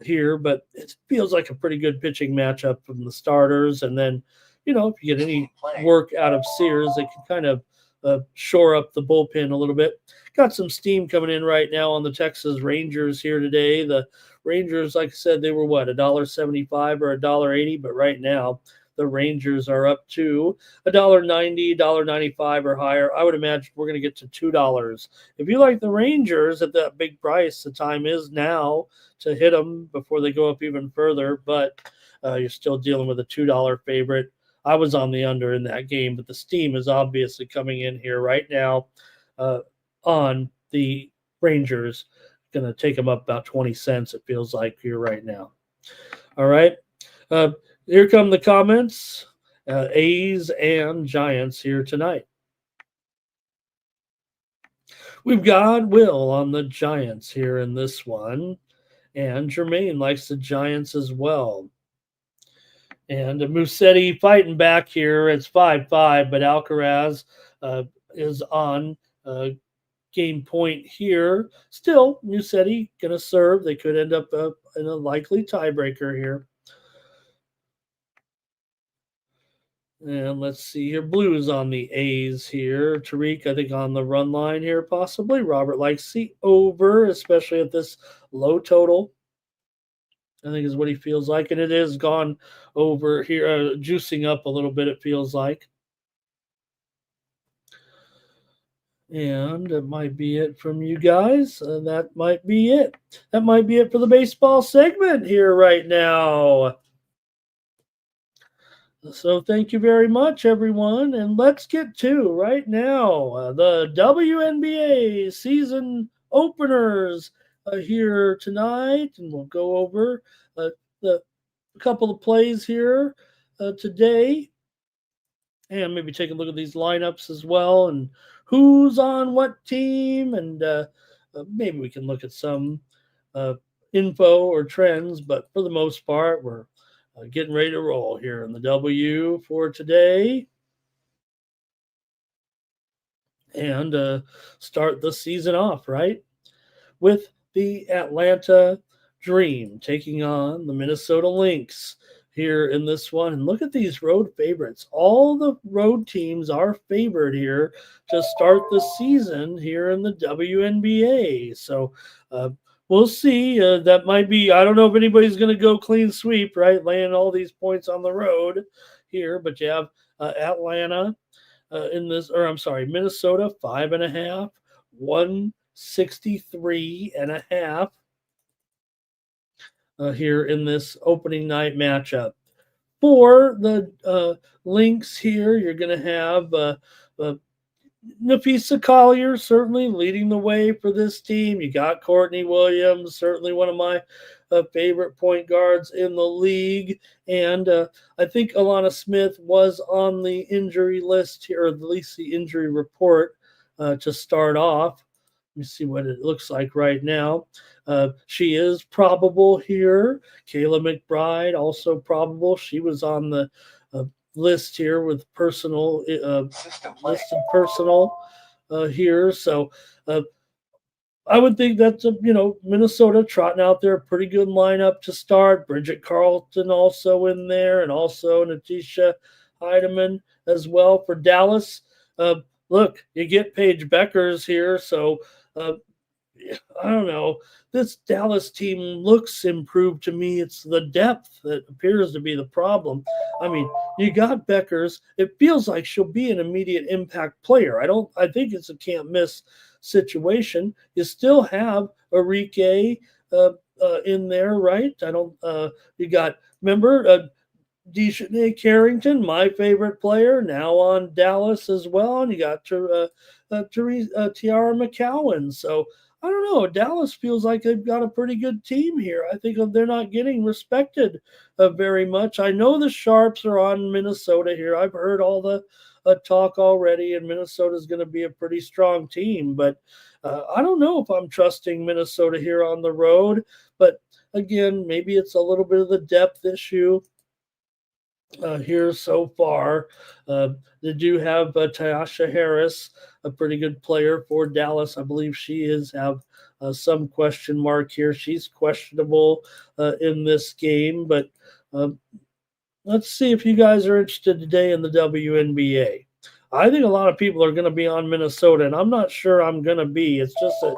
here, but it feels like a pretty good pitching matchup from the starters. And then, if you get any work out of Sears, they can kind of shore up the bullpen a little bit. Got some steam coming in right now on the Texas Rangers here today. The Rangers, like I said, they were $1.75 or $1.80, but right now the Rangers are up to $1.90, $1.95 or higher. I would imagine we're going to get to $2. If you like the Rangers at that big price, the time is now to hit them before they go up even further, but you're still dealing with a $2 favorite. I was on the under in that game, but the steam is obviously coming in here right now on the Rangers. Going to take them up about 20 cents, it feels like, here right now. All right. Here come the comments. A's and Giants here tonight. We've got Will on the Giants here in this one. And Jermaine likes the Giants as well. And Musetti fighting back here. It's 5-5, but Alcaraz is on game point here. Still, Musetti going to serve. They could end up in a likely tiebreaker here. And let's see here. Blues on the A's here. Tariq, I think, on the run line here, possibly. Robert likes the over, especially at this low total. I think is what he feels like. And it is gone over here, juicing up a little bit, it feels like. And that might be it from you guys. That might be it. That might be it for the baseball segment here right now. So thank you very much, everyone. And let's get to right now the WNBA season openers here tonight. And we'll go over a couple of plays here today. And maybe take a look at these lineups as well and who's on what team. And maybe we can look at some info or trends. But for the most part, we're getting ready to roll here in the W for today. And start the season off, right? With the Atlanta Dream taking on the Minnesota Lynx here in this one. And look at these road favorites. All the road teams are favored here to start the season here in the WNBA. So we'll see. That might be, I don't know if anybody's going to go clean sweep, right? Laying all these points on the road here. But you have Atlanta in this, or I'm sorry, Minnesota 5.5, 163.5 here in this opening night matchup. For the Lynx here, you're going to have Nafisa Collier certainly leading the way for this team. You got Courtney Williams, certainly one of my favorite point guards in the league. And I think Alana Smith was on the injury list here, or at least the injury report to start off. Let me see what it looks like right now. She is probable here. Kayla McBride, also probable. She was on the list here with personal listed personal here. So I would think that's Minnesota trotting out there a pretty good lineup to start. Bridget Carlton also in there, and also Natisha Heidemann as well for Dallas. Look, you get Paige Beckers here, so I don't know. This Dallas team looks improved to me. It's the depth that appears to be the problem. I mean, you got Beckers. It feels like she'll be an immediate impact player. I think it's a can't miss situation. You still have Enrique in there, right? You got, remember, Dejanay Carrington, my favorite player, now on Dallas as well. And you got Tiara McCowan. So I don't know. Dallas feels like they've got a pretty good team here. I think they're not getting respected very much. I know the Sharps are on Minnesota here. I've heard all the talk already, and Minnesota's going to be a pretty strong team. But I don't know if I'm trusting Minnesota here on the road. But again, maybe it's a little bit of the depth issue here so far. They do have Tyasha Harris, a pretty good player for Dallas. I believe she have some question mark here. She's questionable in this game, but let's see if you guys are interested today in the WNBA. I think a lot of people are going to be on Minnesota, and I'm not sure I'm going to be. It's just that,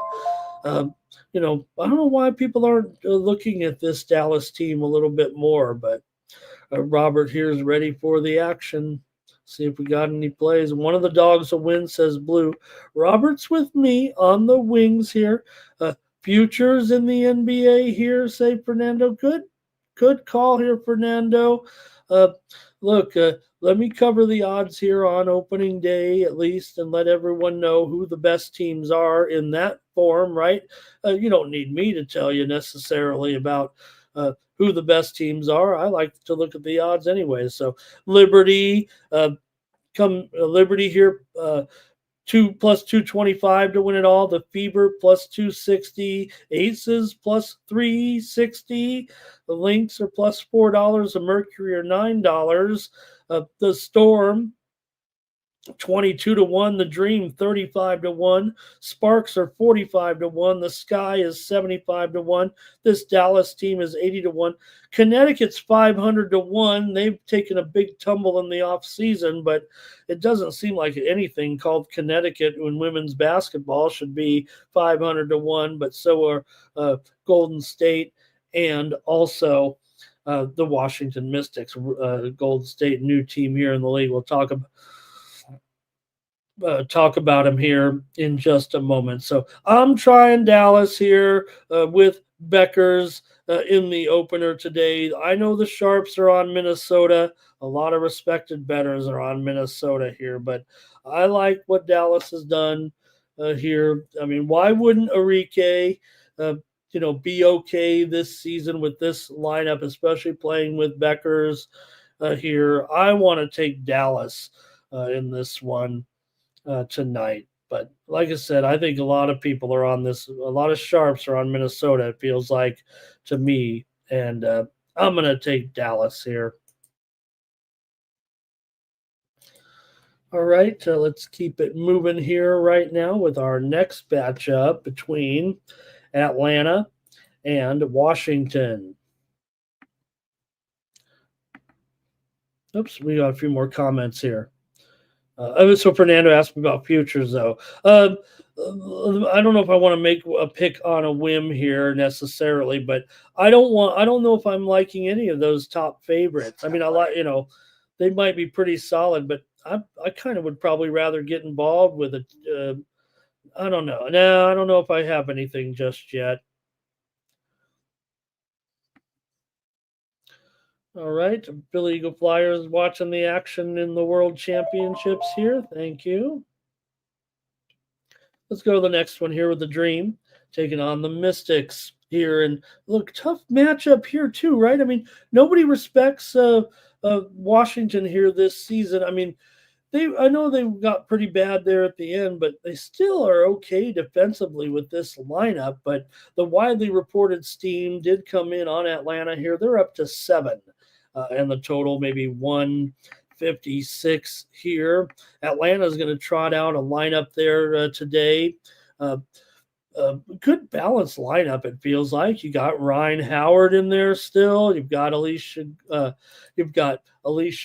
I don't know why people aren't looking at this Dallas team a little bit more, but Robert here is ready for the action. See if we got any plays. One of the dogs will win, says Blue. Robert's with me on the wings here. Futures in the NBA here, say Fernando. Good call here, Fernando. Look, let me cover the odds here on opening day at least and let everyone know who the best teams are in that form, right? You don't need me to tell you necessarily about who the best teams are. I like to look at the odds anyway. So Liberty, Liberty here plus 225 to win it all. The Fever plus 260. Aces plus 360. The Lynx are plus $4. The Mercury are $9. The Storm 22 to 1, the Dream 35 to 1, Sparks are 45 to 1, the Sky is 75 to 1, this Dallas team is 80 to 1, Connecticut's 500 to 1. They've taken a big tumble in the off season, but it doesn't seem like anything called Connecticut in women's basketball should be 500 to 1, but so are Golden State and also the Washington Mystics. Golden State, new team here in the league. We'll talk about him here in just a moment. So I'm trying Dallas here with Beckers in the opener today. I know the Sharps are on Minnesota. A lot of respected bettors are on Minnesota here, but I like what Dallas has done here. I mean, why wouldn't Enrique, be okay this season with this lineup, especially playing with Beckers here? I want to take Dallas in this one tonight. But like I said, I think a lot of people are on this. A lot of sharps are on Minnesota, it feels like to me. And I'm going to take Dallas here. All right, let's keep it moving here right now with our next matchup between Atlanta and Washington. Oops, we got a few more comments here. So Fernando asked me about futures, though. I don't know if I want to make a pick on a whim here necessarily, but I don't know if I'm liking any of those top favorites. I mean, I like, they might be pretty solid, but I kind of would probably rather get involved with it. I don't know. No, I don't know if I have anything just yet. All right, Billy Eagle Flyers watching the action in the World Championships here. Thank you. Let's go to the next one here with the Dream taking on the Mystics here. And look, tough matchup here too, right? I mean, nobody respects Washington here this season. I mean, I know they got pretty bad there at the end, but they still are okay defensively with this lineup. But the widely reported steam did come in on Atlanta here. They're up to 7, and the total maybe 156 here. Atlanta is going to trot out a lineup there today. Good balanced lineup, it feels like. You got Ryan Howard in there still. You've got Alicia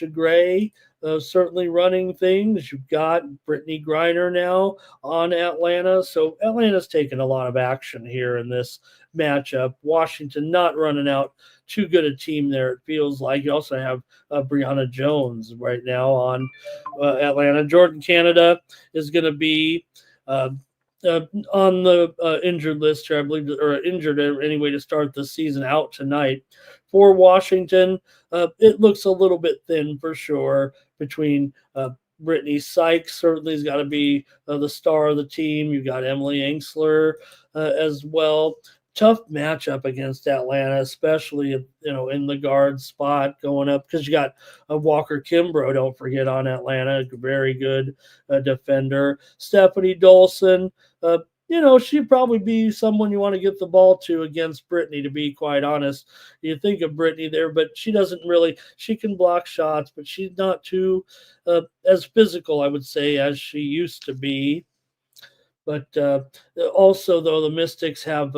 Gray certainly running things. You've got Brittany Griner now on Atlanta. So Atlanta's taking a lot of action here in this matchup. Washington not running out too good a team there, it feels like. You also have Brianna Jones right now on Atlanta. Jordan Canada is going to be on the injured list here, I believe, or injured anyway to start the season, out tonight. For Washington, it looks a little bit thin for sure between Brittany Sykes certainly has got to be the star of the team. You've got Emily Engsler as well. Tough matchup against Atlanta, especially in the guard spot going up, because you got Walker Kimbrough, don't forget, on Atlanta, very good defender. Stephanie Dolson, she'd probably be someone you want to get the ball to against Brittany, to be quite honest. You think of Brittany there, but she doesn't really, she can block shots, but she's not too as physical, I would say, as she used to be. But also, though, the Mystics have,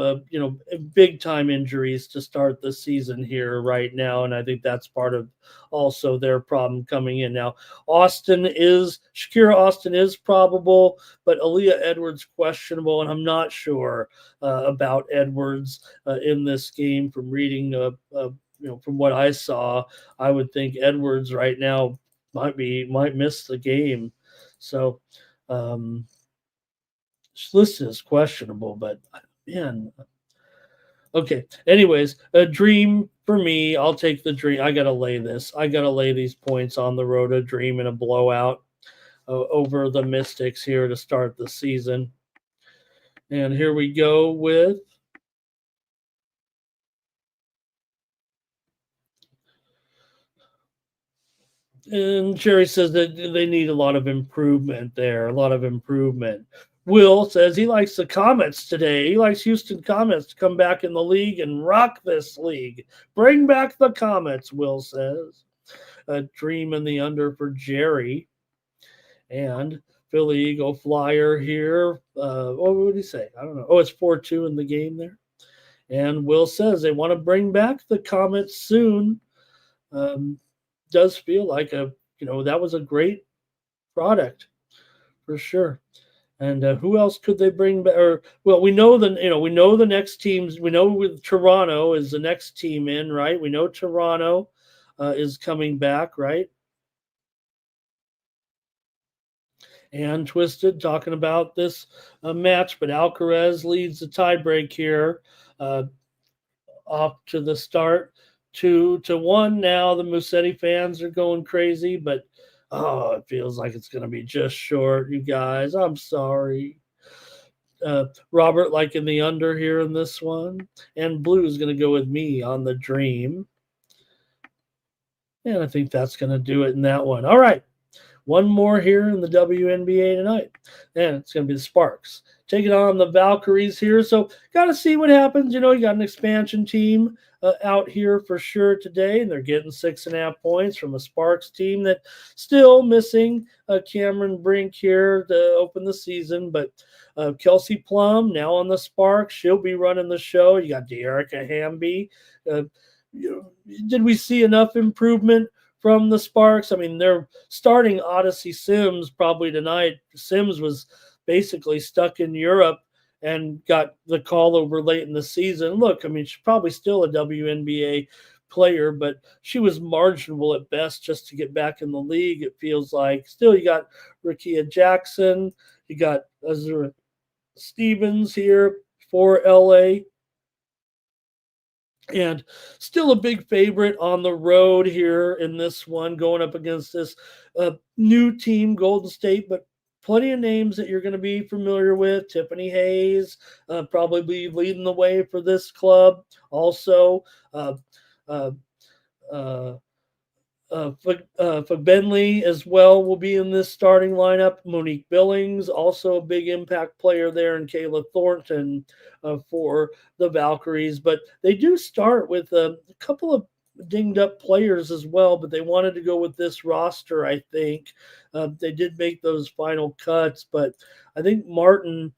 big time injuries to start the season here right now. And I think that's part of also their problem coming in. Now, Shakira Austin is probable, but Aaliyah Edwards questionable. And I'm not sure about Edwards in this game. From reading, from what I saw, I would think Edwards right now might miss the game. So, listed as questionable, but man. Okay. Anyways, a Dream for me. I'll take the Dream. I gotta lay this. I gotta lay these points on the road. A Dream in a blowout over the Mystics here to start the season. And here we go with And Jerry says that they need a lot of improvement there, a lot of improvement. Will says he likes the Comets today. He likes Houston Comets to come back in the league and rock this league. Bring back the Comets, Will says. A dream in the under for Jerry. And Philly Eagle Flyer here. What would he say? I don't know. Oh, it's 4-2 in the game there. And Will says they want to bring back the Comets soon. Does feel like that was a great product for sure. And who else could they bring back? Or well, we know the next teams. We know with Toronto is the next team in, right? We know Toronto is coming back, right? And Twisted talking about this match, but Alcaraz leads the tiebreak here, off to the start, 2-1 now. The Musetti fans are going crazy, but it feels like it's going to be just short, you guys. I'm sorry. Robert liking the under here in this one, and Blue is going to go with me on the dream. And I think that's going to do it in that one. All right. One more here in the WNBA tonight. And it's going to be the Sparks taking on the Valkyries here. So got to see what happens. You got an expansion team out here for sure today, and they're getting 6.5 points from a Sparks team that still missing Cameron Brink here to open the season. But Kelsey Plum now on the Sparks. She'll be running the show. You got De'Erica Hamby. Did we see enough improvement from the Sparks? I mean, they're starting Odyssey Sims probably tonight. Sims was basically stuck in Europe and got the call over late in the season. Look, I mean, she's probably still a WNBA player, but she was marginal at best just to get back in the league, it feels like. Still, you got Rakia Jackson. You got Azura Stevens here for LA. And still a big favorite on the road here in this one, going up against this new team, Golden State, but plenty of names that you're going to be familiar with. Tiffany Hayes probably leading the way for this club. Also, Bentley as well will be in this starting lineup. Monique Billings, also a big impact player there, and Kayla Thornton for the Valkyries. But they do start with a couple of dinged up players as well, but they wanted to go with this roster, I think. They did make those final cuts, but I think Martin,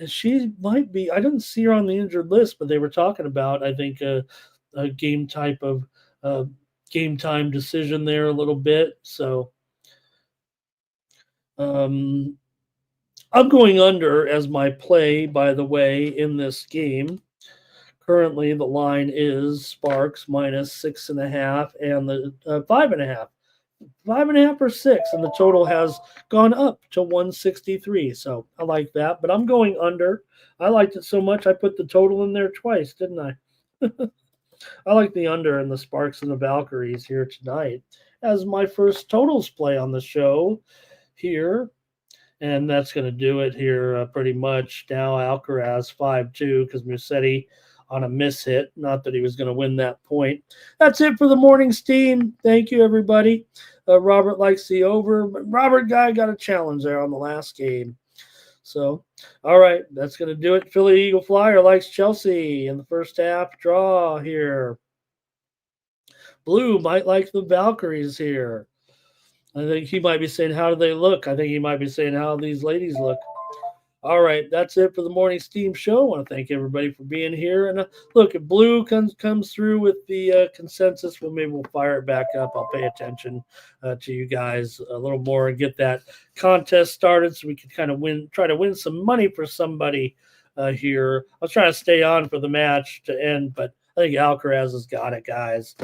she might be, I didn't see her on the injured list, but they were talking about, I think, a game type of game time decision there a little bit. So I'm going under as my play, by the way, in this game. Currently, the line is Sparks minus 6.5 and the 5.5. 5.5 or 6, and the total has gone up to 163. So I like that, but I'm going under. I liked it so much I put the total in there twice, didn't I? I like the under in the Sparks and the Valkyries here tonight as my first totals play on the show here. And that's going to do it here pretty much. Now Alcaraz 5-2 because Musetti on a miss hit. Not that he was going to win that point. That's it for the morning's team. Thank you, everybody. Robert likes the over, but Robert guy got a challenge there on the last game. So, all right, that's going to do it. Philly Eagle Flyer likes Chelsea in the first half draw here. Blue might like the Valkyries here. I think he might be saying, how do they look? I think he might be saying, how these ladies look. All right, that's it for the morning steam show. I want to thank everybody for being here. And look, if Blue comes through with the consensus, well, maybe we'll fire it back up. I'll pay attention to you guys a little more and get that contest started so we can kind of try to win some money for somebody here. I was trying to stay on for the match to end, but I think Alcaraz has got it, guys.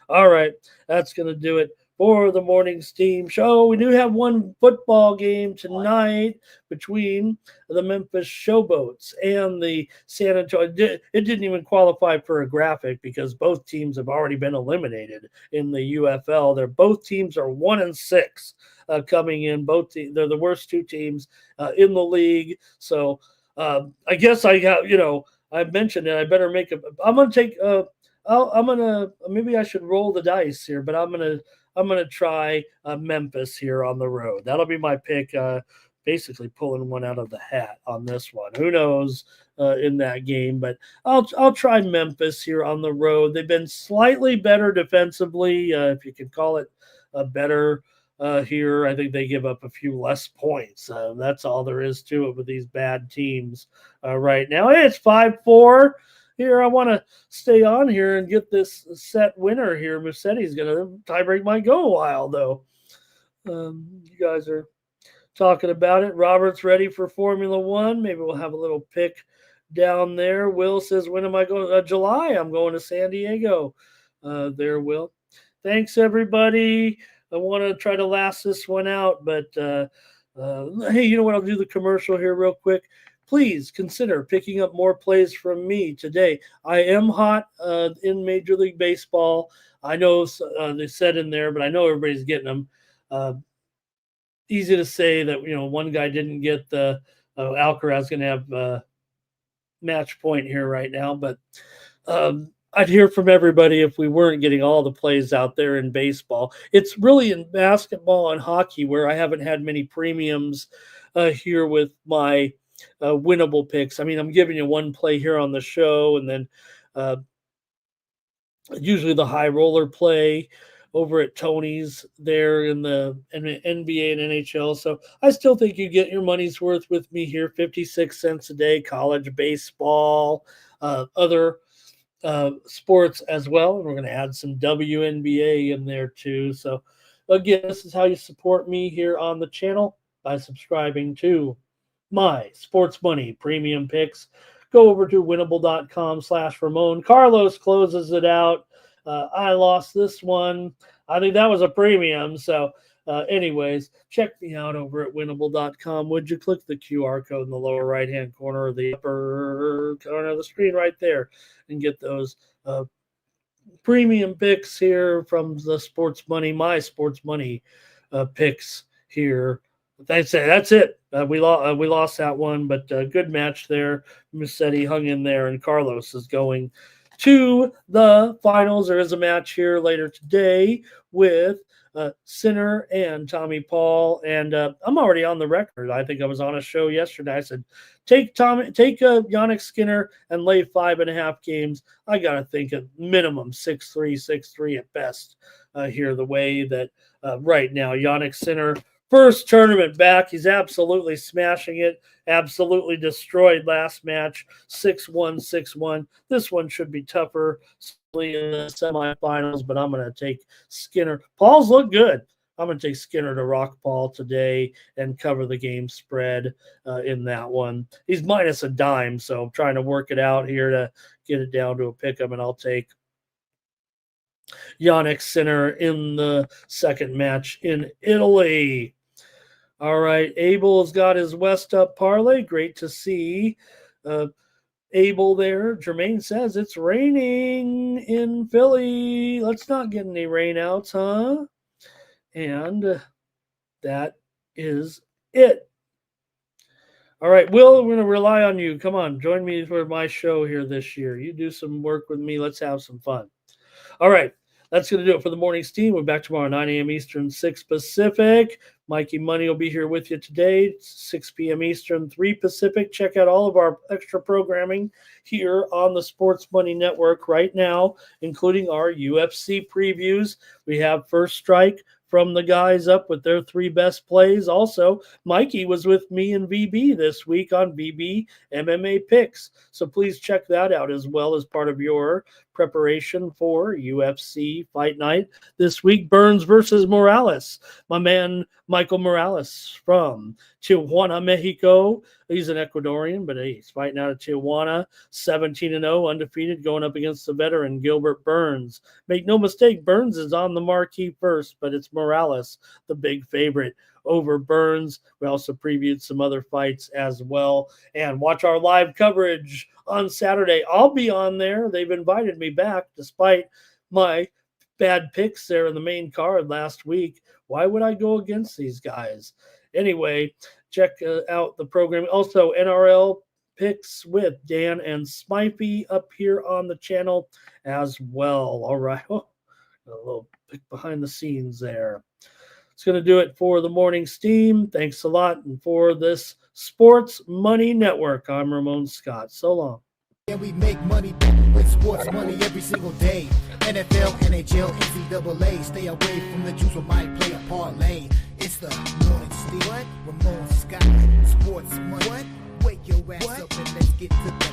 All right, that's going to do it for the morning steam show. We do have one football game tonight between the Memphis Showboats and the San Antonio. It didn't even qualify for a graphic because both teams have already been eliminated in the UFL. Both teams are 1-6 coming in. They're the worst two teams in the league. So I guess I got, I mentioned it. I better make I'm going to take. I'm gonna maybe I should roll the dice here, but I'm I'm going to try Memphis here on the road. That'll be my pick. Basically pulling one out of the hat on this one. Who knows in that game, but I'll try Memphis here on the road. They've been slightly better defensively, if you can call it better here. I think they give up a few less points. That's all there is to it with these bad teams right now. Hey, it's 5-4. Here, I want to stay on here and get this set winner here. Mussetti's going to tie break my go a while, though. You guys are talking about it. Robert's ready for Formula One. Maybe we'll have a little pick down there. Will says, when am I going? July. I'm going to San Diego. There, Will. Thanks, everybody. I want to try to last this one out, but hey, you know what? I'll do the commercial here real quick. Please consider picking up more plays from me today. I am hot in Major League Baseball. I know they said in there, but I know everybody's getting them. Easy to say that, one guy didn't get the Alcaraz going to have match point here right now, but I'd hear from everybody if we weren't getting all the plays out there in baseball. It's really in basketball and hockey where I haven't had many premiums here with my winnable picks. I mean, I'm giving you one play here on the show, and then usually the high roller play over at Tony's there in the NBA and NHL. So I still think you get your money's worth with me here. 56 cents a day, college baseball, other sports as well. And we're going to add some WNBA in there too. So again, this is how you support me here on the channel, by subscribing to my Sports Money Premium Picks. Go over to winnable.com/Ramon. Carlos closes it out. I lost this one. I think that was a premium. So anyways, check me out over at winnable.com. Would you click the QR code in the lower right-hand corner or the upper corner of the screen right there and get those premium picks here from the Sports Money, my Sports Money picks here. That's it. We lost that one, but good match there. Mussetti hung in there, and Carlos is going to the finals. There is a match here later today with Sinner and Tommy Paul, and I'm already on the record. I think I was on a show yesterday. I said, take Yannick Skinner and lay 5.5 games. I got to think at minimum 6-3, 6-3 at best here, the way that right now Yannick Sinner, first tournament back, he's absolutely smashing it. Absolutely destroyed last match, 6-1, 6-1. This one should be tougher in the semifinals, but I'm going to take Skinner. Paul's look good. I'm going to take Skinner to rock Paul today and cover the game spread in that one. He's minus a dime, so I'm trying to work it out here to get it down to a pick-em, and I'll take Yannick Sinner in the second match in Italy. All right, Abel's got his West Up parlay. Great to see Abel there. Jermaine says it's raining in Philly. Let's not get any rainouts, huh? And that is it. All right, Will, we're going to rely on you. Come on, join me for my show here this year. You do some work with me. Let's have some fun. All right, that's going to do it for the morning steam. We're back tomorrow, 9 a.m. Eastern, 6 Pacific. Mikey Money will be here with you today, 6 p.m. Eastern, 3 Pacific. Check out all of our extra programming here on the Sports Money Network right now, including our UFC previews. We have First Strike from the guys up with their 3 best plays. Also, Mikey was with me and VB this week on VB MMA Picks. So please check that out as well as part of your preparation for UFC Fight Night this week. Burns versus Morales. My man Michael Morales from Tijuana, Mexico. He's an Ecuadorian, but he's fighting out of Tijuana, 17-0, undefeated, going up against the veteran Gilbert Burns. Make no mistake, Burns is on the marquee first, but it's Morales, the big favorite over Burns. We also previewed some other fights as well. And watch our live coverage on Saturday. I'll be on there. They've invited me back despite my bad picks there in the main card last week. Why would I go against these guys? Anyway, check out the program. Also, NRL picks with Dan and Smypey up here on the channel as well. All right. Oh, a little behind the scenes there. It's going to do it for the Morning Steam. Thanks a lot. And for this Sports Money Network, I'm Ramon Scott. So long. And we make money with sports money every single day. NFL, NHL, NCAA. Stay away from the juice, we might play a parlay. It's the Morning Steam. What? Ramon Scott. Sports money. What? Wake your ass up and let's get to